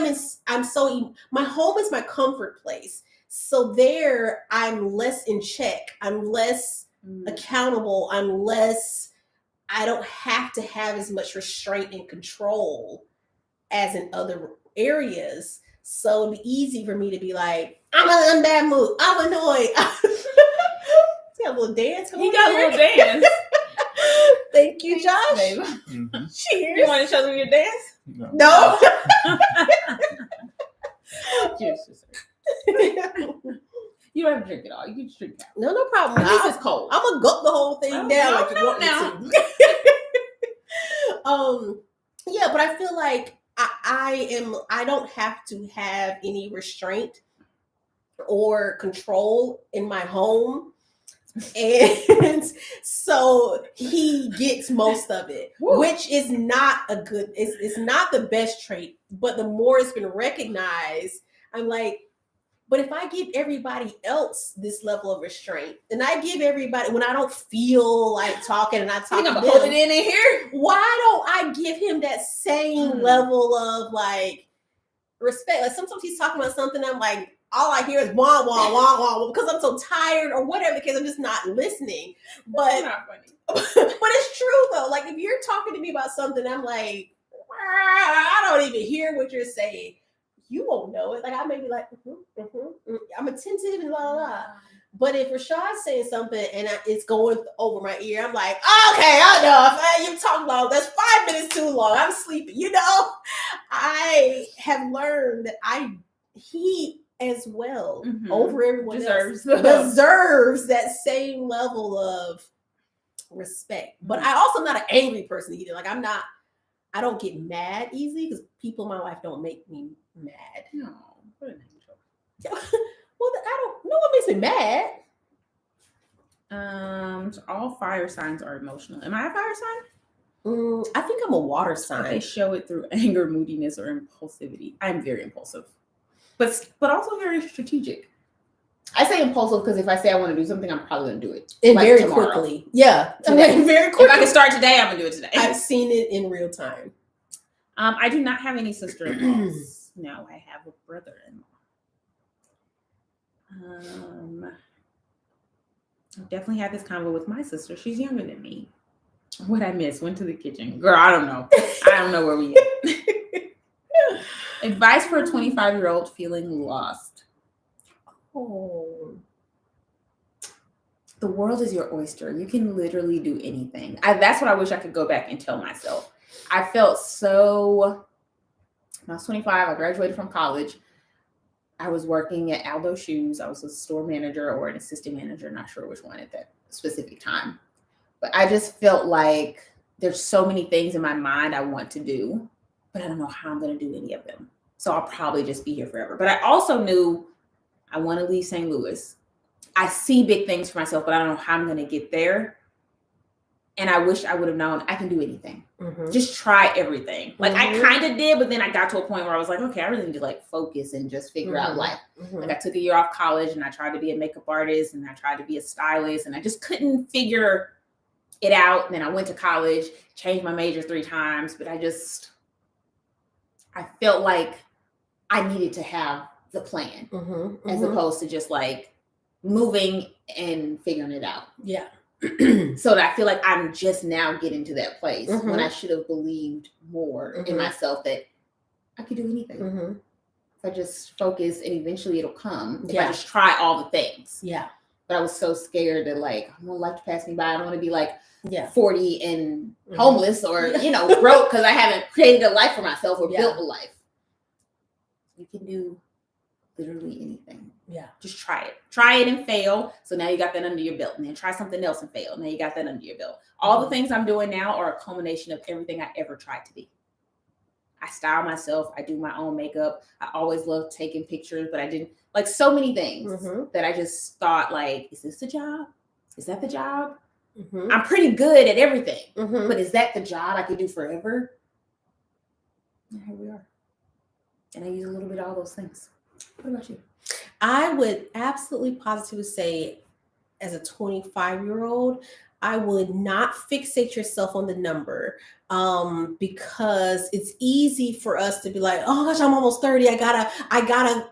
my home is my comfort place. So there I'm less in check. I'm less accountable. I don't have to have as much restraint and control as in other areas. So it'd be easy for me to be like, I'm in a bad mood. I'm annoyed. He's got a little dance. He got a little dance. Thank you, Josh. Mm-hmm. Cheers. You want to show them your dance? No. Cheers, sister. You don't have to drink it all. You can just drink it out. No problem. At least it's cold. I'm gonna gulp the whole thing Oh, down no, like you no, want me to. Yeah, but I feel like I don't have to have any restraint or control in my home. And so he gets most of it, Woo. which is not it's not the best trait, but the more it's been recognized, I'm like, but if I give everybody else this level of restraint, and I give everybody when I don't feel like talking and I talk to I'm them, hold it in here. why don't I give him that same level of like respect? Like sometimes he's talking about something, I'm like, all I hear is wah wah wah wah because I'm so tired or whatever the case. I'm just not listening. But Not funny. but it's true though. Like if you're talking to me about something, I'm like, I don't even hear what you're saying. You won't know it. Like I may be like, I'm attentive and blah blah. But if Rashad's saying something and it's going over my ear, I'm like, okay, I know. You talk long. That's 5 minutes too long. I'm sleeping. You know, I have learned that he as well over everyone else deserves that same level of respect. But I also am not an angry person either. Like I don't get mad easily because people in my life don't make me mad. No, what an angel. Well, no one makes me mad. So all fire signs are emotional. Am I a fire sign? I think I'm a water sign. They show it through anger, moodiness, or impulsivity. I'm very impulsive, but also very strategic. I say impulsive because if I say I want to do something, I'm probably going to do it. And like very tomorrow. quickly. Yeah. Today. Very quickly. If I can start today, I'm going to do it today. I've seen it in real time. I do not have any sister-in-laws. No, I have a brother-in-law. I definitely had this convo with my sister. She's younger than me. What I miss? Went to the kitchen. Girl, I don't know. I don't know where we at. Advice for a 25-year-old feeling lost. Oh. The world is your oyster. You can literally do anything. That's what I wish I could go back and tell myself. I felt so... When I was 25, I graduated from college. I was working at Aldo Shoes. I was a store manager or an assistant manager, not sure which one at that specific time. But I just felt like there's so many things in my mind I want to do, but I don't know how I'm going to do any of them. So I'll probably just be here forever. But I also knew I want to leave St. Louis. I see big things for myself, but I don't know how I'm going to get there. And I wish I would have known I can do anything. Just try everything. Like I kind of did, but then I got to a point where I was like, okay, I really need to like focus and just figure out life. Like I took a year off college and I tried to be a makeup artist and I tried to be a stylist and I just couldn't figure it out. And then I went to college, changed my major 3 times, but I felt like I needed to have the plan as opposed to just like moving and figuring it out. Yeah. So that I feel like I'm just now getting to that place when I should have believed more in myself that I could do anything. If I just focus and eventually it'll come. If I just try all the things. Yeah. But I was so scared that like, I don't like to pass me by. I don't want to be like 40 and homeless or, broke because I haven't created a life for myself or built a life. You can do literally anything. Yeah. Just try it. Try it and fail. So now you got that under your belt. And then try something else and fail. Now you got that under your belt. All the things I'm doing now are a culmination of everything I ever tried to be. I style myself. I do my own makeup. I always loved taking pictures, but I didn't like so many things that I just thought like, is this the job? Is that the job? I'm pretty good at everything, but is that the job I could do forever? And here we are. And I use a little bit of all those things. What about you? I would absolutely positively say as a 25-year-old, I would not fixate yourself on the number, because it's easy for us to be like, oh gosh, I'm almost 30. I gotta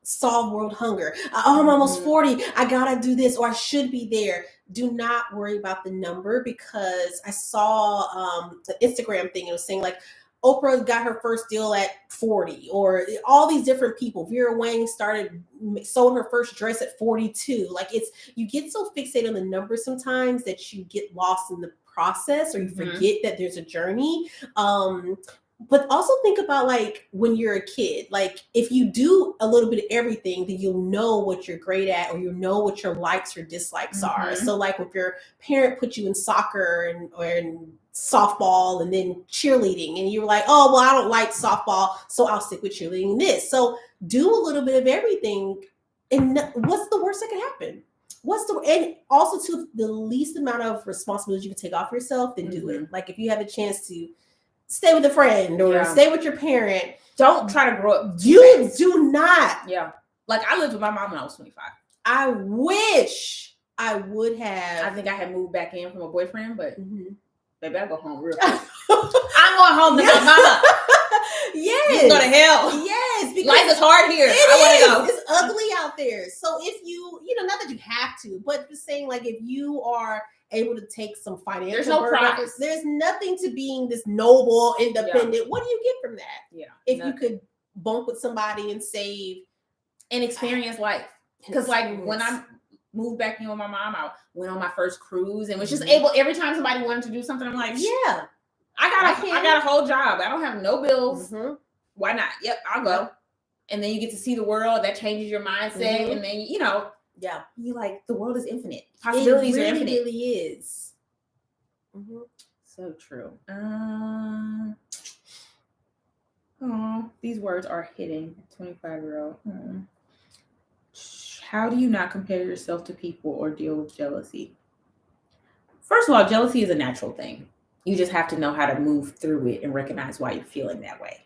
solve world hunger. Oh, I'm almost 40. I gotta do this, or I should be there. Do not worry about the number, because I saw the Instagram thing. It was saying like Oprah got her first deal at 40, or all these different people. Vera Wang sold her first dress at 42. Like, you get so fixated on the numbers sometimes that you get lost in the process, or you forget that there's a journey. But also think about like when you're a kid, like if you do a little bit of everything, then you'll know what you're great at, or you'll know what your likes or dislikes are. So like if your parent put you in soccer or in softball and then cheerleading, and you're like, oh, well, I don't like softball, so I'll stick with cheerleading this. So do a little bit of everything. And what's the worst that can happen? And also to the least amount of responsibility you can take off yourself, then do it. Like if you have a chance to stay with a friend or stay with your parent, don't try to grow up. You do not. Yeah. Like I lived with my mom when I was 25. I wish I would have. I think I had moved back in from a boyfriend, but baby, I go home real quick. I'm going home to my mama. Yes. You go to hell. Yes. Because life is hard here. I want to go. It's ugly out there. So if you not that you have to, but just saying like if you are able to take some financial there's no prize. There's nothing to being this noble, independent. Yeah. What do you get from that? Yeah. If you could bunk with somebody and save and experience life. Because like when I moved back in with my mom, I went on my first cruise and was just able, every time somebody wanted to do something, I'm like, yeah, I got a whole job. I don't have no bills. Why not? Yep, I'll go. And then you get to see the world. That changes your mindset. And then, you like, the world is infinite. Possibilities are infinite. It really is. So true. These words are hitting 25-year-old. How do you not compare yourself to people or deal with jealousy? First of all, jealousy is a natural thing. You just have to know how to move through it and recognize why you're feeling that way.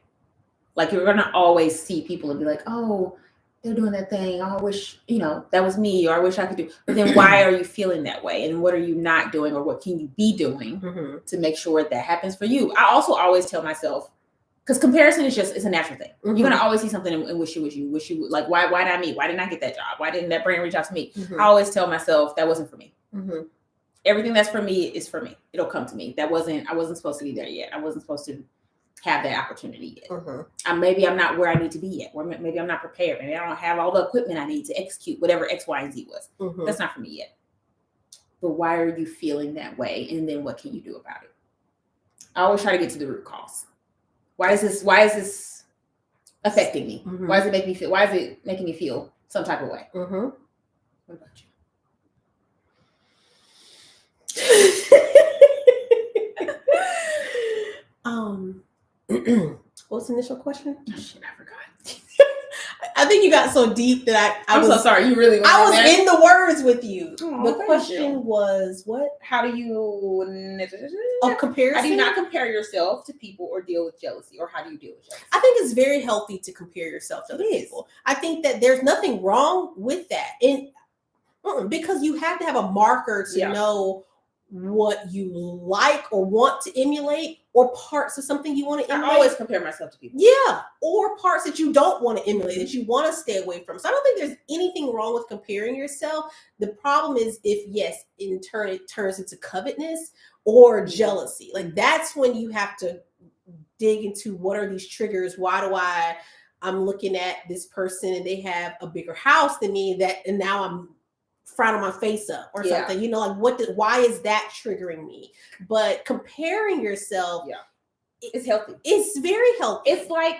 Like you're going to always see people and be like, oh, they're doing that thing. Oh, I wish, that was me, or I wish I could do. But then why are you feeling that way? And what are you not doing, or what can you be doing to make sure that happens for you? I also always tell myself, because comparison it's a natural thing. You're going to always see something and wish you like, why not me? Why didn't I get that job? Why didn't that brand reach out to me? I always tell myself that wasn't for me. Everything that's for me is for me. It'll come to me. I wasn't supposed to be there yet. I wasn't supposed to have that opportunity yet. Maybe I'm not where I need to be yet. Or maybe I'm not prepared. Maybe I don't have all the equipment I need to execute whatever X, Y, and Z was. That's not for me yet. But why are you feeling that way? And then what can you do about it? I always try to get to the root cause. Why is this affecting me? Why is it making me feel some type of way? What about you? What was the initial question? Oh, shit, I forgot. I think you got so deep that I'm so sorry. You really went I was there. in the words with you. Oh, the question was what? How do you comparison? How do you not compare yourself to people or deal with jealousy? Or how do you deal with jealousy? I think it's very healthy to compare yourself to other people. I think that there's nothing wrong with that. Because you have to have a marker to know what you like or want to emulate, or parts of something you want to emulate. I always compare myself to people. Yeah, or parts that you don't want to emulate, that you want to stay away from. So I don't think there's anything wrong with comparing yourself. The problem is if, yes, in turn it turns into covetousness or jealousy. Like that's when you have to dig into what are these triggers? Why do I'm looking at this person and they have a bigger house than me, and now I'm frowning my face up or something, like why is that triggering me? But comparing yourself, it's healthy. It's very healthy. It's like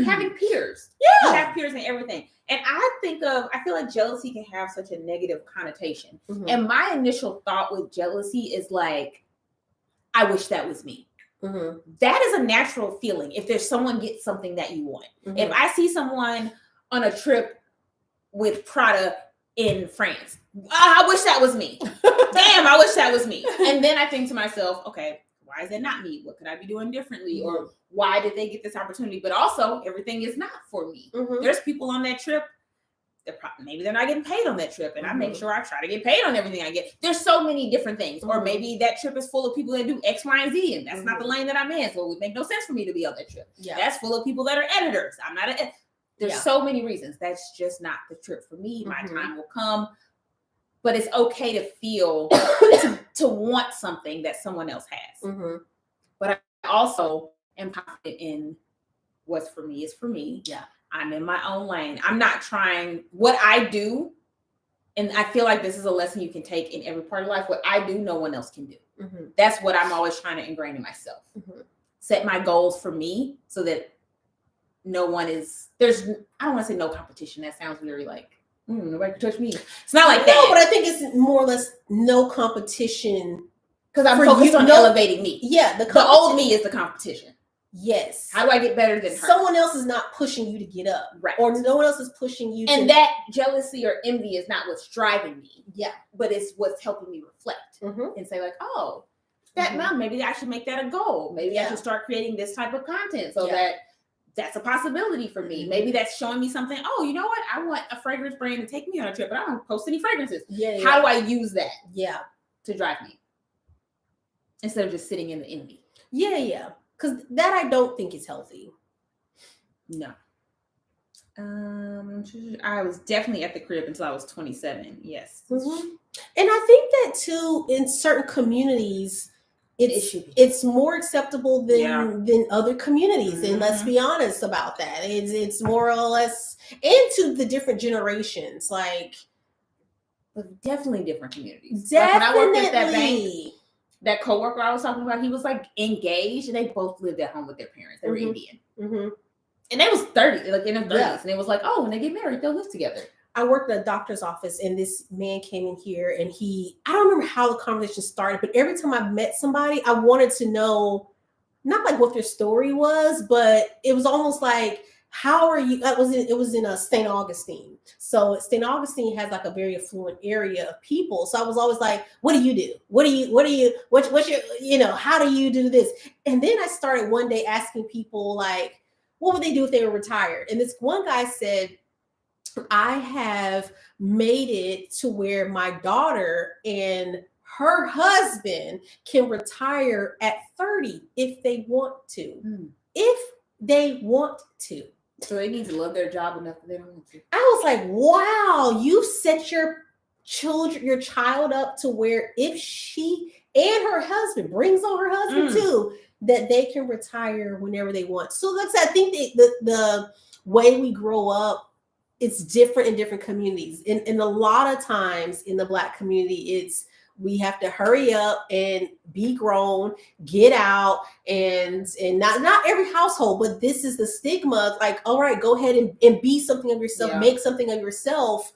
having peers. You have peers in everything. And I feel like jealousy can have such a negative connotation. And my initial thought with jealousy is like, I wish that was me. That is a natural feeling. If there's someone gets something that you want. If I see someone on a trip with Prada in France, I wish that was me. Damn, I wish that was me. And then I think to myself, okay, why is that not me? What could I be doing differently? Or why did they get this opportunity? But also, everything is not for me. There's people on that trip maybe they're not getting paid on that trip, and I make Mhm. sure I try to get paid on everything I get. There's so many different things. Or Mhm. maybe that trip is full of people that do X, Y, and Z, and that's not the Mhm. lane that I'm in, so it would make no sense for me to be on that trip. Yeah. That's full of people that are editors. I'm not a There's Yeah. so many reasons. That's just not the trip for me. My Mhm. time will come. But it's okay to feel to want something that someone else has. Mhm. But I also am confident in what's for me is for me. Yeah. I'm in my own lane. I'm not trying what I do. And I feel like this is a lesson you can take in every part of life. What I do, no one else can do. Mhm. That's what I'm always trying to ingrain in myself. Mhm. Set my goals for me so that no one is, I don't want to say no competition. That sounds very like, nobody can touch me. It's not like that. No, but I think it's more or less no competition. Because I'm for focused you, on no- elevating me. Yeah, The old me is the competition. Yes. How do I get better than her? Someone else is not pushing you to get up. Right. Or no one else is pushing you And to. that jealousy or envy is not what's driving me. Yeah. But it's what's helping me reflect Mhm. and say like, oh, that Mhm. mom, maybe I should make that a goal. Maybe I Yeah. should start creating this type of content so Yeah. that's a possibility for me. Mhm. Maybe that's showing me something. Oh, you know what? I want a fragrance brand to take me on a trip, but I don't post any fragrances. Yeah. How do I use that Yeah. to drive me? Instead of just sitting in the envy. Yeah. Yeah. Because that I don't think is healthy. No. I was definitely at the crib until I was 27. Yes. Mhm. And I think that too, in certain communities, it's more acceptable than other communities. And let's be honest about that. It's more or less, and to the different generations, like But definitely different communities. definitely. Like when I worked at that bank, that coworker I was talking about, he was like engaged, and they both lived at home with their parents. They were Indian, and they was 30, like in their 30s, and it was like, oh, when they get married, they'll live together. I worked at a doctor's office, and this man came in here, and I don't remember how the conversation started, but every time I met somebody, I wanted to know, not like what their story was, but it was almost like, how are you? It was in St. Augustine. So St. Augustine has like a very affluent area of people. So I was always like, what do you do? What's your, how do you do this? And then I started one day asking people like, what would they do if they were retired? And this one guy said, I have made it to where my daughter and her husband can retire at 30 if they want to. If they want to. So they need to love their job enough that they don't want to. I was like, wow, you set your child up to where if she and her husband brings on her husband too, that they can retire whenever they want. So that's, I think the way we grow up, it's different in different communities. And a lot of times in the Black community, we have to hurry up and be grown, get out, and not every household, but this is the stigma. Like, all right, go ahead and be something of yourself, make something of yourself.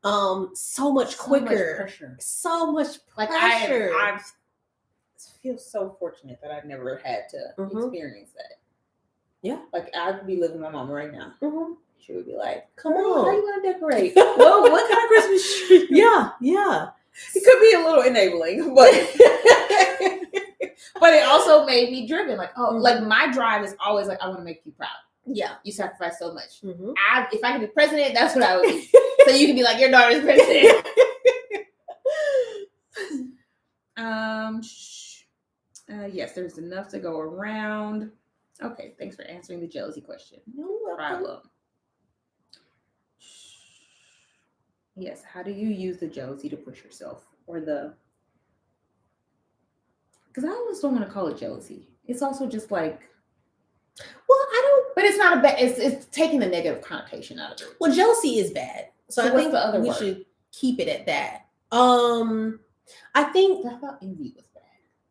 So much quicker, so much pressure. I feel so fortunate that I've never had to experience that. Yeah, like I'd be living with my mom right now. She would be like, "Come on, how are you gonna decorate? Well, what kind of Christmas tree?" Yeah. It could be a little enabling, but but it also made me driven. Like, like my drive is always like, I want to make you proud. Yeah, you sacrifice so much. If I could be president, that's what I would be. So you can be like, your daughter's president. Yes, there's enough to go around. Okay, thanks for answering the jealousy question. No problem. Yes, how do you use the jealousy to push yourself, or because I always don't want to call it jealousy. It's also just like, well, I don't. But it's not a bad. It's taking the negative connotation out of it. Well, jealousy is bad, so I think the other we word? Should keep it at that. I think I thought envy was bad.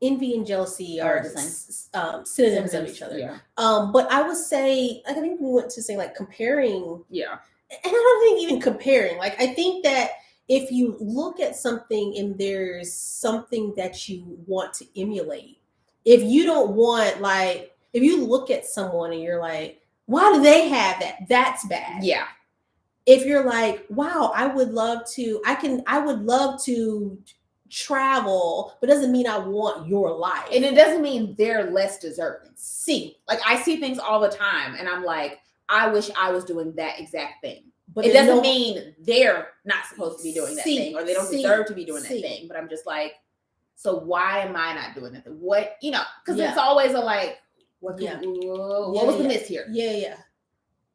Envy and jealousy are the same synonyms of each other. Yeah. But I would say, I think we went to say like comparing. Yeah. And I don't think even comparing. Like, I think that if you look at something and there's something that you want to emulate, if you don't want, like, if you look at someone and you're like, why do they have that? That's bad. Yeah. If you're like, wow, I would love to travel, but doesn't mean I want your life. And it doesn't mean they're less deserving. Like, I see things all the time and I'm like, I wish I was doing that exact thing. But it there's doesn't no- mean they're not supposed to be doing that thing or they don't deserve to be doing that thing. But I'm just like, so why am I not doing that? What, because it's always a like, what was the miss here? Yeah.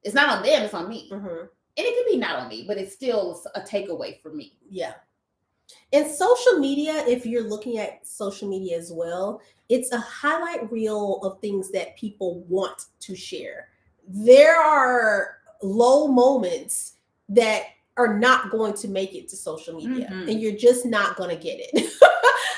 It's not on them, it's on me. Mm-hmm. And it could be not on me, but it's still a takeaway for me. Yeah. And social media, if you're looking at social media as well, it's a highlight reel of things that people want to share. There are low moments that are not going to make it to social media, and you're just not going to get it.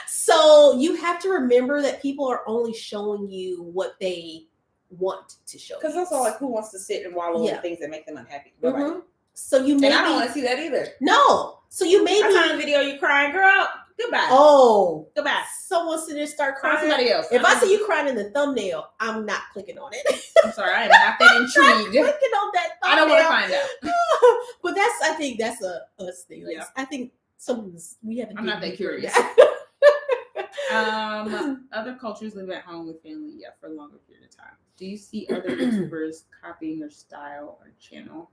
So you have to remember that people are only showing you what they want to show. Because that's all, like, who wants to sit and wallow in things that make them unhappy? Mm-hmm. So you may and I don't want to see that either. No. So you may I saw a video you crying, girl. Goodbye. Oh, goodbye. Someone sit there and start crying. Somebody else. If I see you crying in the thumbnail, I'm not clicking on it. I'm sorry, I am not that intrigued. Clicking on that thumbnail. I don't want to find out. But I think that's a us thing. Like, I think we have. I'm not that curious. Other cultures live at home with family, for a longer period of time. Do you see other YouTubers copying your style or channel?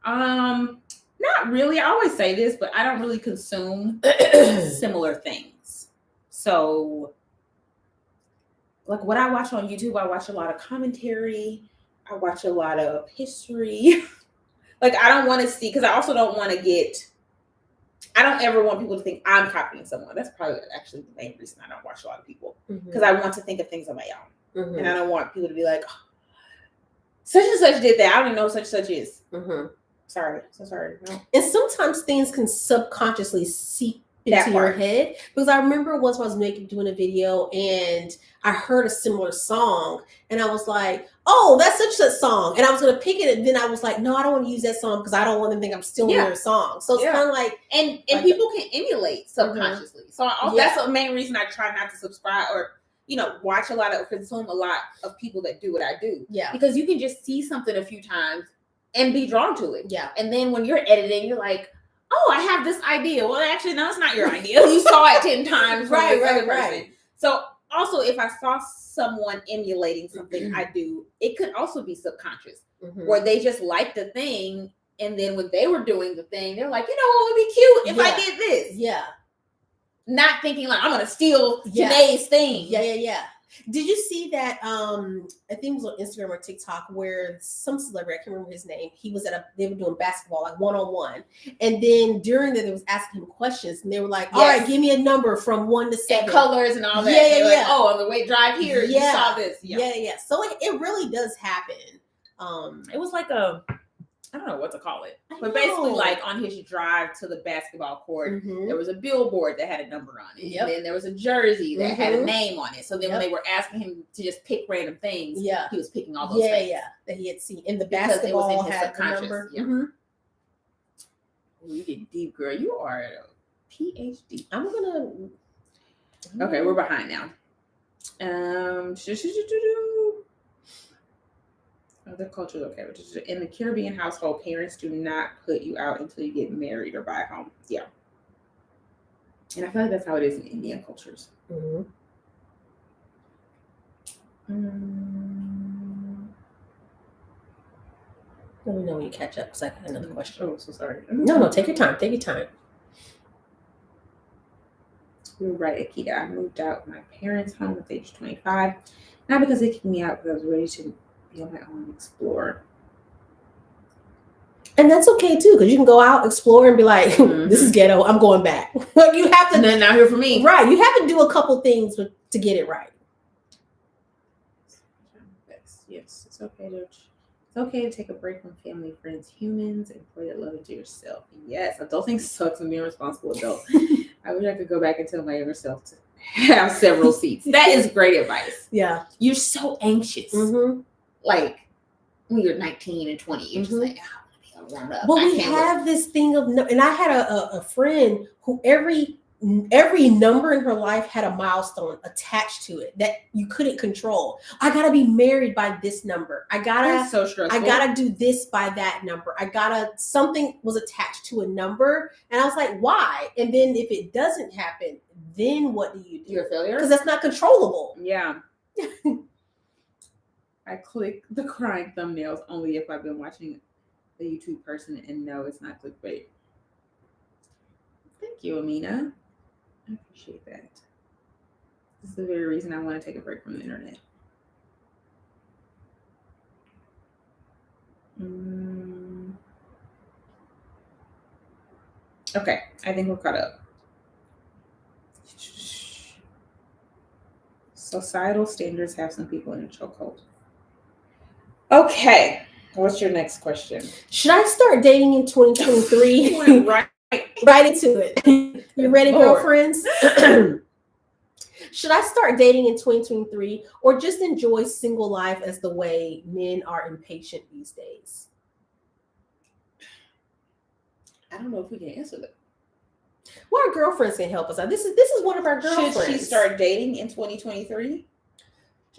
Not really. I always say this, but I don't really consume similar things. So, like, what I watch on YouTube, I watch a lot of commentary. I watch a lot of history. Like, I don't want to see, because I also don't want to I don't ever want people to think I'm copying someone. That's probably actually the main reason I don't watch a lot of people. Because I want to think of things on my own. And I don't want people to be like, oh, such and such did that. I don't even know such and such is. Sorry. So sorry. No. And sometimes things can subconsciously seep into your head. Because I remember once I was doing a video and I heard a similar song and I was like, oh, that's such a song. And I was going to pick it. And then I was like, no, I don't want to use that song because I don't want them to think I'm stealing their song. So it's kind of like. And like people can emulate subconsciously. So that's the main reason I try not to subscribe or, consume a lot of people that do what I do. Yeah. Because you can just see something a few times and be drawn to it. Yeah. And then when you're editing, you're like, oh, I have this idea. Well, actually, no, it's not your idea. You saw it 10 times. Right. So also, if I saw someone emulating something I do, it could also be subconscious, where they just like the thing. And then when they were doing the thing, they're like, what would be cute if I did this? Yeah. Not thinking like, I'm going to steal Janae's thing. Yeah. Did you see that? I think it was on Instagram or TikTok where some celebrity, I can't remember his name. He was they were doing basketball, like 1-on-1. And then during that, they was asking him questions and they were like, all right, give me a number from 1 to 7. And colors and all that. Yeah. Like, oh, on the way drive here, you saw this. Yeah. So it really does happen. It was like I don't know what to call it, but basically, like on his drive to the basketball court, there was a billboard that had a number on it, and then there was a jersey that had a name on it. So then when they were asking him to just pick random things, he was picking all those things. That he had seen in the basketball. It was in his subconscious. Ooh, you get deep, girl. You are a PhD. Okay, we're behind now. Other cultures, okay. In the Caribbean household, parents do not put you out until you get married or buy a home. Yeah. And I feel like that's how it is in Indian cultures. Let me know when you catch up because I got another question. Oh, so sorry. No, take your time. Take your time. You're right, Akita. I moved out of my parents' home at age 25. Not because they kicked me out, because I was ready to be on my own and explore. And that's okay too, because you can go out, explore, and be like, this is ghetto, I'm going back. You have to. And then not here for me. Right. You have to do a couple things to get it right. Yes, it's okay to take a break from family, friends, humans, and pour that love into yourself. Yes, adulting sucks and being a responsible adult. I wish I could go back and tell my younger self to have several seats. That is great advice. Yeah. You're so anxious. Like when you're 19 and 20, you're just like, I want to be grown up. Well, we have this thing of, and I had a friend who every number in her life had a milestone attached to it that you couldn't control. I gotta be married by this number. That's so stressful. I gotta do this by that number. Something was attached to a number, and I was like, why? And then if it doesn't happen, then what do you do? You're a failure? Because that's not controllable. Yeah. I click the crying thumbnails only if I've been watching a YouTube person, and no, it's not clickbait. Thank you, Amina. I appreciate that. This is the very reason I want to take a break from the internet. Okay, I think we're caught up. Societal standards have some people in a chokehold. Okay, what's your next question? Should I start dating in 2023? Went right into it. You ready, Lord. girlfriends? Should I start dating in 2023 or just enjoy single life as the way men are impatient these days? I don't know if we can answer that. Well, our girlfriends can help us out. This is one of our girlfriends. Should she start dating in 2023?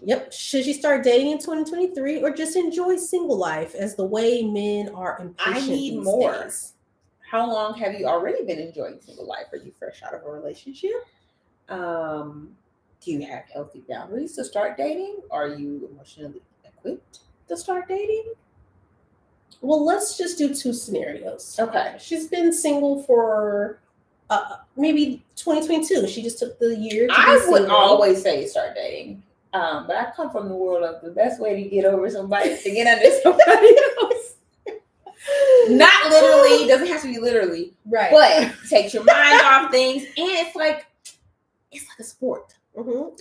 Yep. Should she start dating in 2023 or just enjoy single life as the way men are impatient I need these more. days? How long have you already been enjoying single life? Are you fresh out of a relationship? Do you have healthy boundaries to start dating? Are you emotionally equipped to start dating? Well, let's just do two scenarios. Okay. She's been single for maybe 2022. She just took the year to I be would single. always say start dating. But I come from the world of the best way to get over somebody is to get under somebody else. Not literally, doesn't have to be literally, right? But takes your mind off things, and it's like a sport. Mm-hmm.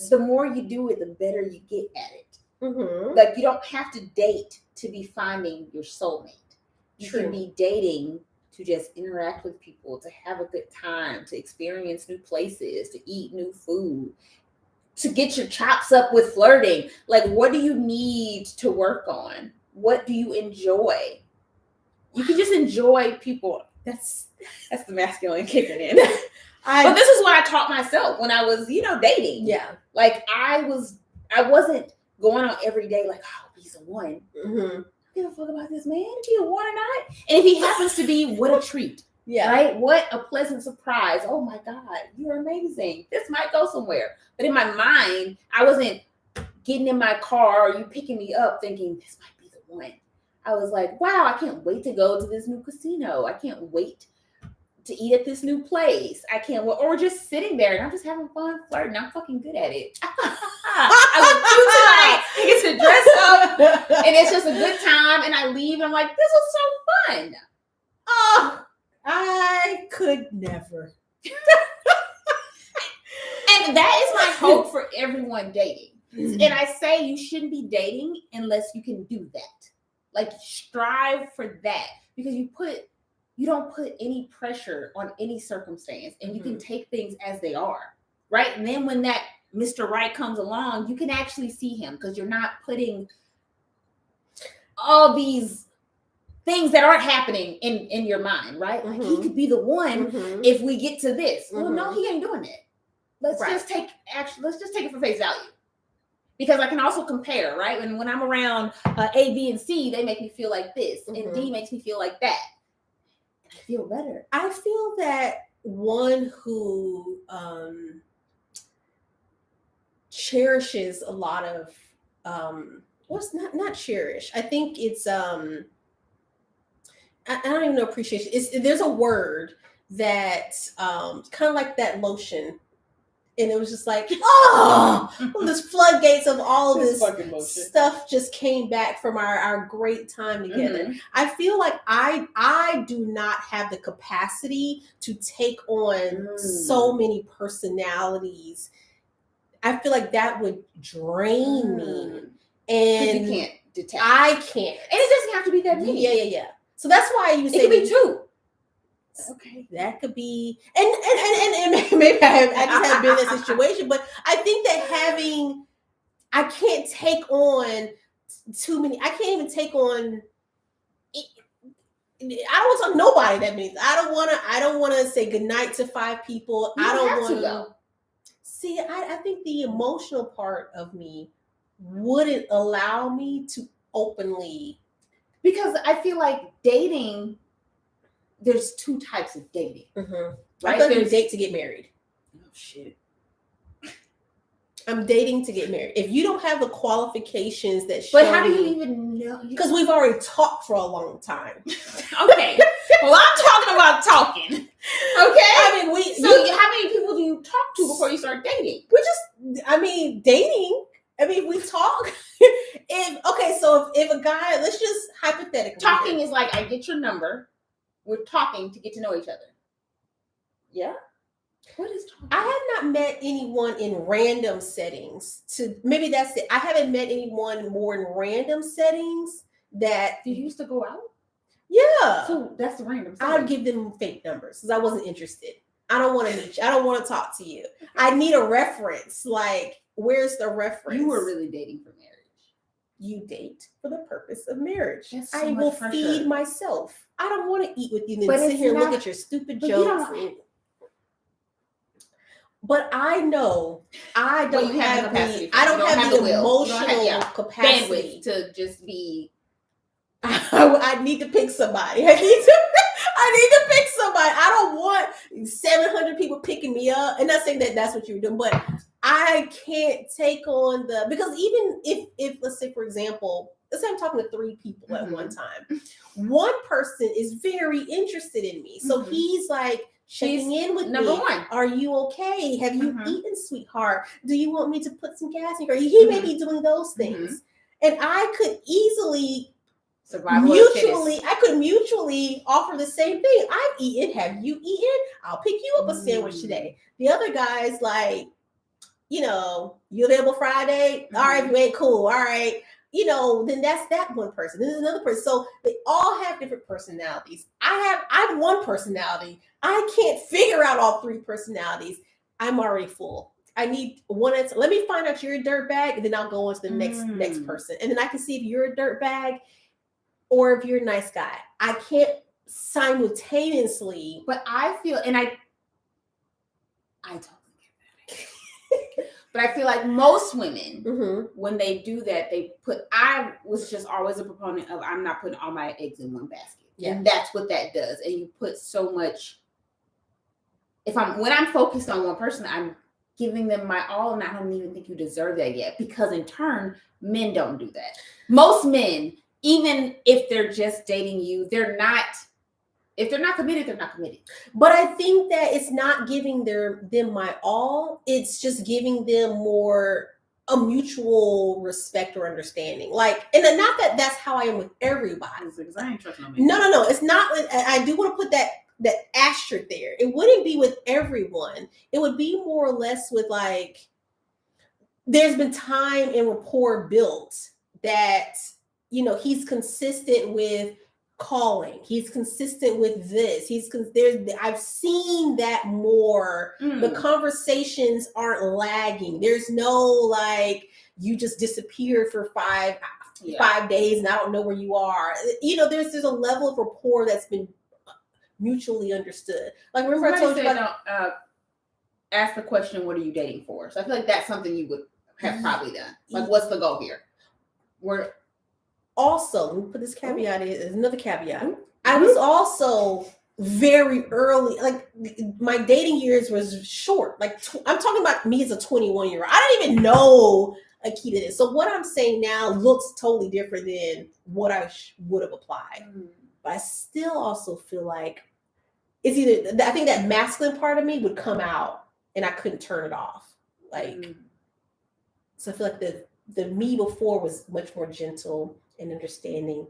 The more you do it, the better you get at it. Mm-hmm. Like, you don't have to date to be finding your soulmate. You True. can be dating to just interact with people, to have a good time, to experience new places, to eat new food, to get your chops up with flirting. Like, what do you need to work on? What do you enjoy? You can just enjoy people. That's the masculine kicking in. But this is what I taught myself when I was, dating. Yeah. Like, I wasn't going out every day like, oh, he's a one. Mm-hmm. Give a fuck about this man, if he a one or not. And if he happens to be, what a treat. Yeah. Right? What a pleasant surprise. Oh my God, you're amazing. This might go somewhere. But in my mind, I wasn't getting in my car or you picking me up thinking this might be the one. I was like, wow, I can't wait to go to this new casino. I can't wait to eat at this new place. I can't wait. Or we're just sitting there and I'm just having fun flirting. I'm fucking good at it. I look cute tonight. I get to dress up and it's just a good time. And I leave and I'm like, this was so fun. Oh, I could never. And that is my hope for everyone dating. And I say you shouldn't be dating unless you can do that. Like, strive for that, because you don't put any pressure on any circumstance, and you can take things as they are, right? And then when that Mr. Right comes along, you can actually see him because you're not putting all these things that aren't happening in your mind, right? Like, he could be the one if we get to this. Well, no, he ain't doing it. Let's just take it for face value. Because I can also compare, right? And when I'm around A, B, and C, they make me feel like this, and D makes me feel like that. And I feel better. I feel that one who cherishes a lot of not cherish. I think it's I don't even know appreciation. There's a word that kind of like that lotion. And it was just like, this floodgates of all of this stuff just came back from our great time together. I feel like I do not have the capacity to take on so many personalities. I feel like that would drain me. And you can't detach. I can't. And it doesn't have to be that many. Yeah. So that's why you say it could be two. Okay, that could be, and maybe I just haven't been in that situation, but I think that I can't take on too many. I can't even take on. I don't want to talk to nobody. That means I don't want to say goodnight to 5 people. I don't want to. See, I think the emotional part of me wouldn't allow me to openly, because I feel like dating. There's 2 types of dating, right? I thought there's date to get married. Oh shit! I'm dating to get married. If you don't have the qualifications that show, But how do you even know? Because we've already talked for a long time. Okay. Well, I'm talking about talking. Okay. I mean, how many people do you talk to before you start dating? Dating. I mean, we talk. If a guy, let's just hypothetically. Talking is like, I get your number. We're talking to get to know each other. Yeah. What is talking? I have not met anyone in random settings. Maybe that's it. I haven't met anyone more in random settings that. You used to go out? Yeah. So that's random. I'd give them fake numbers because I wasn't interested. I don't want to meet you. I don't want to talk to you. I need a reference. Like, where's the reference? You were really dating for marriage. You date for the purpose of marriage. That's so I much will pressure. feed myself. I don't want to eat with you and But then sit it's here and not- look at your stupid but you jokes. don't- But I know I Well, don't you have the have capacity the for it. I don't You don't have have the the will. You don't have- emotional yeah. capacity. Bandwidth to just be. I need to pick somebody. I need to pick somebody. I don't want 700 people picking me up. And not saying that that's what you're doing, but I can't take on because even if let's say, for example, let's say I'm talking to 3 people at one time. One person is very interested in me. So he's like checking in with number me. 1. Are you okay? Have you eaten, sweetheart? Do you want me to put some gas in your car? He may be doing those things. And I could easily I could mutually offer the same thing. I've eaten. Have you eaten? I'll pick you up a sandwich today. The other guy's like, you available Friday? All right, man, cool. All right. Then that's that one person. Then there's another person. So they all have different personalities. I'm one personality. I can't figure out all 3 personalities. I'm already full. I need one answer. Let me find out you're a dirtbag, and then I'll go on to the next person. And then I can see if you're a dirtbag or if you're a nice guy. I can't simultaneously. But I feel, and I totally get that. But I feel like most women, when they do that, I was just always a proponent of, I'm not putting all my eggs in one basket. Yeah. And that's what that does. And you put so much, when I'm focused on one person, I'm giving them my all, and I don't even think you deserve that yet. Because in turn, men don't do that. Most men, even if they're just dating you, if they're not committed, they're not committed. But I think that it's not giving them my all. It's just giving them more a mutual respect or understanding. Like, and not that that's how I am with everybody. Because I ain't trusting no man. No. It's not. I do want to put that asterisk there. It wouldn't be with everyone. It would be more or less with like, there's been time and rapport built that, he's consistent with calling. He's consistent with this. I've seen that more. The conversations aren't lagging. There's no like, you just disappeared for 5 days and I don't know where you are. There's a level of rapport that's been mutually understood. Like, remember I told you about ask the question, what are you dating for? So I feel like that's something you would have probably done. Like, what's the goal here? Also, let me put this caveat in. There's another caveat. I was also very early, like my dating years was short. Like I'm talking about me as a 21-year-old. I didn't even know Akita did. So what I'm saying now looks totally different than what I would have applied. But I still also feel like it's either, I think that masculine part of me would come out and I couldn't turn it off. Like, so I feel like the me before was much more gentle and understanding.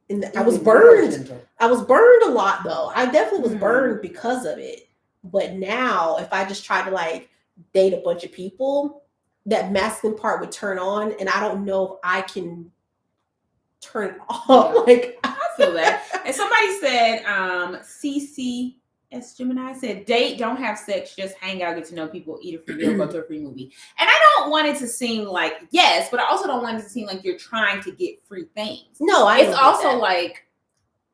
And I was burned. I was burned a lot though. I definitely was burned because of it. But now if I just try to like date a bunch of people, that masculine part would turn on and I don't know if I can turn it off. Yeah. Like, I feel that. And somebody said, CCS Gemini said, date, don't have sex, just hang out, get to know people, eat a free meal, go to a free movie. And I don't want it to seem like yes, but I also don't want it to seem like you're trying to get free things. No, it's also like,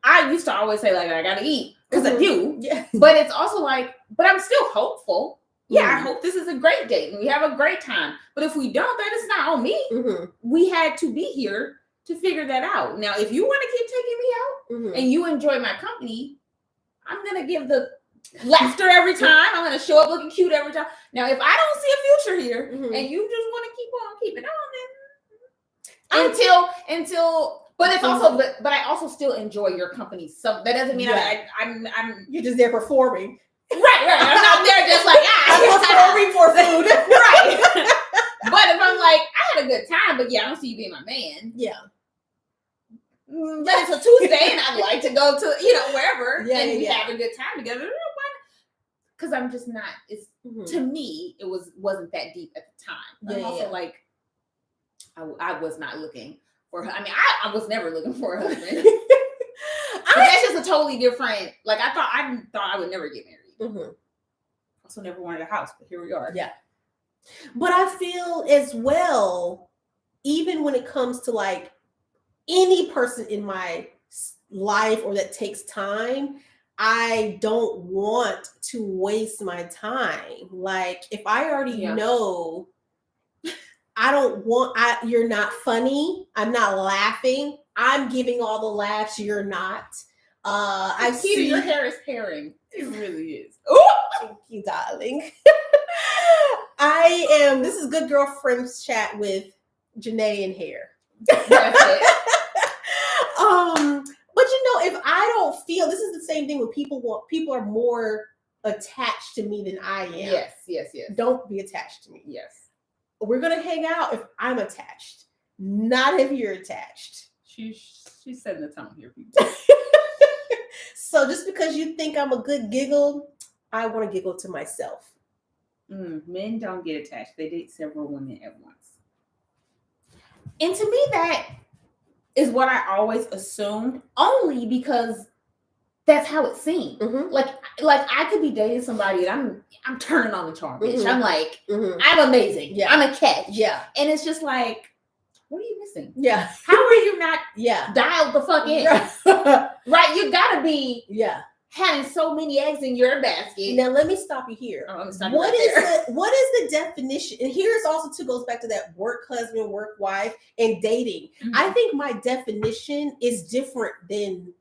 I used to always say like, I gotta eat because I do. Yeah. But it's also like, but I'm still hopeful. Yeah, I hope this is a great date and we have a great time. But if we don't, that is not on me. We had to be here to figure that out. Now, if you want to keep taking me out and you enjoy my company, I'm going to give the laughter every time. I'm going to show up looking cute every time. Now, if I don't see a future here, Mhm. and you just want to keep on keeping on, then until. But it's also, but I also still enjoy your company. So that doesn't mean I'm You're just there performing. right. I'm not there just like I'm performing for food. right. But if I'm like, I had a good time, but yeah, I don't see you being my man. Yeah. But it's a Tuesday, and I'd like to go to wherever and yeah. have a good time together. Because I'm just not. It's to me, it wasn't that deep at the time. I'm also like, I was not looking for her. I mean, I was never looking for a husband. But that's just a totally different. Like I thought I would never get married. Also, never wanted a house, but here we are. Yeah. But I feel as well, even when it comes to like any person in my life or that takes time, I don't want to waste my time. Like if I already know I don't want you're not funny, I'm not laughing, I'm giving all the laughs, you're not. I see your hair is pairing. It really is. Thank you, darling. This is Good Girlfriends Chat with Janae and Hair. That's it. But if I don't feel, this is the same thing when people are more attached to me than I am. Yes. Don't be attached to me. Yes. We're gonna hang out if I'm attached, not if you're attached. She's setting the tone here, people. So just because you think I'm a good giggle, I want to giggle to myself. Men don't get attached. They date several women at once. And to me, that is what I always assumed, only because that's how it seemed. Like I could be dating somebody and I'm turning on the charm, bitch. I'm like, I'm amazing. Yeah. I'm a catch. Yeah. And it's just like, what are you missing? Yeah. How are you not dialed the fuck in? Right? You gotta be having so many eggs in your basket. Now let me stop you here. What is the definition? And here's also too goes back to that work husband, work wife, and dating. I think my definition is different than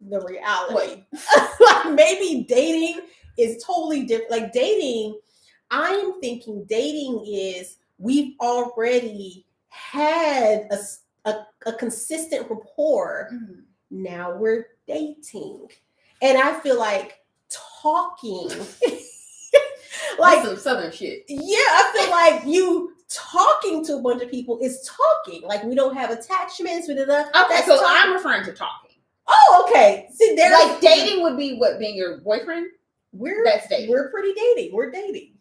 the reality. Like maybe dating is totally different. Like dating, I am thinking dating is we've already had a consistent rapport. Now we're dating. And I feel like talking, like some Southern shit. Yeah, I feel like you talking to a bunch of people is talking. Like we don't have attachments. Okay, so I'm referring to talking. Oh, okay. See, there's like dating would be what, being your boyfriend. That's dating. We're pretty dating. We're dating.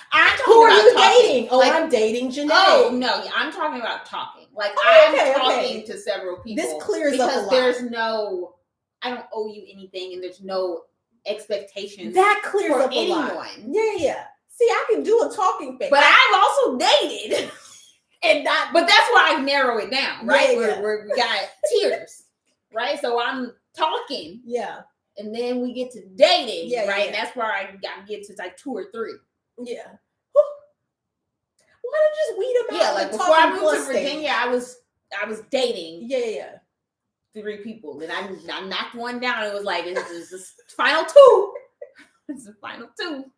I'm Who are you talking. dating? Oh, like, I'm dating Janae. Oh no, I'm talking about talking. Like I'm talking to several people. This clears up a lot. There's no, I don't owe you anything, and there's no expectations. That clears up anyone. A lot. Yeah. See, I can do a talking thing, but I've also dated, and not. But that's why I narrow it down, right? Where we got tiers, right? So I'm talking, and then we get to dating, right? And that's where I got to get to like 2 or 3. Yeah. Why don't you just weed them out? Yeah, like before I moved to Virginia, I was dating. Yeah. 3 people, and I knocked one down. It was like it's the final 2. It's the final 2.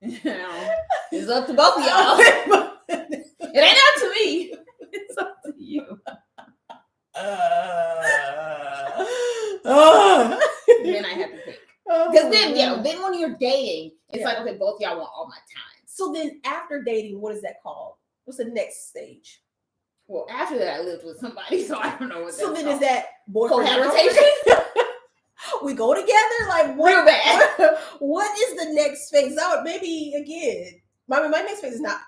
It's up to both of y'all. It ain't up to me. It's up to you. Then I have to pick. Because then when you're dating, it's like, okay, both y'all want all my time. So then after dating, what is that called? What's the next stage? Well, after that, I lived with somebody, so I don't know what that's called. So then is that boyfriend cohabitation? We go together? Like what? Real bad. What is the next phase? Maybe again, my next phase is not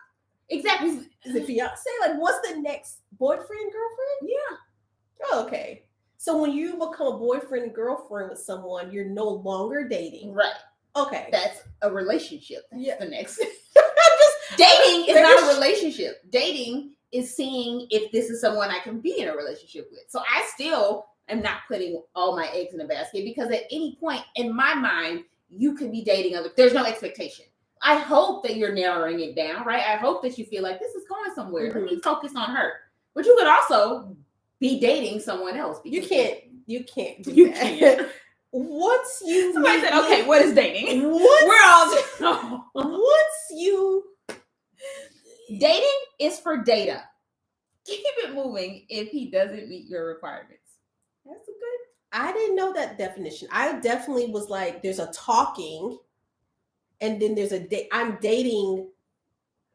exactly. Is it fiance? Like what's the next boyfriend, girlfriend? Yeah. Oh, okay. So when you become a boyfriend and girlfriend with someone, you're no longer dating. Right. Okay. That's a relationship. That's the next. Dating is not a relationship. Dating is seeing if this is someone I can be in a relationship with. So I still am not putting all my eggs in a basket, because at any point in my mind, you could be dating there's no expectation. I hope that you're narrowing it down, right? I hope that you feel like this is going somewhere. Let me focus on her. But you could also be dating someone else. You can't do that. once you Somebody meet said, me- okay, what is dating? once, We're all once you dating is for data. Keep it moving if he doesn't meet your requirements. That's a good. I didn't know that definition. I definitely was like, there's a talking, and then there's a date. I'm dating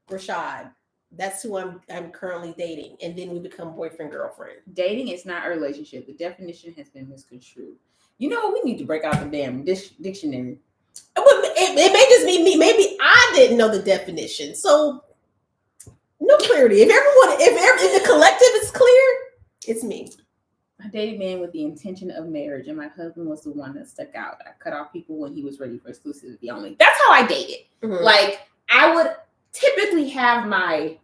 Rashad. That's who I'm currently dating, and then we become boyfriend girlfriend. Dating is not a relationship. The definition has been misconstrued. You know what? We need to break out the damn dictionary. But it may just be me. Maybe I didn't know the definition, so no clarity. If the collective is clear, it's me. I dated men with the intention of marriage, and my husband was the one that stuck out. I cut off people when he was ready for exclusivity only. That's how I dated. Mhm. Like, I would typically have my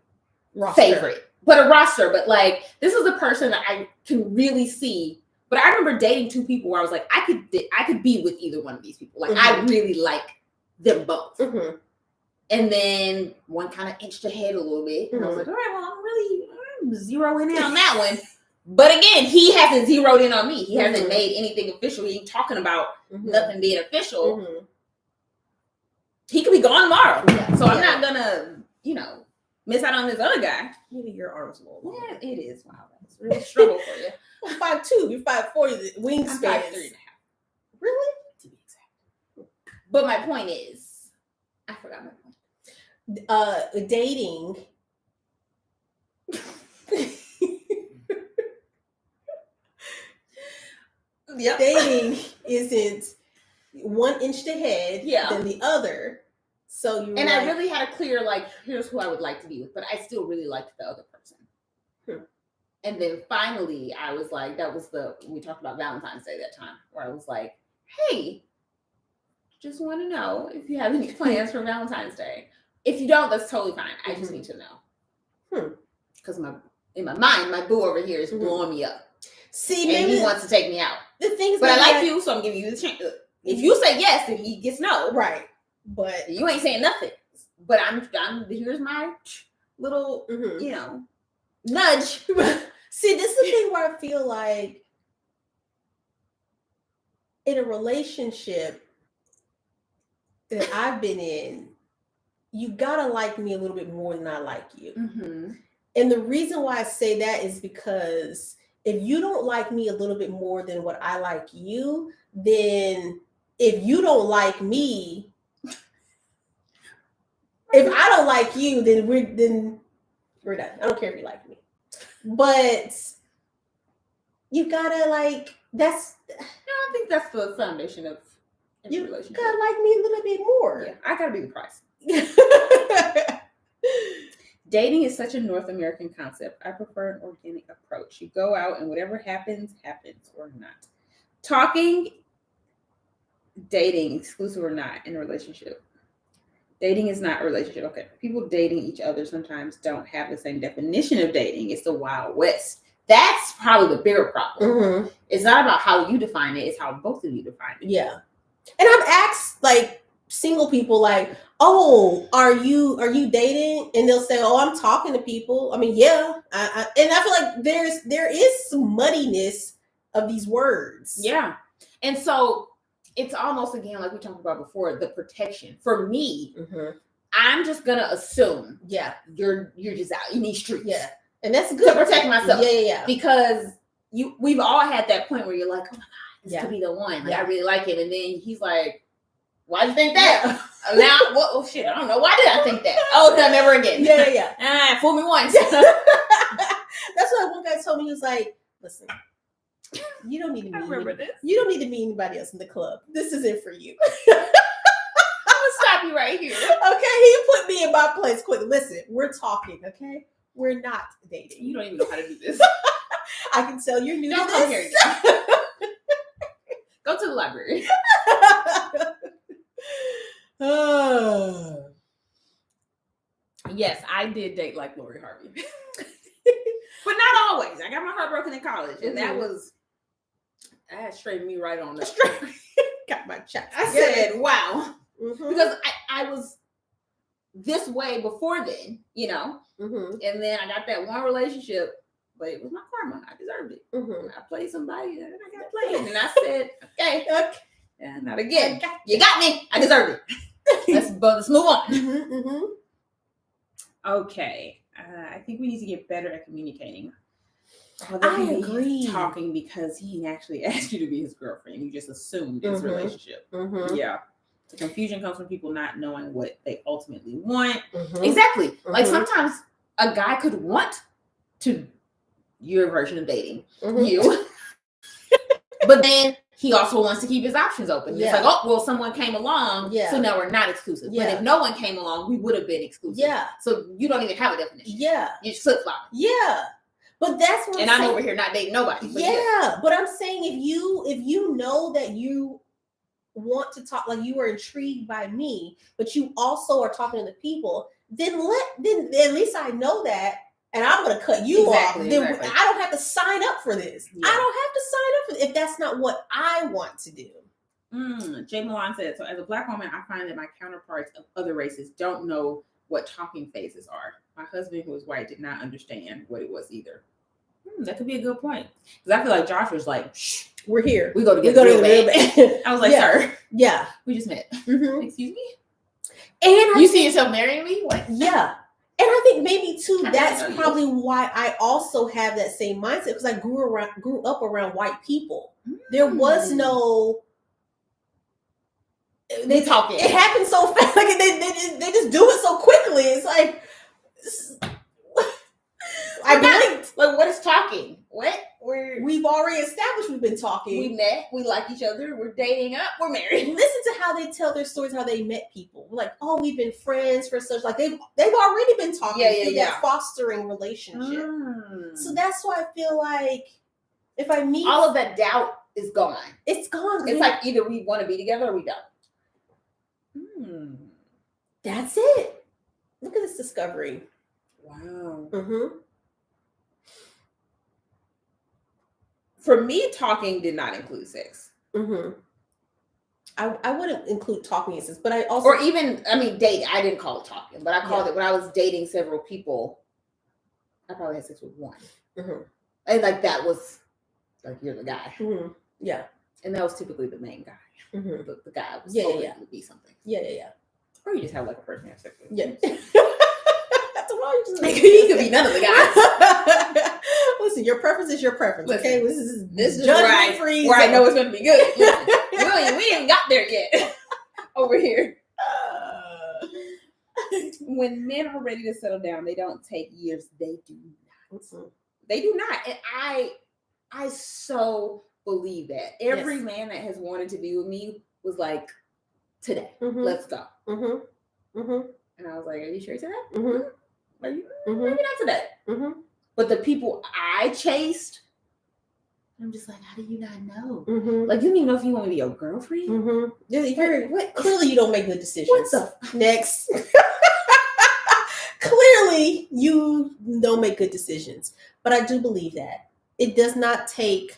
Roster. favorite, but a roster. But like, this is a person that I can really see. But I remember dating two people where I was like, I could be with either one of these people. Like, I really like them both. Mhm. And then one kind of inched ahead a little bit, and I was like, all right, well, I'm zeroing in on that one. But again, he hasn't zeroed in on me. He hasn't made anything official. He ain't talking about nothing being official. He could be gone tomorrow. Yeah. So I'm not gonna, miss out on this other guy. Maybe your arms a little long. Yeah, it is. Wow, that's a real struggle for you. I'm 5'2". You're 4. The wingspan. I'm 5'3.5. Really? To be exact. But my point is, I forgot my point. Dating. Yep. Dating isn't one inch ahead Yeah. than the other. So you And I really had a clear, like, here's who I would like to be with, but I still really liked the other person. And then finally, I was like, we talked about Valentine's Day that time, where I was like, hey, just want to know if you have any plans for Valentine's Day. If you don't, that's totally fine. I just need to know. Because in my mind, my boo over here is blowing me up. See, and he wants to take me out. The things, but I like you, so I'm giving you the chance. If you say yes, then he gets no. Right. But you ain't saying nothing. But I'm here's my little, nudge. See, this is the thing where I feel like in a relationship that I've been in, you gotta like me a little bit more than I like you. And the reason why I say that is because if you don't like me a little bit more than what I like you, then if you don't like me, if I don't like you, then we're done. I don't care if you like me. But you gotta that's. No, I think that's the foundation of You relationship. gotta like me a little bit more. Yeah, I gotta be the price. Dating is such a North American concept. I prefer an organic approach. You go out and whatever happens or not. Talking, dating, exclusive or not, in a relationship. Dating is not a relationship. Okay. People dating each other sometimes don't have the same definition of dating. It's the Wild West. That's probably the bigger problem. It's not about how you define it. It's how both of you define it. Yeah. And I've asked single people oh, are you dating? And they'll say, oh, I'm talking to people. I mean, yeah. And I feel like there is some muddiness of these words. Yeah. And so it's almost, again, like we talked about before, the protection. For me, I'm just gonna assume you're just out in these streets. Yeah. And that's good. To protect myself. Yeah. Because we've all had that point where you're like, oh my God, this could be the one. Like, I really like him. And then he's like, why'd you think that? Now, oh shit, I don't know. Why did I think that? Oh, no, never again. Yeah. Fool me once. That's what one guy told me. He was like, listen, you don't need to meet You don't need to meet anybody else in the club. This is it for you. I'm gonna stop you right here. Okay, he put me in my place quick. Listen, we're talking, okay? We're not dating. You don't even know how to do this. I can tell you're new Don't to come this. here. Go to the library. Yes, I did date like Lori Harvey. But not always. I got my heart broken in college. And that had straightened me right on up. Got my check. I said, wow. Because I was this way before then, And then I got that one relationship but it was my karma. I deserved it. Mhm. I played somebody and I got played, and I said, okay, Okay. yeah, not again. You got me. I deserved it. Let's move on. Mm-hmm. Okay, I think we need to get better at communicating. I agree. Talking because he didn't actually ask you to be his girlfriend. You just assumed this relationship. Mm-hmm. Yeah. The confusion comes from people not knowing what they ultimately want. Mm-hmm. Exactly. Like sometimes a guy could want to your version of dating you, but then he also wants to keep his options open. Yeah. It's like, oh, well, someone came along, so now we're not exclusive. Yeah. But if no one came along, we would have been exclusive. Yeah. So you don't even have a definition. Yeah. You just flip flop. Yeah. But that's what I'm over here not dating nobody. But but I'm saying if you know that you want to talk, like you are intrigued by me, but you also are talking to the people, then at least I know that, and I'm going to cut you off. Then I don't have to sign up for this. Yeah. I don't have to sign up for if that's not what I want to do. Jay Milan said, so as a Black woman, I find that my counterparts of other races don't know what talking phases are. My husband, who is white, did not understand what it was either. That could be a good point. Because I feel like Josh was like, shh, we're here. We go together real bad. I was like, sir. Yeah. We just met. Excuse me? And you see yourself marrying me? What? Yeah. And I think maybe too, that's probably why I also have that same mindset, because I grew up around white people. There was no they talking. It happened so fast. Like they just do it so quickly. It's like I blinked. Like, what is talking? What? We've already established we've been talking. We met. We like each other. We're dating up. We're married. Listen to how they tell their stories, how they met people. Like, oh, we've been friends for such. Like they've already been talking. That fostering relationship. So that's why I feel like if I meet, all of that doubt is gone. It's gone. It's like either we want to be together or we don't. That's it. Look at this discovery. Wow. For me, talking did not include sex. I wouldn't include talking as sex, but I also... Or even, dating. I didn't call it talking, but I called it, when I was dating several people, I probably had sex with one. And like, that was, like, you're the guy. Yeah. And that was typically the main guy. The guy was to be something. Yeah. Or you just have like a person you have sex with. Yeah. That's why you just... He could be none of the guys. Listen, your preference is your preference. Listen, okay, this is where I know it's going to be good. Listen, we ain't got there yet. Over here. When men are ready to settle down, they don't take years. They do not. They do not. And I so believe that. Every man that has wanted to be with me was like, today, let's go. And I was like, are you sure today? Are you? Maybe not today. But the people I chased, I'm just like, how do you not know? Like, you don't even know if you want to be your girlfriend. What? Clearly, you don't make good decisions. Next. Clearly, you don't make good decisions. But I do believe that it does not take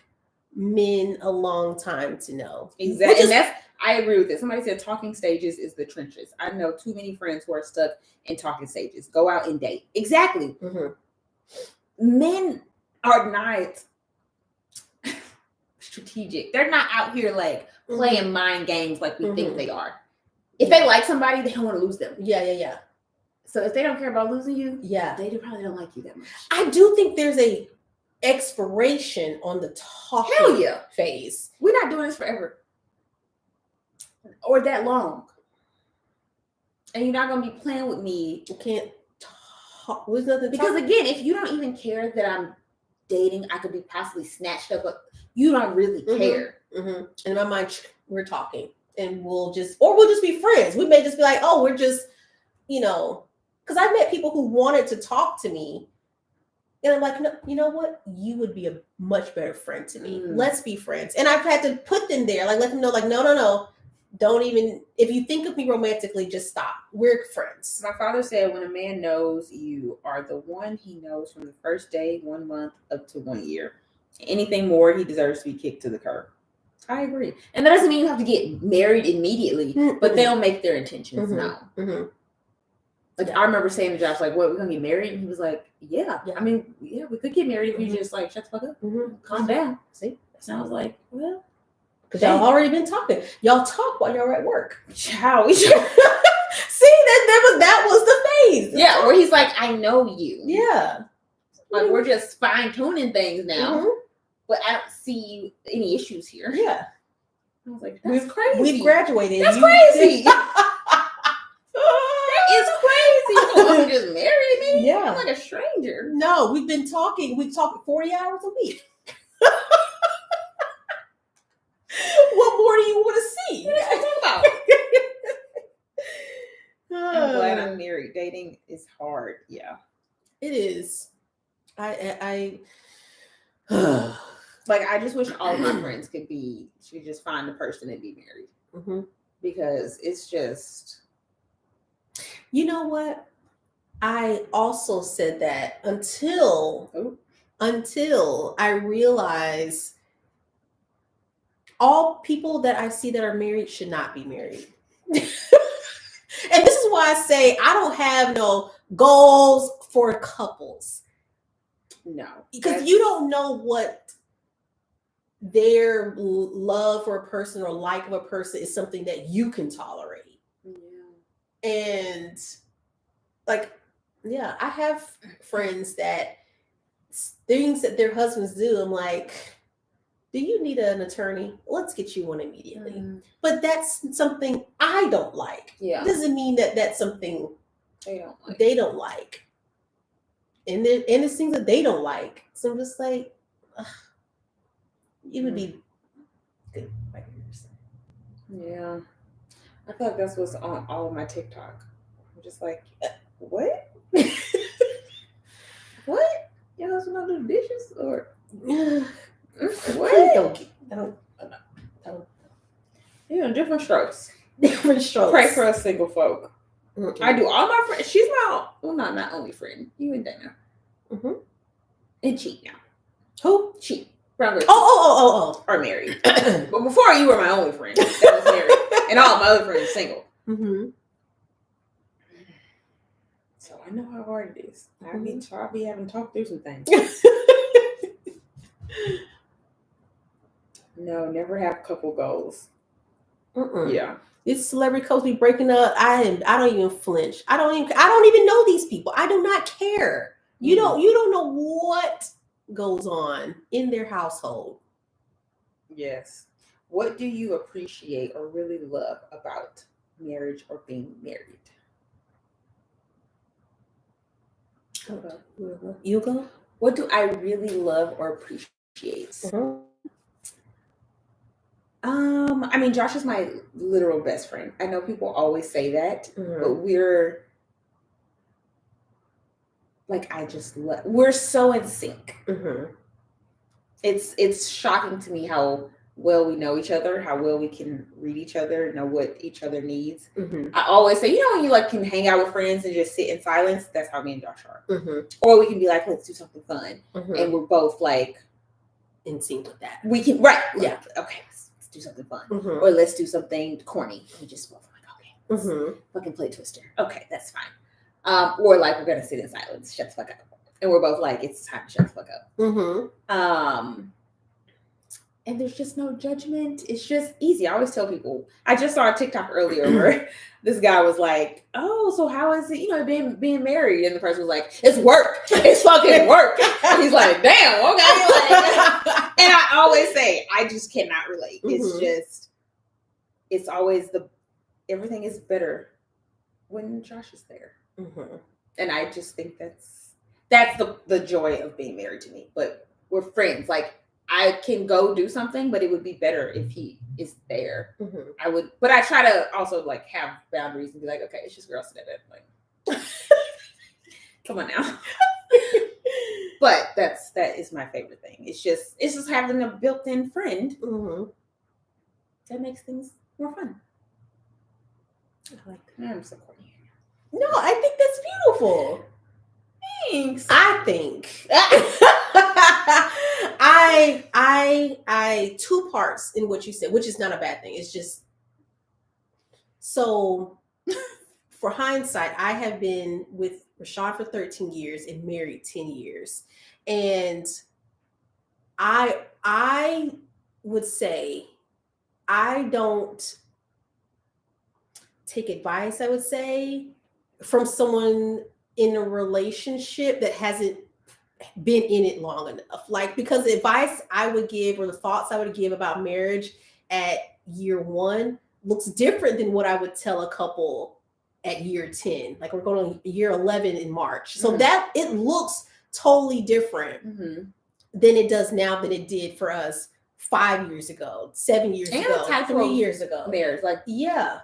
men a long time to know. Exactly. And I agree with this. Somebody said talking stages is the trenches. I know too many friends who are stuck in talking stages. Go out and date. Exactly. Men are not strategic. They're not out here like playing mind games like we think they are. If they like somebody, they don't want to lose them. Yeah. So if they don't care about losing you, they probably don't like you that much. I do think there's a expiration on the talking phase. We're not doing this forever. Or that long. And you're not going to be playing with me. You can't talk. There's nothing because again, if you don't even care that I'm dating, I could be possibly snatched up, but you don't really care. And in my mind, we're talking and we'll just be friends. We may just be like, oh, we're just, because I've met people who wanted to talk to me. And I'm like, no, you know what? You would be a much better friend to me. Let's be friends. And I've had to put them there, like let them know, like, no. Don't even, if you think of me romantically, just stop. We're friends. My father said when a man knows you are the one he knows from the first day, 1 month, up to 1 year. Anything more, he deserves to be kicked to the curb. I agree. And that doesn't mean you have to get married immediately, but they'll make their intentions known. Like, I remember saying to Josh, like, what, we're going to get married? And he was like, yeah. Yeah. I mean, yeah, we could get married if you just, like, shut the fuck up. Calm down. See? And I was like, well. Because y'all already been talking. Y'all talk while y'all at work. Ciao. See, that was the phase. Yeah, where he's like, I know you. Yeah. Like, we're just fine-tuning things now. Mhm. But I don't see any issues here. Yeah. I was like, that's crazy. We've graduated. That's crazy. That is crazy. You don't want to just marry me? Yeah. I'm like a stranger. No, we've been talking. We talk 40 hours a week. What more do you want to see? What are you talking about? I'm glad I'm married. Dating is hard. Yeah. It is. I Like, I just wish all of my friends could just find the person and be married. Mhm. Because it's just. You know what? I also said that until I realize all people that I see that are married should not be married. And this is why I say I don't have no goals for couples. No. Because you don't know what their love for a person or like of a person is something that you can tolerate. Yeah. And like, yeah, I have friends that things that their husbands do, I'm like, do you need an attorney? Let's get you one immediately. Mm-hmm. But that's something I don't like. Yeah. Doesn't mean that that's something They don't like. And it's things that they don't like. So I'm just like, ugh, you would be good. Yeah. I feel like that's what's on all of my TikTok. I'm just like, what? What? Your husband don't do the dishes? Or what? Don't. Different strokes. Different strokes. Pray for us single folk. Mm-mm. I do. All my friends. She's not my only friend. You and Dana. Mm-hmm. And Cheat now. Who? Cheat. Brown Oh. Are married. But before you were my only friend that was married. And all my other friends single. Mm-hmm. So I know how hard it is. I'll be having to talk through some things. No, never have couple goals. Mm-mm. Yeah. These celebrity couples be breaking up. I don't even flinch. I don't even know these people. I do not care. You don't know what goes on in their household. Yes. What do you appreciate or really love about marriage or being married? You go? What do I really love or appreciate? Mm-hmm. I mean, Josh is my literal best friend. I know people always say that, but we're like, we're so in sync. Mm-hmm. It's shocking to me how well we know each other, how well we can read each other, know what each other needs. Mm-hmm. I always say, when you like can hang out with friends and just sit in silence, that's how me and Josh are. Mm-hmm. Or we can be like, let's do something fun. Mm-hmm. And we're both like in sync with that. We can, right. Yeah. Okay, let's do something fun. Mm-hmm. Or let's do something corny. We just both like, okay, mm-hmm. fucking play Twister. Okay, that's fine. Or like, we're going to sit in silence, shut the fuck up. And we're both like, it's time to shut the fuck up. Mm-hmm. And there's just no judgment. It's just easy. I always tell people. I just saw a TikTok earlier where this guy was like, "Oh, so how is it, being married?" And the person was like, "It's work. It's fucking work." And he's like, "Damn, okay." And I always say, I just cannot relate. Mm-hmm. It's always everything is better when Josh is there. Mm-hmm. And I just think that's the joy of being married to me. But we're friends. Like, I can go do something, but it would be better if he is there. Mm-hmm. But I try to also like have boundaries and be like, okay, it's just girls today. Like, come on now. But that is my favorite thing. It's just having a built-in friend that makes things more fun. I like that. I'm so corny. No, I think that's beautiful. Thanks. I think I two parts in what you said, which is not a bad thing. It's just so for hindsight, I have been with Rashad for 13 years and married 10 years. And I would say I don't take advice, I would say, from someone in a relationship that hasn't been in it long enough. Like, because the advice I would give or the thoughts I would give about marriage at year 1 looks different than what I would tell a couple at year 10. Like, we're going on year 11 in March. So that it looks totally different than it does now than it did for us 5 years ago, 7 years ago, 3 years ago. Marriage, like, yeah.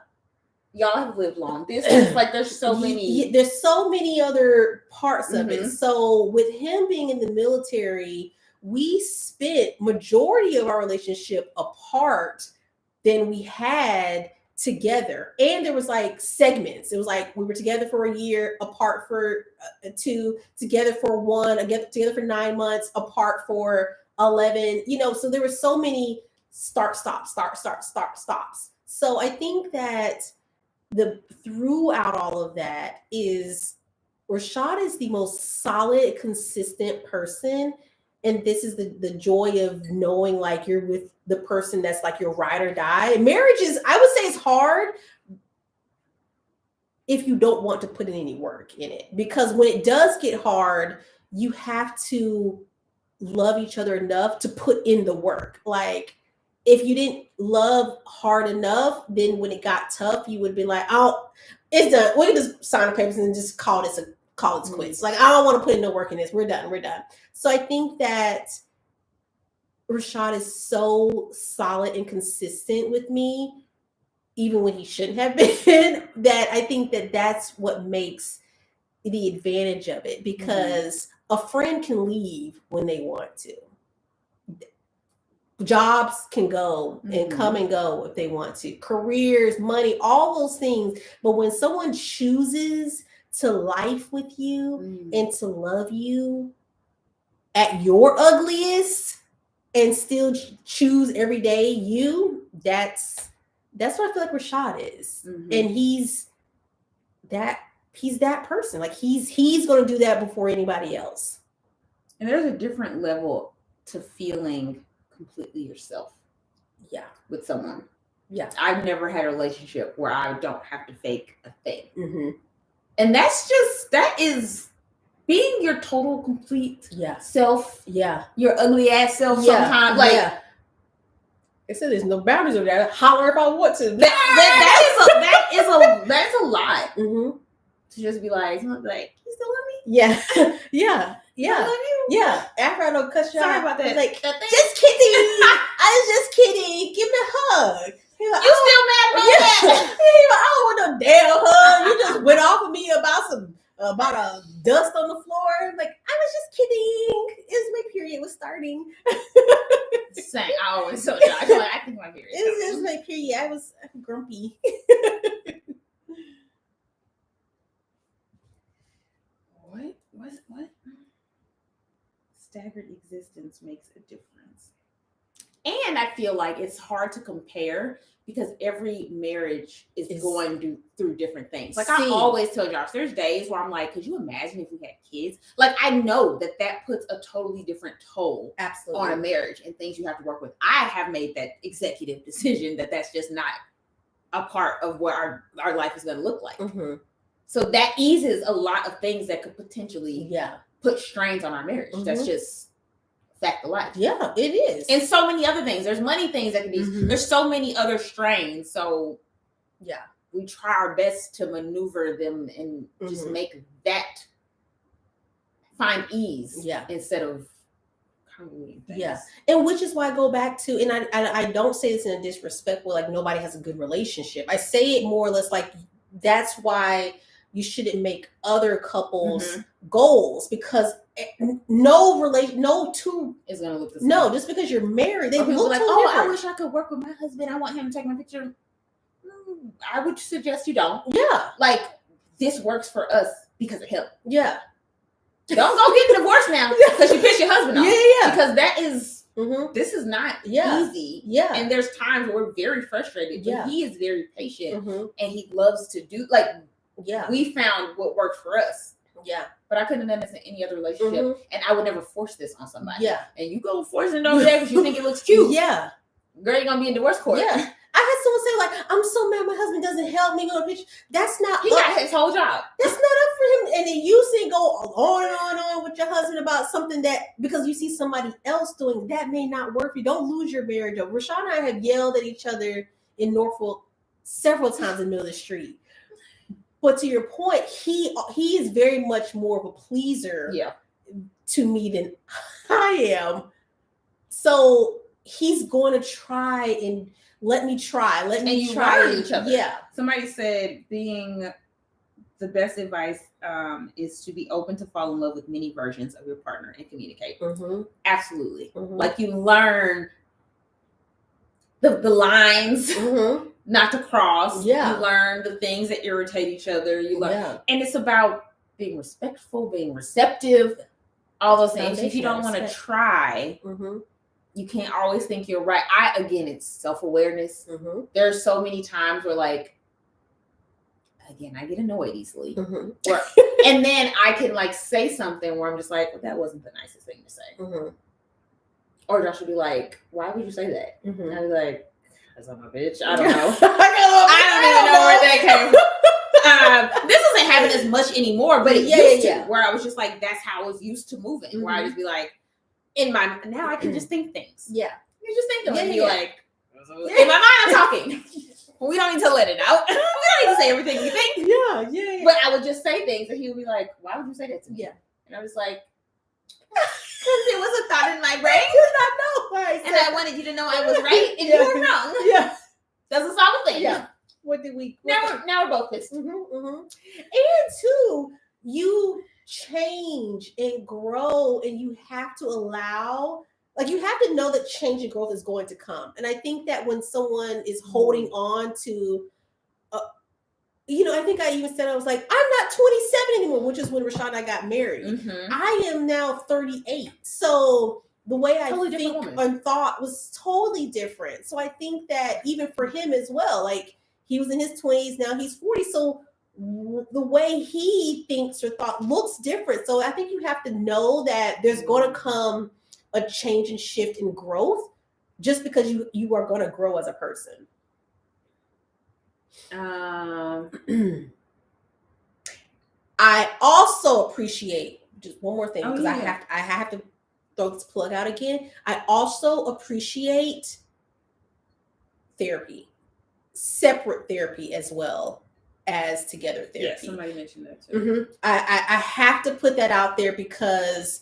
Y'all have lived long. This is like there's so many. There's so many other parts of it. So with him being in the military, we spent majority of our relationship apart than we had together. And there was like segments. It was like we were together for a year, apart for 2, together for 1, together for 9 months, apart for 11. You know, so there were so many start, stop, stops. So I think that throughout all of that is Rashad is the most solid, consistent person. And this is the joy of knowing like you're with the person that's like your ride or die. Marriage is, I would say, it's hard if you don't want to put in any work in it. Because when it does get hard, you have to love each other enough to put in the work. Like, if you didn't love hard enough, then when it got tough, you would be like, "Oh, it's done. We can just sign the papers and just call it quits." Like, I don't want to put in no work in this. We're done. So I think that Rashad is so solid and consistent with me, even when he shouldn't have been, that I think that that's what makes the advantage of it, because a friend can leave when they want to. Jobs can go and come and go if they want to. Careers, money, all those things. But when someone chooses to life with you and to love you at your ugliest and still choose every day you, that's what I feel like Rashad is. And he's that person. Like, he's going to do that before anybody else. And there's a different level to feeling completely yourself with someone. I've never had a relationship where I don't have to fake a thing. And that is being your total complete self, your ugly ass self sometimes. Like, it said there's no boundaries over there. Holler if I want to. that is a lot. To just be like, you still love me? Yeah. I love you. Yeah. After I don't cut you Sorry off, about that. Like, just kidding. I was just kidding. Give me a hug. Like, you still mad about that? I don't want no damn hug. You just went off of me about a dust on the floor. Like, I was just kidding. My period was starting. Same. I always told you. I think my period. It was my period. I was grumpy. What? Staggered existence makes a difference. And I feel like it's hard to compare because every marriage is going through different things. Like, I always tell Josh, there's days where I'm like, could you imagine if we had kids? Like, I know that puts a totally different toll on a marriage and things you have to work with. I have made that executive decision that's just not a part of what our life is going to look like. So that eases a lot of things that could potentially put strains on our marriage. That's just fact of life. Yeah, it is. And so many other things. There's money things that can be. There's so many other strains. So we try our best to maneuver them and just make that find ease. Instead of things. And which is why I go back to, and I don't say this in a disrespectful, like nobody has a good relationship. I say it more or less like that's why you shouldn't make other couples goals, because no two is gonna look the same. No, just because you're married, they look like, different. I wish I could work with my husband. I want him to take my picture. I would suggest you don't. Like, this works for us because of him. Don't go get divorced now because you pissed your husband off. Because that is this is not easy. And there's times where we're very frustrated. But he is very patient and he loves to do, like, Yeah. We found what worked for us. Yeah. But I couldn't have done this in any other relationship. And I would never force this on somebody. Yeah. And you go force it over there because you think it looks cute. Yeah. Girl, you're going to be in divorce court. Yeah. I had someone say, like, I'm so mad my husband doesn't help me go to picture. That's not He got his whole job. That's not up for him. And then you see go on and on with your husband about something that, because you see somebody else doing, that may not work for you. Don't lose your marriage. Rashad and I have yelled at each other in Norfolk several times in the middle of the street. But to your point, he is very much more of a pleaser to me than I am. So he's going to try and let me try. Let me try. Learn each other. Yeah. Somebody said being the best advice is to be open to fall in love with many versions of your partner and communicate. Absolutely. Like you learn the lines not to cross. Yeah. You learn the things that irritate each other. You learn, and it's about being respectful, being receptive, all those things. If you don't want to try, you can't always think you're right. Again, it's self-awareness. There are so many times where, like, again, I get annoyed easily. And then I can, like, say something where I'm just like, well, that wasn't the nicest thing to say. Or Josh would be like, why would you say that? And I'd be like, because I'm a bitch. I don't know. I don't even know where that came from. This doesn't happen as much anymore, but it used to, where I was just like, that's how I was used to moving, where I just be like, now I can just think things. Yeah. You just think them and be like, in my mind I'm talking. We don't need to let it out. We don't need to say everything we think. Yeah. But I would just say things and he would be like, why would you say that to me? Yeah. And I was like, because it was a thought in my brain. You did not know why and I wanted you to know I was right and you were wrong. Yeah. Doesn't solve a thing. Yeah. What did we? Now we're both pissed. And two, you change and grow, and you have to allow, like, you have to know that change and growth is going to come. And I think that when someone is holding on to, I think I even said, I was like, I'm not 27 anymore, which is when Rashad and I got married. I am now 38. So the way I think and thought was totally different. So I think that even for him as well, like, he was in his 20s, now he's 40. So the way he thinks or thought looks different. So I think you have to know that there's going to come a change and shift in growth just because you are going to grow as a person. I also appreciate, just one more thing, because I have to throw this plug out again. I also appreciate therapy, separate therapy as well as together therapy. Yeah, somebody mentioned that too. I have to put that out there because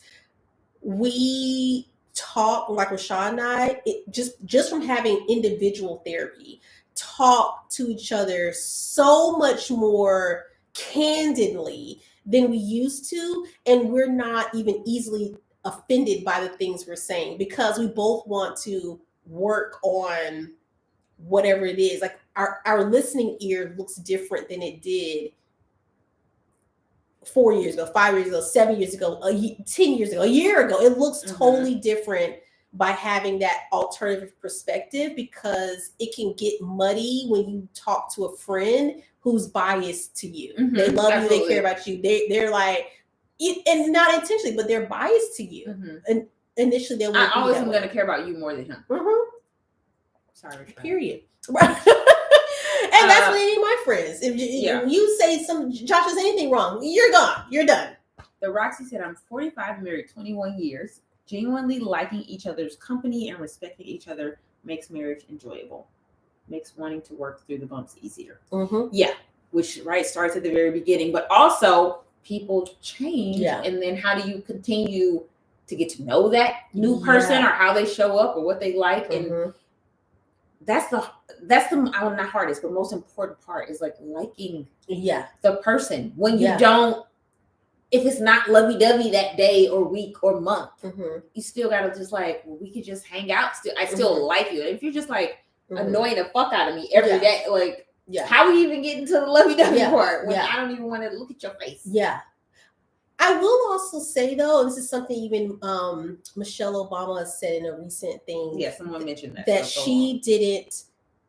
we talk, like Rashad and I, just from having individual therapy, talk to each other so much more candidly than we used to, and we're not even easily offended by the things we're saying because we both want to work on whatever it is. Like our listening ear looks different than it did 4 years ago, 5 years ago, 7 years ago, 10 years ago, a year ago. It looks totally different by having that alternative perspective, because it can get muddy when you talk to a friend who's biased to you. They love you, they care about you. They're like, and not intentionally, but they're biased to you. And initially they I always am going to care about you more than him. Sorry. Period. Right. And that's what I need my friends. If you say Josh does anything wrong, you're gone. You're done. The Roxy said, I'm 45, married 21 years. Genuinely liking each other's company and respecting each other makes marriage enjoyable. Makes wanting to work through the bumps easier. Yeah, which starts at the very beginning. But also, people change. Yeah. And then how do you continue to get to know that new person or how they show up or what they like? And that's the not hardest, but most important part is like liking the person. When you don't, if it's not lovey-dovey that day or week or month, you still gotta just like, well, we could just hang out still. I still like you. If you're just like annoying the fuck out of me every day, like how we even get into the lovey-dovey part when I don't even want to look at your face? Yeah. I will also say though, this is something even Michelle Obama has said in a recent thing. Yeah, someone mentioned that she didn't.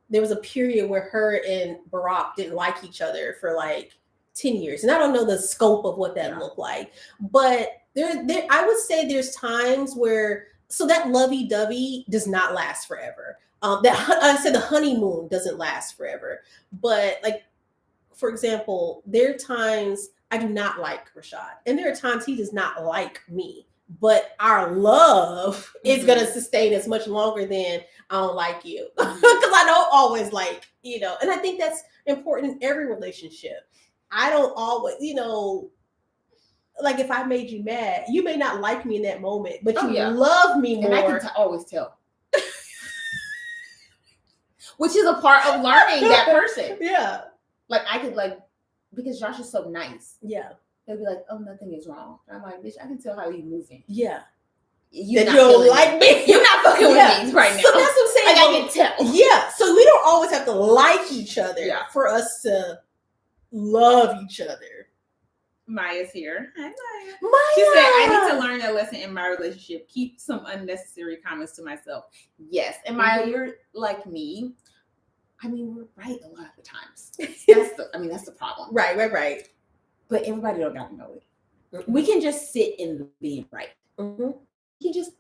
There was a period where her and Barack didn't like each other for like 10 years. And I don't know the scope of what that looked like. But there I would say there's times where, so that lovey-dovey does not last forever. I said the honeymoon doesn't last forever. But like, for example, there are times I do not like Rashad. And there are times he does not like me. But our love is going to sustain as much longer than I don't like you. Because I don't always like, and I think that's important in every relationship. I don't always, like if I made you mad, you may not like me in that moment, but you love me more. And I can always tell. Which is a part of learning that person. Yeah. Like I could because Josh is so nice. Yeah. They'll be like, oh, nothing is wrong. I'm like, bitch, I can tell how you're moving. Yeah. You don't like me. You're not fucking with me right now. So that's what I'm saying. Like I can tell. Yeah. So we don't always have to like each other for us to love each other. Maya's here. Hi, Maya. Maya. She said, I need to learn a lesson in my relationship. Keep some unnecessary comments to myself. Yes. And Maya, you're like me. I mean, we're right a lot of the times. That's the problem. Right. But everybody don't gotta know it. Mm-hmm. We can just sit in the being right. Mm-hmm. You can just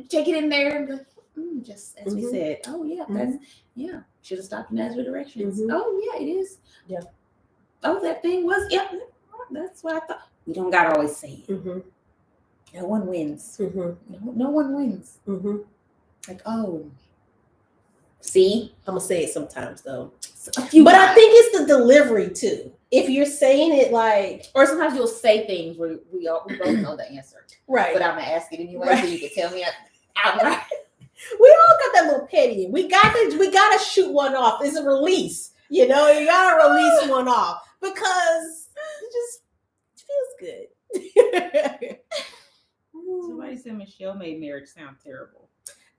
take it in there and be like, just as we said. Oh yeah, that's should have stopped in Nazareth directions. Oh yeah, it is. Yeah. Oh, that thing was that's what I thought. We don't gotta always say it. No one wins. No one wins. Like, oh, see, I'm gonna say it sometimes though. But I think it's the delivery too. If you're saying it like, or sometimes you'll say things where we both know the answer, right? But I'm gonna ask it anyway, so you can tell me outright. We all got that little petty. We gotta shoot one off. It's a release. You gotta release one off because it just feels good. Somebody said Michelle made marriage sound terrible.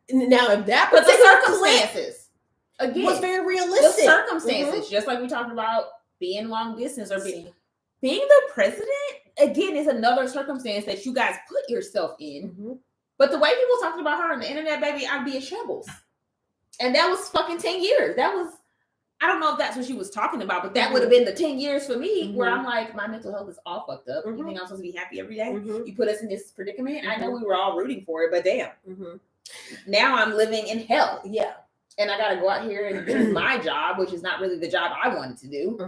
Now, if that but the circumstances again was very realistic. The circumstances, just like we talked about being long distance or being the president, again, is another circumstance that you guys put yourself in. But the way people talked about her on the internet, baby, I'd be in shambles. And that was fucking 10 years. That was, I don't know if that's what she was talking about, but that would have been the 10 years for me where I'm like, my mental health is all fucked up. You think I'm supposed to be happy every day? You put us in this predicament. I know we were all rooting for it, but damn. Now I'm living in hell. Yeah. And I got to go out here and do my job, which is not really the job I wanted to do.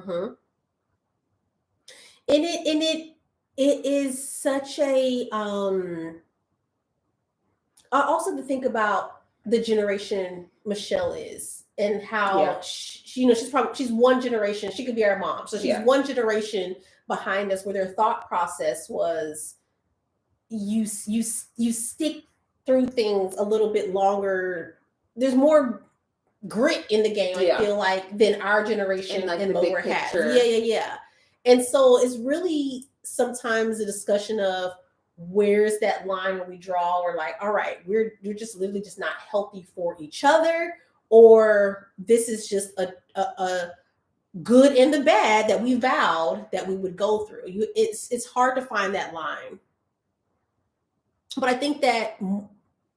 And it is such a also to think about the generation Michelle is and how she's one generation. She could be our mom, so she's one generation behind us, where their thought process was you stick through things a little bit longer. There's more grit in the game, I feel like, than our generation and lower has. Yeah. And so it's really sometimes a discussion of where's that line where we draw, or like, all right, we're just literally just not healthy for each other, or this is just a good and the bad that we vowed that we would go through. It's hard to find that line. But I think that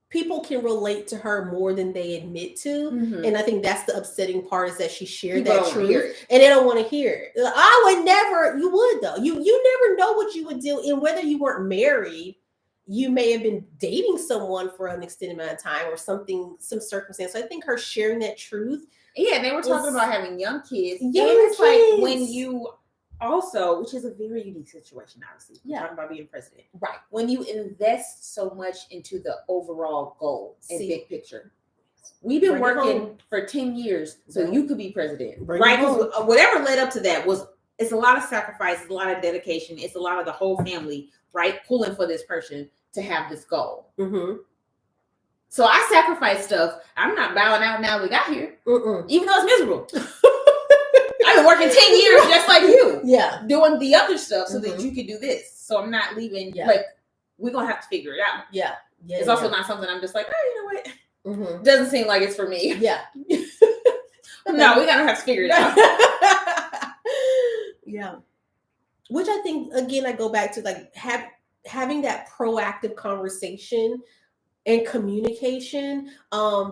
people can relate to her more than they admit to. And I think that's the upsetting part, is that she shared that truth and they don't want to hear it. I would never, you would though. You never know what you would do. And whether you weren't married, you may have been dating someone for an extended amount of time or some circumstance. So I think her sharing that truth. Yeah, they were talking about having young kids. It's like when you also, which is a very unique situation, obviously. We're talking about being president. Right. When you invest so much into the overall goal and big picture. We've been working for 10 years so you could be president. Right? Because whatever led up to that it's a lot of sacrifice, it's a lot of dedication, it's a lot of the whole family, right, pulling for this person to have this goal. So I sacrificed stuff. I'm not bowing out now we got here. Even though it's miserable. I've been working 10 years just like you. Yeah. Doing the other stuff so that you can do this. So I'm not leaving. Like, we're going to have to figure it out. Yeah. It's also not something I'm just like, oh, you know what? Doesn't seem like it's for me. Yeah. No, we're going to have to figure it out. Yeah. Which I think, again, I go back to like having that proactive conversation and communication,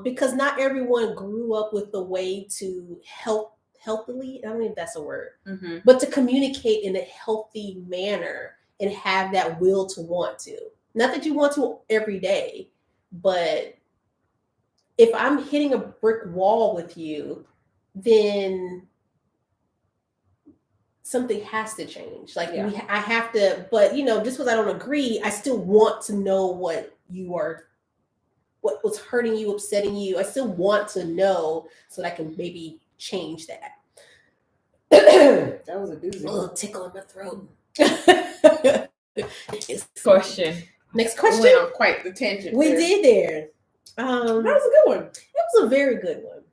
because not everyone grew up with the way to help healthily. I don't know if that's a word, Mm-hmm. but to communicate in a healthy manner and have that will to want to. Not that you want to every day, but if I'm hitting a brick wall with you, then something has to change. Like I have to, but just because I don't agree, I still want to know what was hurting you, upsetting you. I still want to know so that I can maybe change that. That was a doozy. A little tickle in my throat. Question. Next question. We went on quite the tangent. We did there. That was a good one. That was a very good one.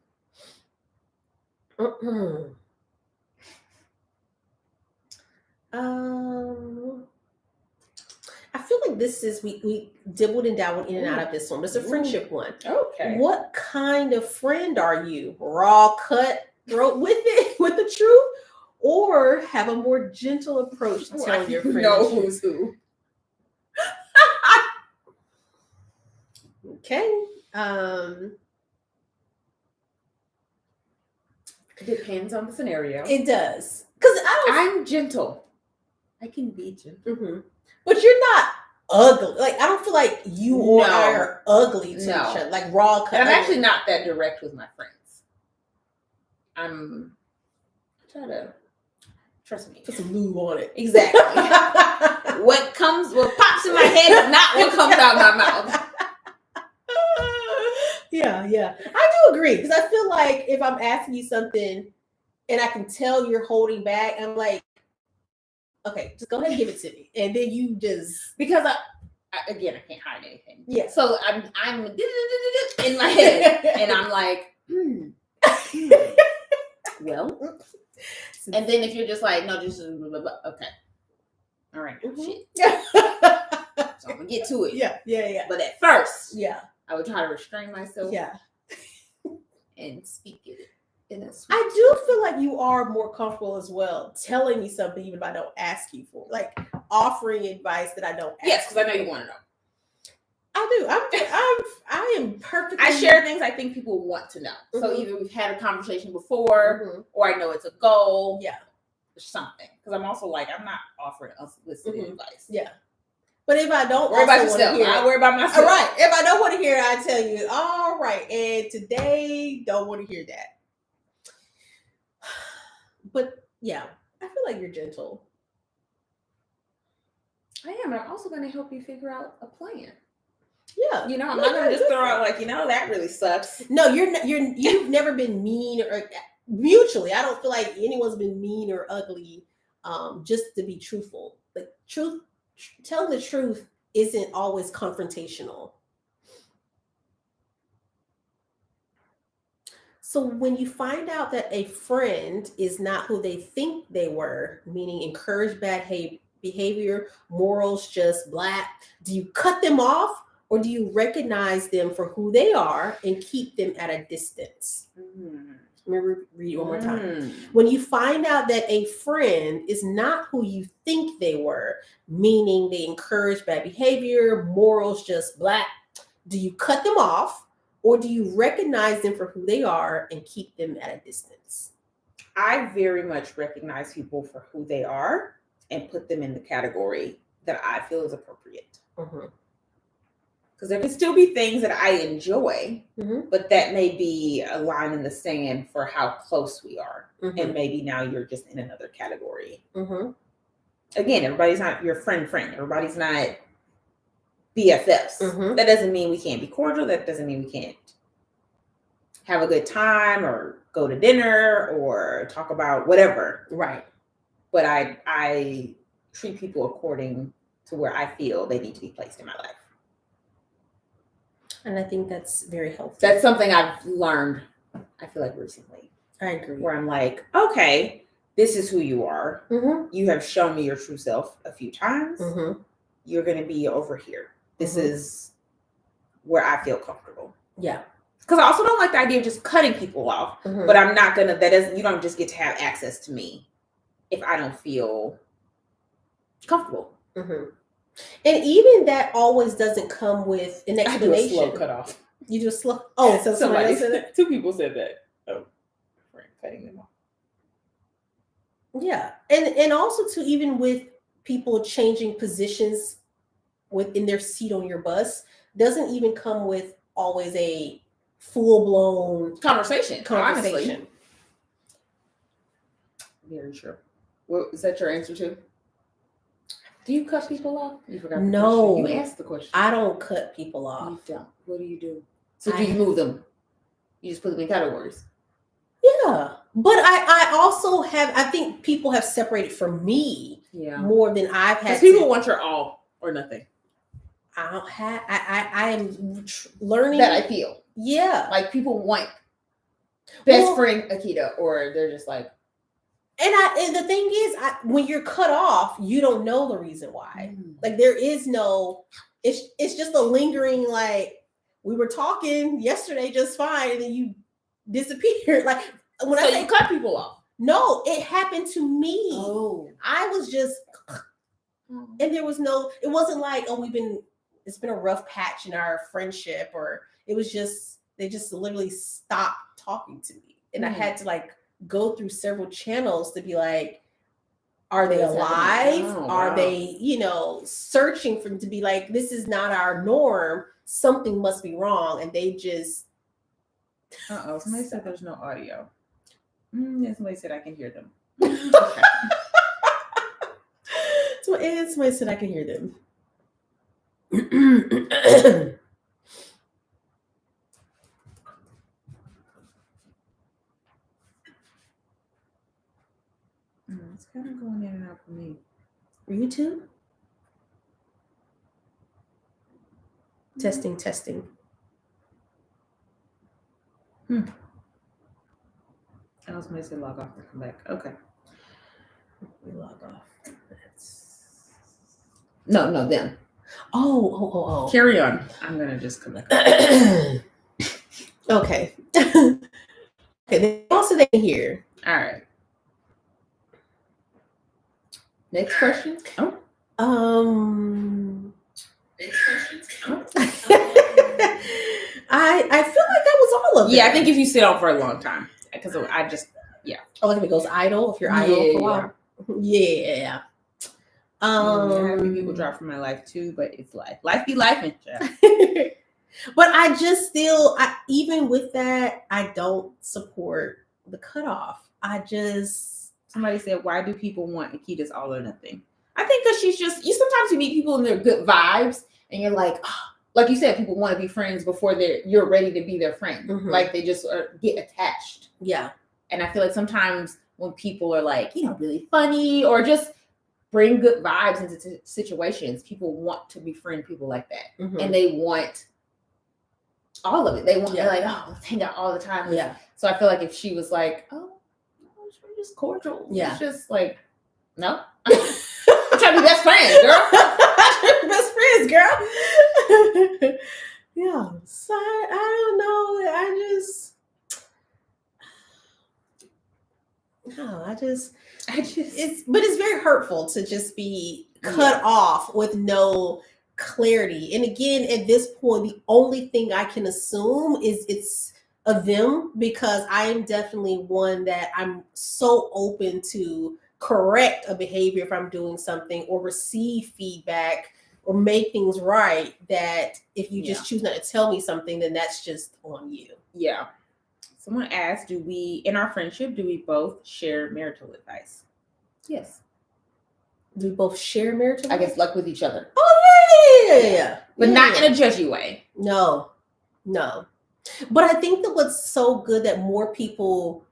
I feel like this is we dibbled and dabbled in and out of this one, but it's a friendship one. Okay. What kind of friend are you? Raw, cutthroat with the truth, or have a more gentle approach to telling your friends? Know who's who. Okay. Depends on the scenario. It does, because I'm gentle. I can be gentle, but you're not ugly. Like I don't feel like you or I are ugly to each other. Like raw cut. And I'm actually not that direct with my friends. I try to trust me. Put some lube on it. Exactly. What pops in my head is not what comes out my mouth. Yeah. I do agree, because I feel like if I'm asking you something and I can tell you're holding back, I'm like, okay, just go ahead and give it to me. And then you just... Because I can't hide anything. Yeah. So I'm in my head and I'm like, well. And then if you're just like, no, just okay. All right. Shit. So I'm gonna get to it. Yeah. But at first, I would try to restrain myself. Yeah. And speak it in a sweet. I do feel like you are more comfortable as well telling me something even if I don't ask you for, like offering advice that I don't ask. Yes, because I know you want to know. I do. I am perfectly. I share things I think people want to know. So either we've had a conversation before, or I know it's a goal. Yeah. Or something. Because I'm also like, I'm not offering unsolicited advice. Yeah. But if I don't worry about yourself, I worry about myself. All right. If I don't want to hear it, I tell you, all right. And today, don't want to hear that. But yeah, I feel like you're gentle. I am. I'm also going to help you figure out a plan. Yeah. I'm not going to just throw out like, that really sucks. No, you've never been mean or mutually. I don't feel like anyone's been mean or ugly just to be truthful. Like telling the truth isn't always confrontational. So when you find out that a friend is not who they think they were, meaning encourage bad behavior, morals just black, do you cut them off or do you recognize them for who they are and keep them at a distance? Remember, read one more time. When you find out that a friend is not who you think they were, meaning they encourage bad behavior, morals just black, do you cut them off or do you recognize them for who they are and keep them at a distance? I very much recognize people for who they are and put them in the category that I feel is appropriate. Because there can still be things that I enjoy, but that may be a line in the sand for how close we are. And maybe now you're just in another category. Again, everybody's not your friend. Everybody's not BFFs. That doesn't mean we can't be cordial. That doesn't mean we can't have a good time or go to dinner or talk about whatever. Right. But I treat people according to where I feel they need to be placed in my life. And I think that's very helpful. That's something I've learned, I feel like recently. I agree. Where I'm like, okay, this is who you are. You have shown me your true self a few times. You're going to be over here. This is where I feel comfortable. Yeah. Because I also don't like the idea of just cutting people off. But I'm not going to, you don't just get to have access to me if I don't feel comfortable. And even that always doesn't come with an explanation. I do a slow cutoff. You do a slow. Oh, so somebody else said that? 2 people said that. Oh, friend cutting them off. Yeah. And also to even with people changing positions within their seat on your bus doesn't even come with always a full-blown Conversation. Honestly. conversation. Very true. Well, is that your answer too? Do you cut people off? You forgot the No. question. You asked the question. I don't cut people off. You don't. What do you do? So do you move them? You just put them in categories. Yeah. But I also have, I think people have separated from me more than I've had. Because people want your all or nothing. I don't have, I am learning. That I feel. Yeah. Like people want best friend Akita, or they're just like. And the thing is, when you're cut off, you don't know the reason why. Like there is no, it's just a lingering, like we were talking yesterday just fine, and then you disappeared. Like when I say you cut people off. No, it happened to me. Oh. I was just, and there was no, it wasn't like, it's been a rough patch in our friendship, or it was just, they just literally stopped talking to me. And I had to like go through several channels to be like, are they alive? Are they, searching for, to be like, this is not our norm. Something must be wrong. And they just. Somebody said there's no audio. Yeah, somebody said I can hear them. Somebody said I can hear them. It's kind of going in and out for me. YouTube? Testing. Somebody said log off and come back. Okay. We log off. No, them. Oh. Carry on. I'm going to just come back. Okay. Okay. They also they hear. All right. Next question. Next question. I feel like that was all of it. Yeah, I think if you sit on for a long time, because I just Oh, like if it goes idle, if you're idle for a while. Yeah. Having people drop from my life too, but it's life. Life be life, and But I just still, even with that, I don't support the cutoff. Somebody said, why do people want Akita's all or nothing? I think because she's just, sometimes you meet people and they're good vibes, and you're like, like you said, people want to be friends before you're ready to be their friend. Mm-hmm. Like they just get attached. Yeah. And I feel like sometimes when people are like, really funny or just bring good vibes into situations, people want to befriend people like that. Mm-hmm. And they want all of it. They're like, let's hang out all the time. Yeah. So I feel like if she was like, we're just cordial. Yeah. It's just like, no. I'm trying to be best friends, girl. Best friends, girl. Yeah. So I don't know. It's very hurtful to just be cut off with no clarity. And again, at this point, the only thing I can assume is it's a them, because I am definitely one that I'm so open to correct a behavior if I'm doing something or receive feedback or make things right, that if you just choose not to tell me something, then that's just on you. Yeah. Someone asked, in our friendship, do we both share marital advice? Yes. Do we both share marital advice? I guess, like with each other. Oh, yeah. But not in a judgy way. No. But I think that what's so good that more people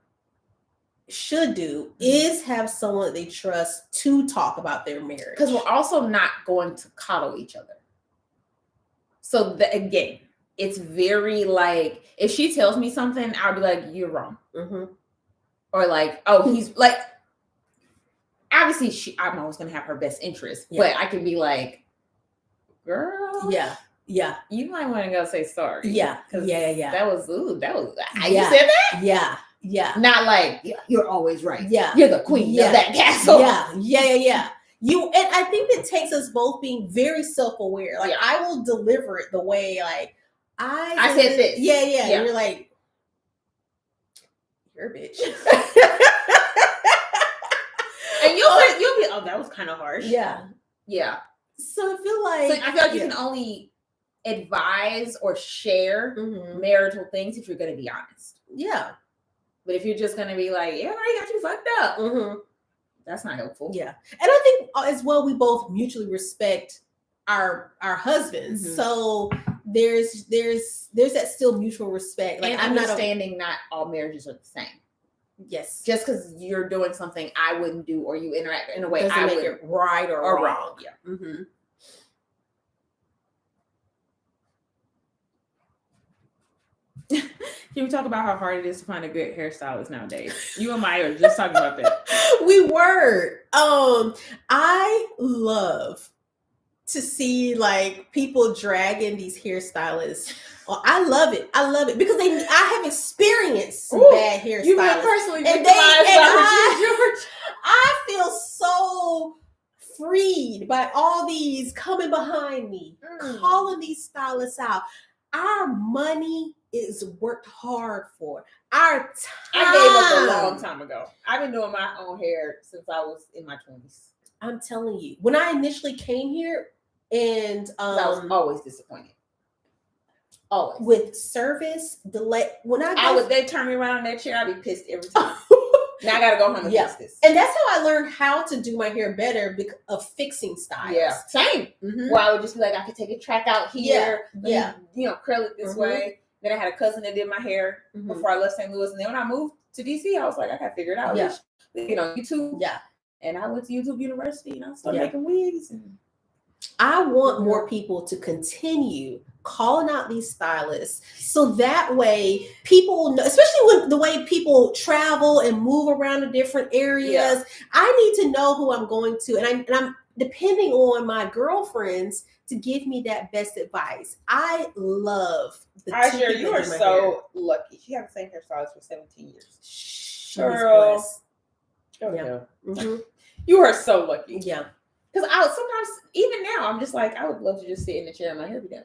should do is have someone that they trust to talk about their marriage. Because we're also not going to coddle each other. So again, it's very like, if she tells me something, I'll be like, you're wrong. Mm-hmm. Or like, he's like, obviously I'm always going to have her best interest, but I can be like, girl. Yeah. You might want to go say sorry. Yeah. That was, you said that? Yeah. Not like, you're always right. Yeah. You're the queen of that castle. Yeah. And I think it takes us both being very self-aware. Like I will deliver it the way like I said this. Yeah. And you're like, you're a bitch. And you'll be, oh, that was kind of harsh. Yeah. Yeah. So I feel like you can only advise or share Mhm. marital things if you're going to be honest. Yeah. But if you're just going to be like, yeah, I got you fucked up, Mm-hmm. that's not helpful. Yeah. And I think as well, we both mutually respect our husbands. Mhm. So there's that still mutual respect. Like And I'm not understanding not all marriages are the same. Yes. Just because you're doing something I wouldn't do, or you interact in a way doesn't I make would, it right or or wrong. wrong. Yeah. Mm-hmm. Can we talk about how hard it is to find a good hairstylist nowadays? You and Maya are just talking about that. We were. I love to see like people dragging these hairstylists. Oh, I love it. I love it because I have experienced some bad hairstylists. You've been personally And victimized by Regina George. I feel so freed by all these coming behind me, calling these stylists out. Our money is worked hard for. Our time. I gave up a long time ago. I've been doing my own hair since I was in my 20s. I'm telling you, when I initially came here, and I was always disappointed. Always with service delay. When they turn me around in that chair, I'd be pissed every time. Now I gotta go home and fix this. And that's how I learned how to do my hair better because of fixing styles. Yeah, same. Mm-hmm. Where I would just be like, I could take a track out here, curl it this Mm-hmm. way. Then I had a cousin that did my hair before I left St. Louis, and then when I moved to DC, I was like, I gotta figure it out. Yeah. YouTube. Yeah. And I went to YouTube University, and I started making wigs. And I want more people to continue calling out these stylists, so that way people know, especially when the way people travel and move around to different areas. Yeah. I need to know who I'm going to, and I'm depending on my girlfriends to give me that best advice. I love the Asher, you are so lucky. She had the same hairstylist for 17 years. Girl. Yeah. Mm-hmm. You are so lucky. Yeah. Because I sometimes, even now, I'm just like, I would love to just sit in the chair and my hair be done.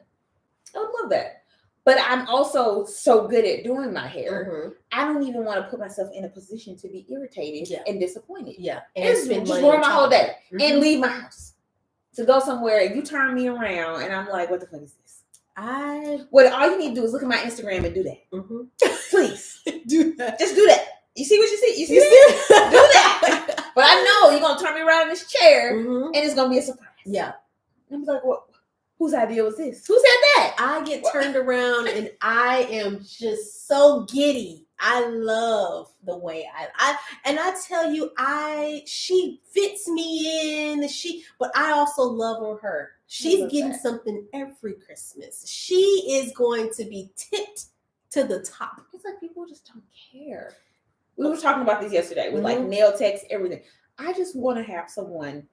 I would love that. But I'm also so good at doing my hair. Mm-hmm. I don't even want to put myself in a position to be irritated and disappointed. Yeah. And just ruin my whole day and leave my house. To go somewhere and you turn me around and I'm like, what the fuck is this? All you need to do is look at my Instagram and do that. Mm-hmm. Please. Do that. Just do that. You see what you see? You see that? Do that. But I know you're going to turn me around in this chair and it's going to be a surprise. Yeah. And I'm like, what? Whose idea was this? Who said that? I get turned around and I am just so giddy. I love the way I tell you, she fits me in. But I also love on her. She's getting something every Christmas. She is going to be tipped to the top. It's like people just don't care. We were talking about this yesterday with like nail techs, everything. I just want to have someone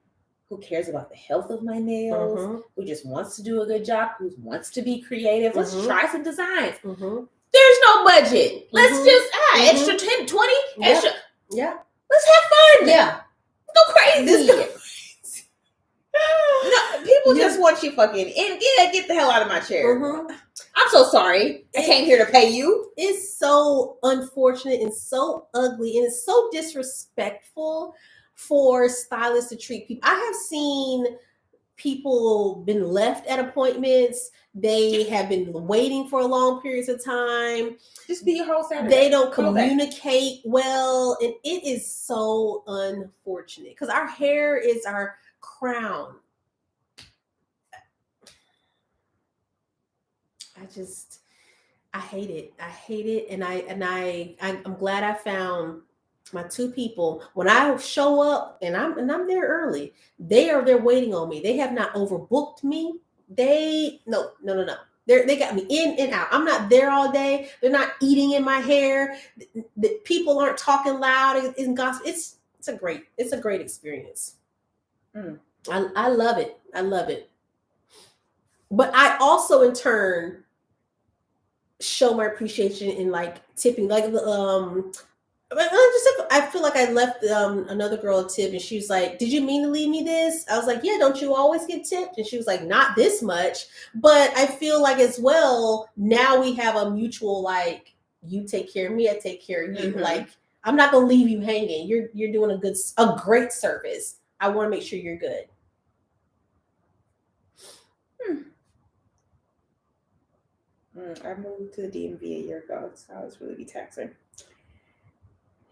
who cares about the health of my nails, who just wants to do a good job, who wants to be creative. Let's try some designs. There's no budget. Let's just extra 10, 20, extra. Yeah. Let's have fun. Yeah. Go crazy. No, people just want you fucking and get the hell out of my chair. I'm so sorry. I came here to pay you. It's so unfortunate and so ugly and it's so disrespectful for stylists to treat people. I have seen people been left at appointments. They have been waiting for long periods of time. Just be your whole Saturday. They don't communicate well. And it is so unfortunate because our hair is our crown. I hate it. I hate it. And I'm glad I found my two people. When I show up and I'm there early, they are there waiting on me. They have not overbooked me. No. They got me in and out. I'm not there all day. They're not eating in my hair. The people aren't talking loud and gossip. It's a great experience. I love it. I love it. But I also in turn show my appreciation in like tipping, like I feel like I left another girl a tip and she was like, did you mean to leave me this? I was like, yeah, don't you always get tipped? And she was like, not this much. But I feel like as well, now we have a mutual, like, you take care of me, I take care of you. Like, I'm not gonna leave you hanging. You're doing a great service. I want to make sure you're good. I moved to the DMV a year ago, so I was really be taxing.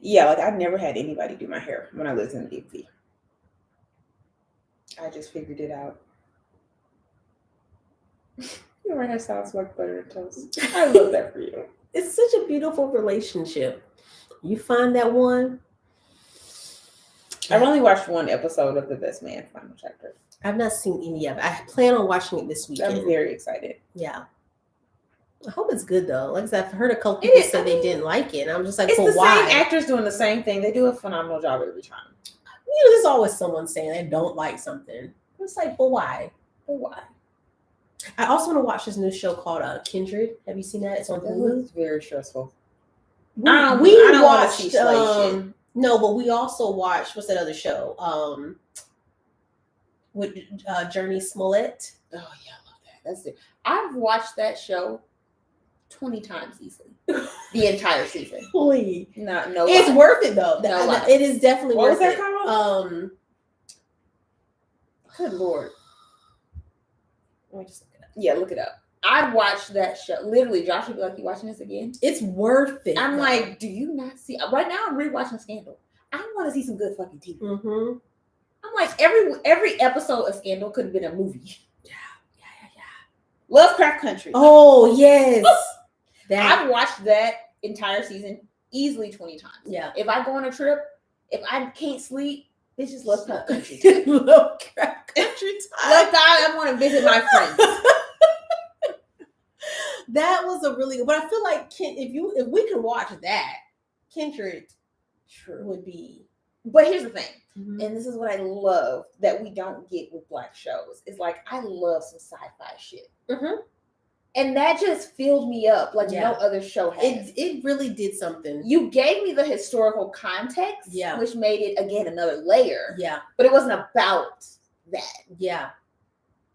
Yeah, like I never had anybody do my hair when I lived in the DMV. I just figured it out. Your hair sounds like butter and toast. I love that for you. It's such a beautiful relationship. You find that one. I've only watched one episode of The Best Man Final Chapter. I've not seen any yet. I plan on watching it this weekend. I'm very excited. Yeah. I hope it's good though. Like I said, I've heard a couple people say they didn't like it. And I'm just like, it's well, the why? same actors doing the same thing. They do a phenomenal job every time. There's always someone saying they don't like something. It's like, well, why? But why? I also want to watch this new show called Kindred. Have you seen that? It's on Hulu. It's very stressful. We don't wanna watched. see slave shit. No, but we also watched. What's that other show? With Journey Smollett. Oh yeah, I love that. That's it. I've watched that show 20 times easily. The entire season. Please. No, It's lie. worth it though. No lie. It is definitely What worth was that it. called? Good Lord. Let me just look it up. Yeah, look it up. I watched that show. Literally, Josh would be like, "You watching this again?" It's worth it. I'm though. like, do you not see? Right now, I'm rewatching Scandal. I want to see some good fucking TV. Mm-hmm. I'm like, every episode of Scandal could have been a movie. Yeah. Lovecraft Country. Oh yes. I've watched that entire season easily 20 times. Yeah. If I go on a trip, if I can't sleep, this is Lovecraft Country. Lovecraft Country time. Like I want to visit my friends. That was a really good. But I feel like if we can watch that, Kindred would be. But here's the thing, Mhm. and this is what I love that we don't get with Black shows. Is like I love some sci-fi shit, Mhm. and that just filled me up like Yeah. no other show has. It really did something. You gave me the historical context, Yeah. which made it again another layer. Yeah. But it wasn't about that. Yeah.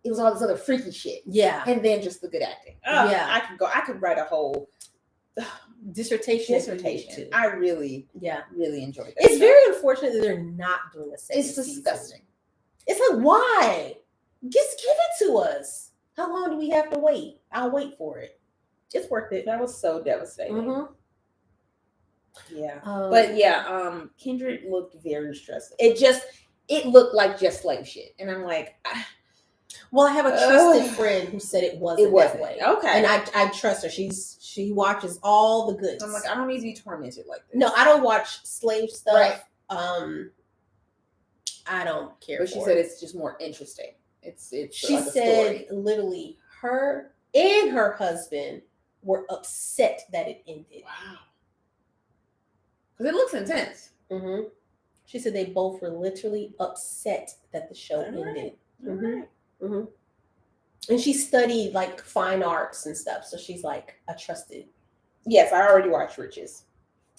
It was all this other freaky shit, Yeah. and then just the good acting. Yeah. I could write a whole Dissertation. dissertation. I really enjoyed that. It's show. very unfortunate that they're not doing a second It's season. disgusting. It's like, why? Just give it to us. How long do we have to wait? I'll wait for it. It's worth it. That was so devastating. Mm-hmm. Yeah. But yeah, Kindred looked very stressed. It looked like just slave shit. And I'm like, well, I have a trusted friend who said it wasn't that way. Okay. And I trust her. She watches all the goods. I'm like, I don't need to be tormented like this. No, I don't watch slave stuff. Right. I don't care. But she said it's just more interesting. It's she like a said story. literally her and her husband were upset that it ended. Wow. Because it looks intense. Mm-hmm. She said they both were literally upset that the show ended. All right. Mm-hmm. And she studied like fine arts and stuff, so she's like a trusted. Yes, I already watched Riches.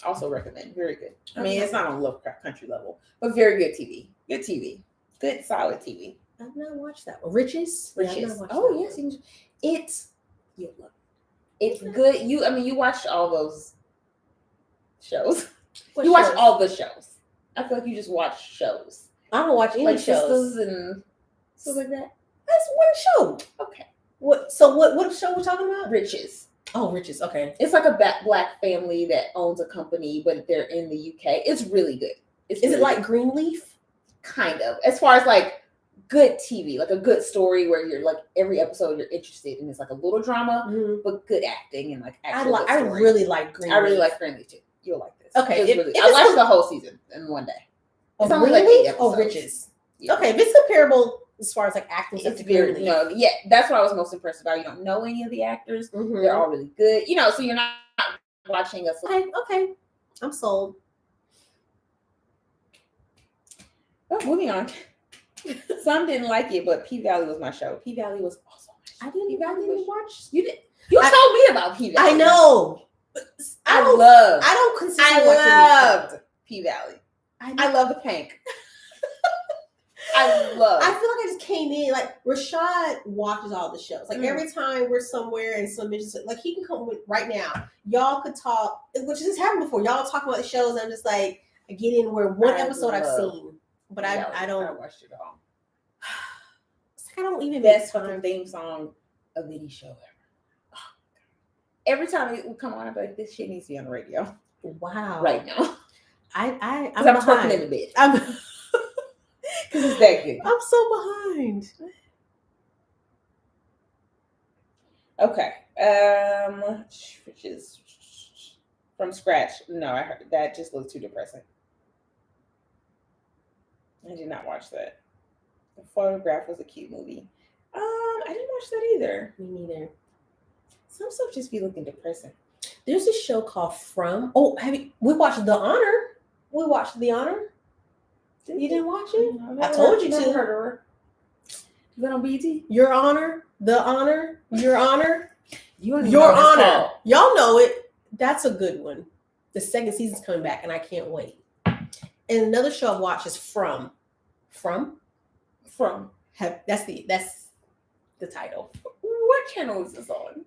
Also recommend. Very good. I mean, Okay. it's not on Lovecraft Country level, but very good TV. Good TV. Good solid TV. I've not watched that one. Riches. Yeah, I've Riches. not watched Oh that yes, one. it's you love it. It's good. You watched all those shows. What you watch shows? all the shows. I feel like you just watch shows. I don't watch any Like shows. Sisters and stuff like that. That's one show. Okay. What? So what show we're talking about? Riches. Oh, Riches. Okay. It's like a black family that owns a company, but they're in the UK. It's really good. Is really it like good. Greenleaf? Kind of, as far as like good TV, like a good story where you're like every episode you're interested and it's like a little drama, Mm-hmm. but good acting and like I actual good story. really like Greenleaf. I really like Greenleaf too. You'll like this. Okay, It was if I it's watched com- the whole season in one day. Oh, It's only like 8 Greenleaf? Oh, episodes. Riches. Yeah. Okay, if it's comparable as far as like acting stuff It's to very Greenleaf. yeah. That's what I was most impressed about. You don't know any of the actors. Mhm. They're all really good. You know, so you're not watching us. Okay. I'm sold. Oh, moving on. Some didn't like it, but P Valley was my show. P Valley was also my show. I didn't watch. You did. You I- told me about P Valley. I know. But I don't I consistently watch any show. loved P Valley. I love the pink. I love. I feel like I just came in like Rashad watches all the shows. Like every time we're somewhere and some bitches like he can come with right now. Y'all could talk, which has happened before. Y'all talk about the shows. And I'm just like I get in where one episode I've seen, but I don't. I watched it all. It's like I don't even Best fucking theme song of any show ever. Every time it would come on, I'd be like, this shit needs to be on the radio. Wow. Right now. I'm twerking in the bed. Because it's that good. I'm so behind. Okay. Which is from scratch. No, I heard that just looks too depressing. I did not watch that. The Photograph was a cute movie. I didn't watch that either. Me neither. Some stuff just be looking depressing. There's a show called From. Oh, we watched The Honor. We watched The Honor. You didn't watch it? I told you to. Heard of her. Is that on BT? Your Honor, The Honor, Your Honor, Your Honor. Y'all know it. That's a good one. The second season's coming back, and I can't wait. And another show I've watched is From. That's the title. What channel is this on?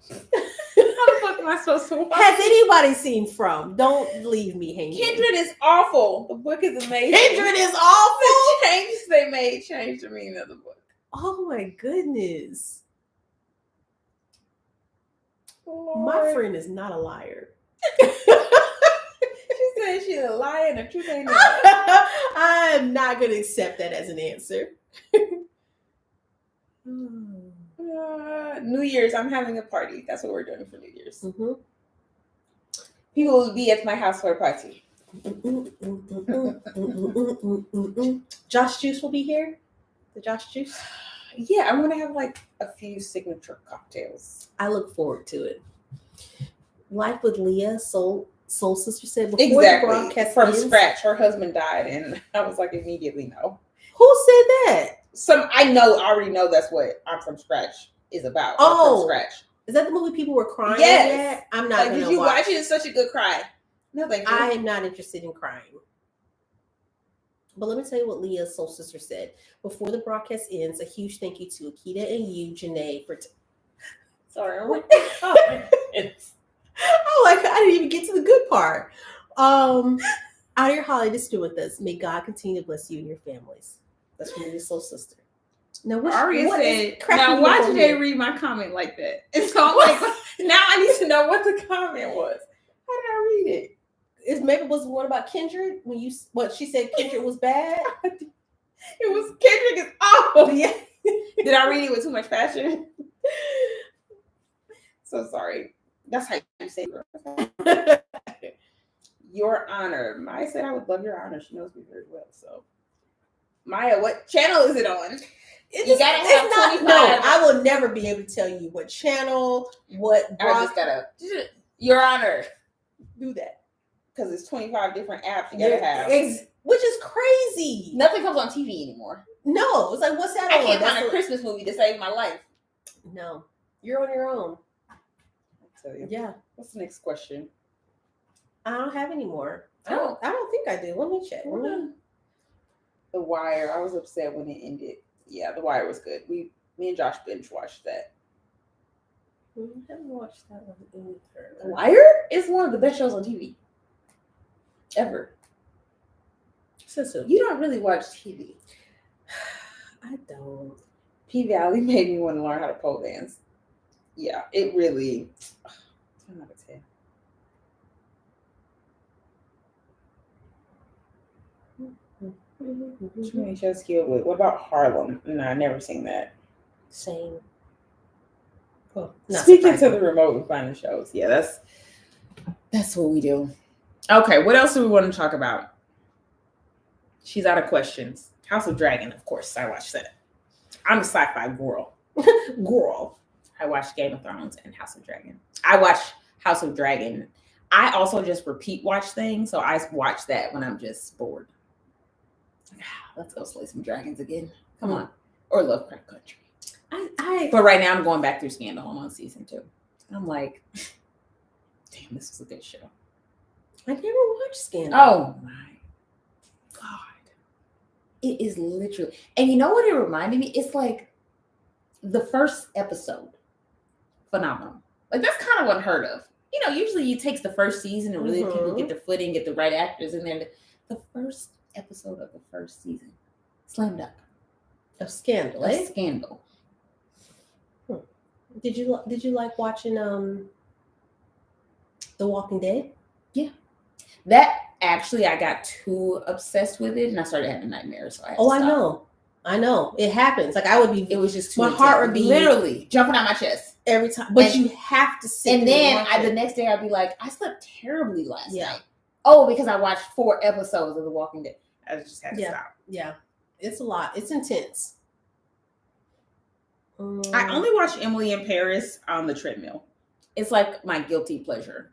How the fuck am I supposed to watch? Has anybody seen From? Don't leave me hanging. Kindred is awful. The book is amazing. Kindred is awful. The changes they made changed the meaning of the book. Oh my goodness. Lord. My friend is not a liar. She said she's a liar and the truth ain't there. I'm not going to accept that as an answer. New Year's, I'm having a party. That's what we're doing for New Year's. Mm-hmm. People will be at my house for a party. Josh Juice will be here. The Josh Juice. Yeah, I want to have like a few signature cocktails. I look forward to it. Life with Leah, Soul Sister said before exactly. the broadcast from ends, scratch. Her husband died, and I was like immediately no. Who said that? I already know that's what I'm from scratch is about. Oh, From Scratch. Is that the movie people were crying Yes. at? I'm not. Did you watch it? It's such a good cry. No, thank you. I am not interested in crying. But let me tell you what Leah's Soul Sister said. Before the broadcast ends, a huge thank you to Akita and you, Janae, for... Sorry. Oh my God, I didn't even get to the good part. Out of your holiday to with us. May God continue to bless you and your families. That's from Leah's Soul Sister. Now, Aria said, now why did they read my comment like that? And so I'm like, now I need to know what the comment was. How did I read it? Maybe it was the one about Kindred when she said Kindred was bad. It was Kendrick is awful. Yeah. Did I read it with too much passion? So sorry. That's how you say it. Your Honor. Maya said I would love Your Honor. She knows me very well. So Maya, what channel is it on? You gotta have 25. No, I will never be able to tell you what channel, what I just gotta Your Honor. Do that. Because it's 25 different apps you gotta have. Which is crazy. Nothing comes on TV anymore. No. It's like, what's that I on? can't find a Christmas movie to save my life. No. You're on your own. I'll tell you. Yeah. What's the next question? I don't have any more. Oh. I don't think I do. Let me check. The Wire. I was upset when it ended. Yeah, The Wire was good. Me and Josh binge watched that. I haven't watched that one either. The Wire is one of the best shows on TV. Ever. So. You don't really watch TV. I don't. P-Valley made me want to learn how to pole dance. Yeah, it really. 10 out of 10. Too many shows skilled with. What about Harlem? No, I've never seen that. Same. Well, speaking to the remote and finding shows. Yeah, that's what we do. Okay, what else do we want to talk about? She's out of questions. House of Dragon, of course. I watched that. I'm a sci-fi girl. I watch Game of Thrones and House of Dragon. I watch House of Dragon. I also just repeat watch things, so I watch that when I'm just bored. Let's go slay some dragons again. Come on. Or Lovecraft Country. But right now I'm going back through Scandal. I'm on season 2. I'm like, damn, this is a good show. I never watched Scandal. Oh my God. It is literally, and you know what it reminded me? It's like the first episode, phenomenal. Like that's kind of unheard of. You know, usually it takes the first season and really people get their footing, get the right actors in there. The first episode of the first season, slam dunk. Of Scandal. A Scandal. Did you like watching The Walking Dead? Yeah. That actually, I got too obsessed with it and I started having nightmares. So I had to stop. I know. It happens. Like I would be. It was just too my intense. heart would be literally jumping out my chest every time. But And- you have to sit. and then watch the it. next day I'd be like, I slept terribly last Yeah. night. Oh, because I watched 4 episodes of The Walking Dead. I just had to Yeah. stop. Yeah, it's a lot. It's intense. I only watch Emily in Paris on the treadmill. It's like my guilty pleasure.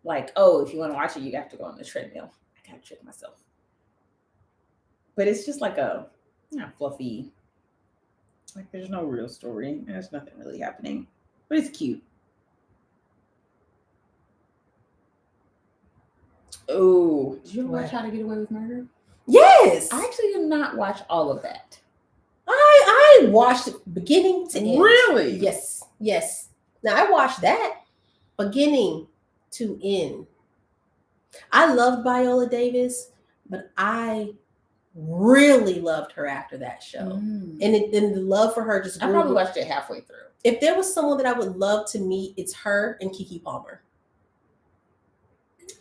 Like, oh, if you want to watch it, you have to go on the treadmill. I gotta trick myself. But it's just like a fluffy. Like there's no real story. There's nothing really happening. But it's cute. Oh, did you ever watch What? How to Get Away with Murder? Yes, I actually did not watch all of that. I watched it beginning to end. Really? Yes. Now I watched that beginning to end. I loved Viola Davis, but I really loved her after that show. And the love for her just I grew. probably watched it halfway through. If there was someone that I would love to meet, it's her and Kiki Palmer.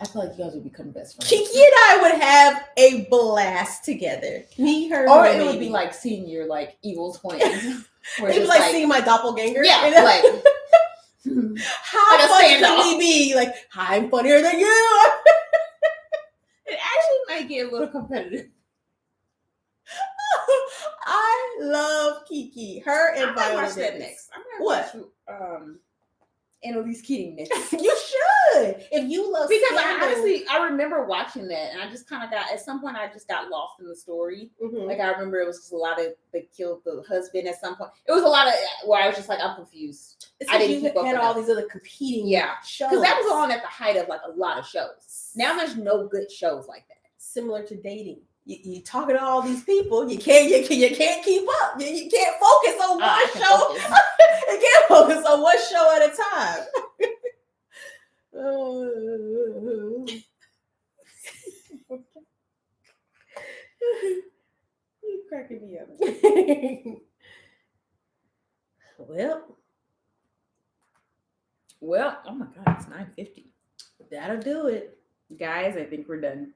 I feel like you guys would become best friends. Kiki and I would have a blast together. Me, her, Or and it would baby. be like seeing your like evil twins. Where It'd be it's like seeing my doppelganger. yeah, you know? like How like a funny can standoff. we be? Like, I'm funnier than you. it actually might get a little competitive. I love Kiki. Her and I might Viola watch that Davis. next. I'm gonna What? watch Annalise Keating next. You should. If you love Because Scandal. I remember watching that, and I just kind of got at some point I just got lost in the story. Mhm. Like I remember it was just a lot of they killed the husband at some point. It was a lot of where I was just like I'm confused. It's I because didn't you keep up had with all that. these other competing shows. Because that was on at the height of like a lot of shows. Now there's no good shows like that. Similar to dating. You talking to all these people, you can't keep up. You can't focus on I one can show. focus. You can't focus on one show at a time. You cracking me up. Well, Oh my god, it's 9:50. that'll do it. Guys, I think we're done.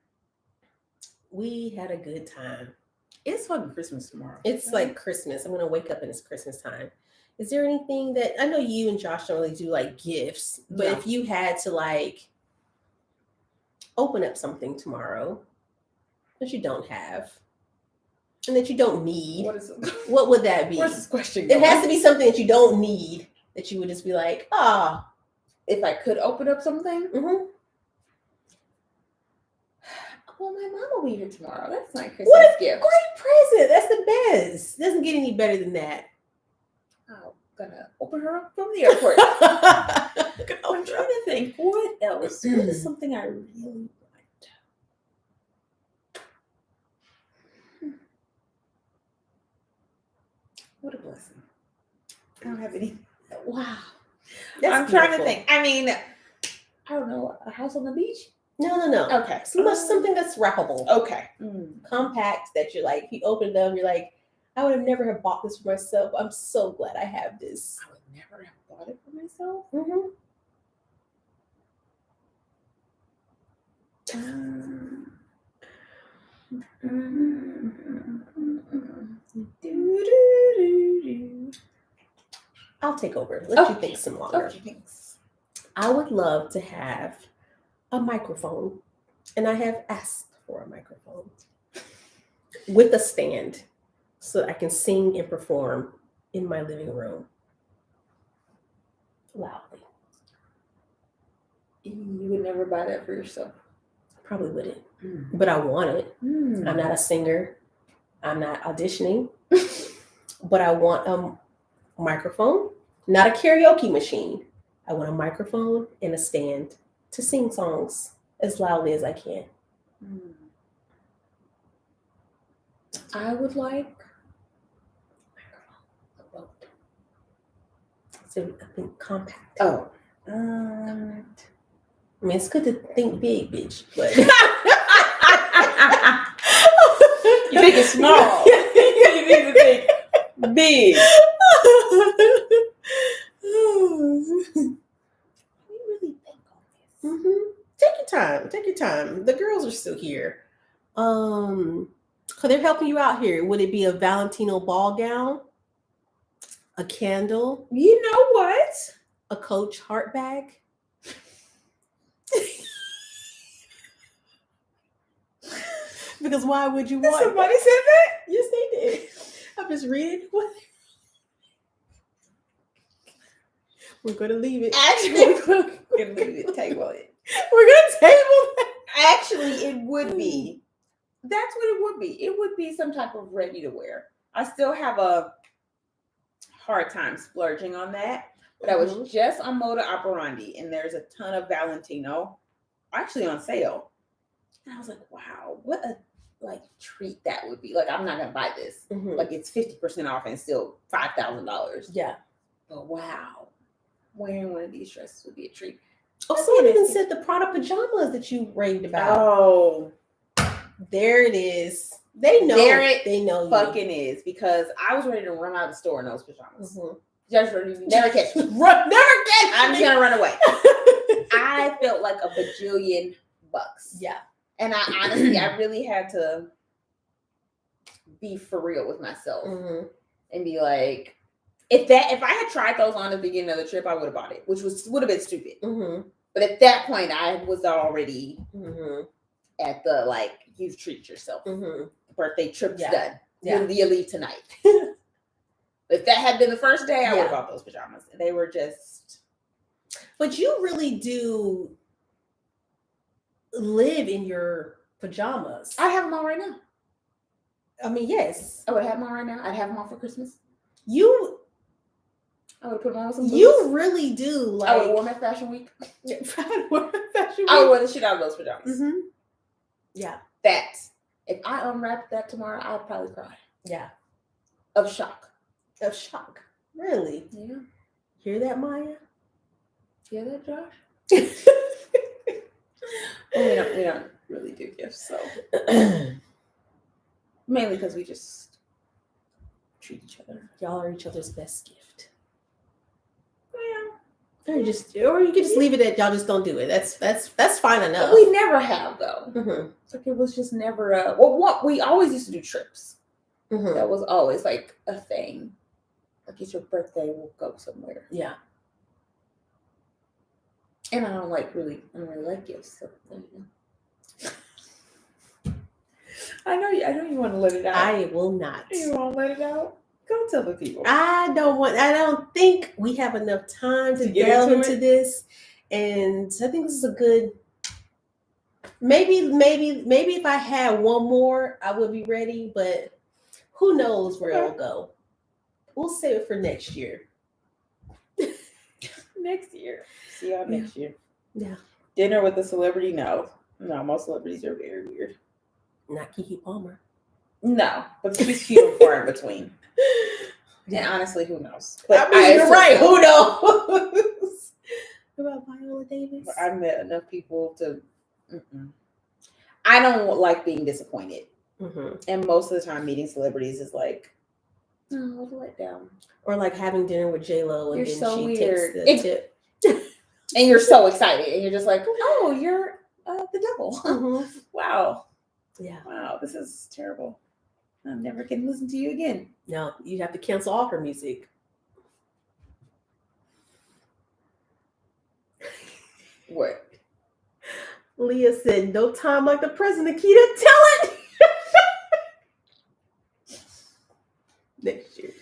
We had a good time. It's fucking Christmas tomorrow. It's like Christmas. I'm gonna wake up and it's Christmas time. Is there anything that I know you and Josh don't really do like gifts, but No. if you had to like open up something tomorrow that you don't have and that you don't need, what would that be? Where's this question It going? has to be something that you don't need that you would just be like, ah, If I could open up something, mm-hmm. well, my mom will be here tomorrow. That's my Christmas What a gift. great present. That's the best. Doesn't get any better than that. I'm gonna open her up from the airport. I'm trying to think. What else? What is something I really want? What a blessing. I don't have any. Wow. That's I'm trying to beautiful. think. I mean, I don't know. A house on the beach? No. Okay. Something that's wrappable. Okay. Compact that you're like, you open it up, you're like, I would have never have bought this for myself. I'm so glad I have this. I would never have bought it for myself. Mm-hmm. I'll take over. Let you think some longer. Okay, thanks. I would love to have a microphone, and I have asked for a microphone with a stand so that I can sing and perform in my living room loudly. You would never buy that for yourself. Probably wouldn't, but I want it. I'm I'm not a singer. I'm not auditioning, but I want a microphone, not a karaoke machine. I want a microphone and a stand to sing songs as loudly as I can. I would like a boat. So I think compact. Oh. I mean, it's good to think big, bitch, but You think it's small. You need to think big. We really think on this. Take your time. Take your time. The girls are still here. So they're helping you out here. Would it be a Valentino ball gown, a candle, You know what? a Coach heart bag? Because why would you want? Somebody said that? Yes, they did. I'm just reading. We're gonna leave it. Actually, we're gonna leave it, table it. We're gonna table that. Actually, it would be. That's what it would be. It would be some type of ready to wear. I still have a hard time splurging on that. But I was just on Moda Operandi, and there's a ton of Valentino actually on sale. And I was like, wow, what a treat that would be. Like, I'm not gonna buy this. Like, it's 50% off and still $5,000. Yeah. But wow, wearing one of these dresses would be a treat. Oh, someone even said the Prada pajamas that you raved about. Oh, there it is. They know. They know. Fucking is, because I was ready to run out of the store in those pajamas. Just never catch me. Never catch me. I'm just gonna run away. I felt like a bajillion bucks. Yeah. And I honestly, I really had to be for real with myself and be like, if I had tried those on at the beginning of the trip, I would have bought it, which would have been stupid. But at that point, I was already at the you've treated yourself. Birthday trip's done. Yeah. You leave tonight. If that had been the first day, I would have bought those pajamas. They were just. But you really do live in your pajamas. I have them on right now. I mean, yes. I would have them on right now. I'd have them on for Christmas. I would put them on with some boots. You really do. I would wear them at Fashion Week. I would wear the shit out of those pajamas. Yeah. That. If I unwrapped that tomorrow, I'd probably cry. Yeah. Of shock. Really? Yeah. Hear that, Maya? Hear that, Josh? Well, we don't really do gifts, so mainly because we just treat each other. Y'all are each other's best gift. Yeah. Or you can just leave it at y'all just don't do it. That's fine enough. We never have though. It's like it was just never what we always used to do trips. That was always like a thing. Like it's your birthday, we'll go somewhere. Yeah. And I don't really like gifts. So, I know you want to let it out. I will not. You won't let it out? Go tell the people. I don't think we have enough time to delve into this. And I think this is a good maybe if I had one more, I would be ready, but who knows where it'll go. We'll save it for next year. Next year. See y'all next year. Yeah. Dinner with a celebrity? No, most celebrities are very weird. Not Keke Palmer. No, but she's few and far in between. And honestly, who knows? But you're right. Who knows? What about Viola Davis? I've met enough people to. I don't like being disappointed, and most of the time, meeting celebrities is like, oh, let down. Or like having dinner with J-Lo and then so she weird. takes the tip. And you're so excited, and you're just like, oh, you're the devil. Wow. Yeah. Wow, this is terrible. I'm never going to listen to you again. No, you have to cancel all her music. What? Leah said, no time like the present, Nikita. Tell it. Next year.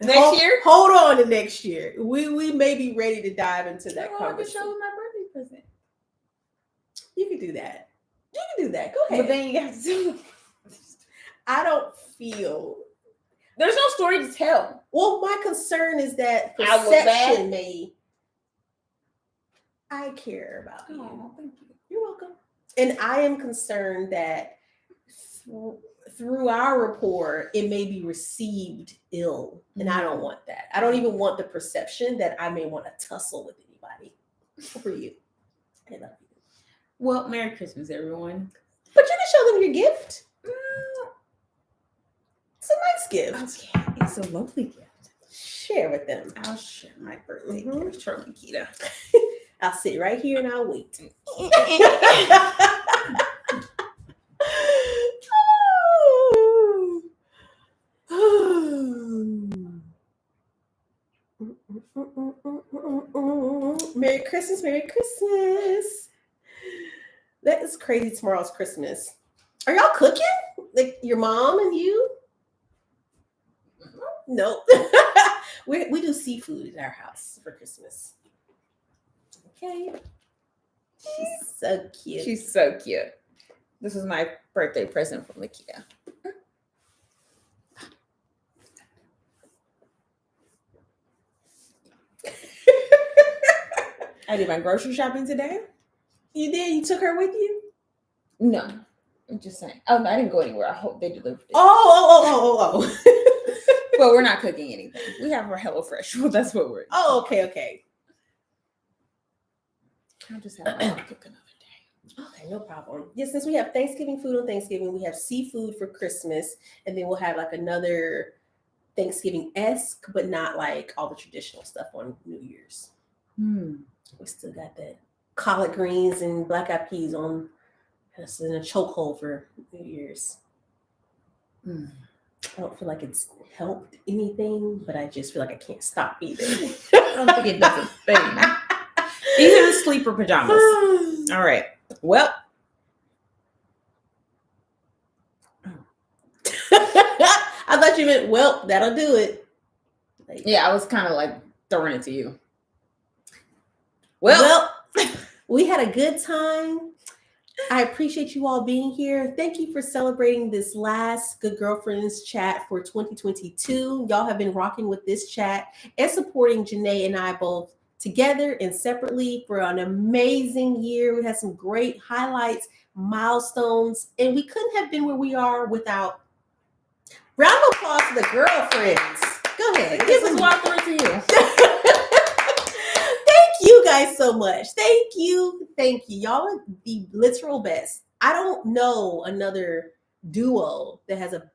Next year? Hold on to next year. We may be ready to dive into that conversation. I could show my birthday present. You can do that. You can do that. Go ahead. But then you have to. I don't feel. There's no story to tell. Well, my concern is that perception may. I care about you. Thank you. You're welcome. And I am concerned that through our rapport, it may be received ill. And I don't want that. I don't even want the perception that I may want to tussle with anybody. For you. I love you. Well, Merry Christmas, everyone. But you can show them your gift. It's a nice gift. Okay, it's a lovely gift. Share with them. I'll share my birthday Mhm. gift for Lakeita. I'll sit right here and I'll wait. Merry Christmas, Merry Christmas. That is crazy. Tomorrow's Christmas. Are y'all cooking? Like your mom and you? No. we do seafood in our house for Christmas. Okay. She's so cute. She's so cute. This is my birthday present from Lakeita. I did my grocery shopping today. You did? You took her with you? No, I'm just saying. Oh, no, I didn't go anywhere. I hope they delivered it. Oh. But we're not cooking anything. We have our HelloFresh. Well, that's what we're. Oh, okay. I'll just have my mom cook another day. Okay, no problem. Yeah, since we have Thanksgiving food on Thanksgiving, we have seafood for Christmas, and then we'll have like another Thanksgiving-esque, but not like all the traditional stuff on New Year's. We still got that collard greens and black eyed peas on us in a chokehold for New Year's. I don't feel like it's helped anything, but I just feel like I can't stop eating. I don't think it does a thing. These are the sleeper pajamas. All right. Well. I thought you meant, well, that'll do it. Like, yeah, I was kind of like throwing it to you. Well, we had a good time. I appreciate you all being here. Thank you for celebrating this last Good Girlfriends chat for 2022. Y'all have been rocking with this chat and supporting Janae and I both together and separately for an amazing year. We had some great highlights, milestones, and we couldn't have been where we are without round of applause for the girlfriends. Go ahead. this is why I threw it to you. Thank you guys so much. Thank you. Y'all are the literal best. I don't know another duo that has a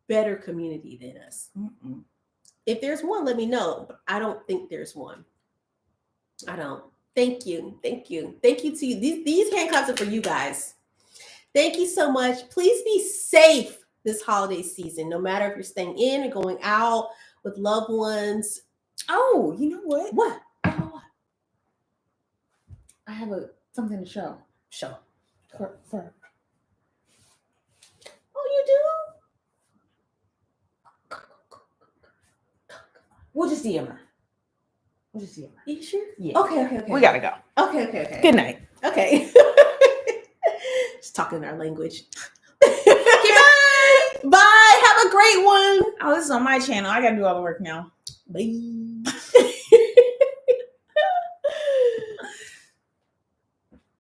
better community than us. If there's one, let me know. But I don't think there's one. I don't. Thank you. Thank you to you. These hand claps are for you guys. Thank you so much. Please be safe this holiday season, no matter if you're staying in or going out with loved ones. Oh, you know what? What? I have something to show. Show. For. Oh, you do? We'll just DM her. You sure? Yeah. Okay. We gotta go. Okay. Good night. Okay. Just talking our language. Bye. Bye. Have a great one. Oh, this is on my channel. I gotta do all the work now. Bye.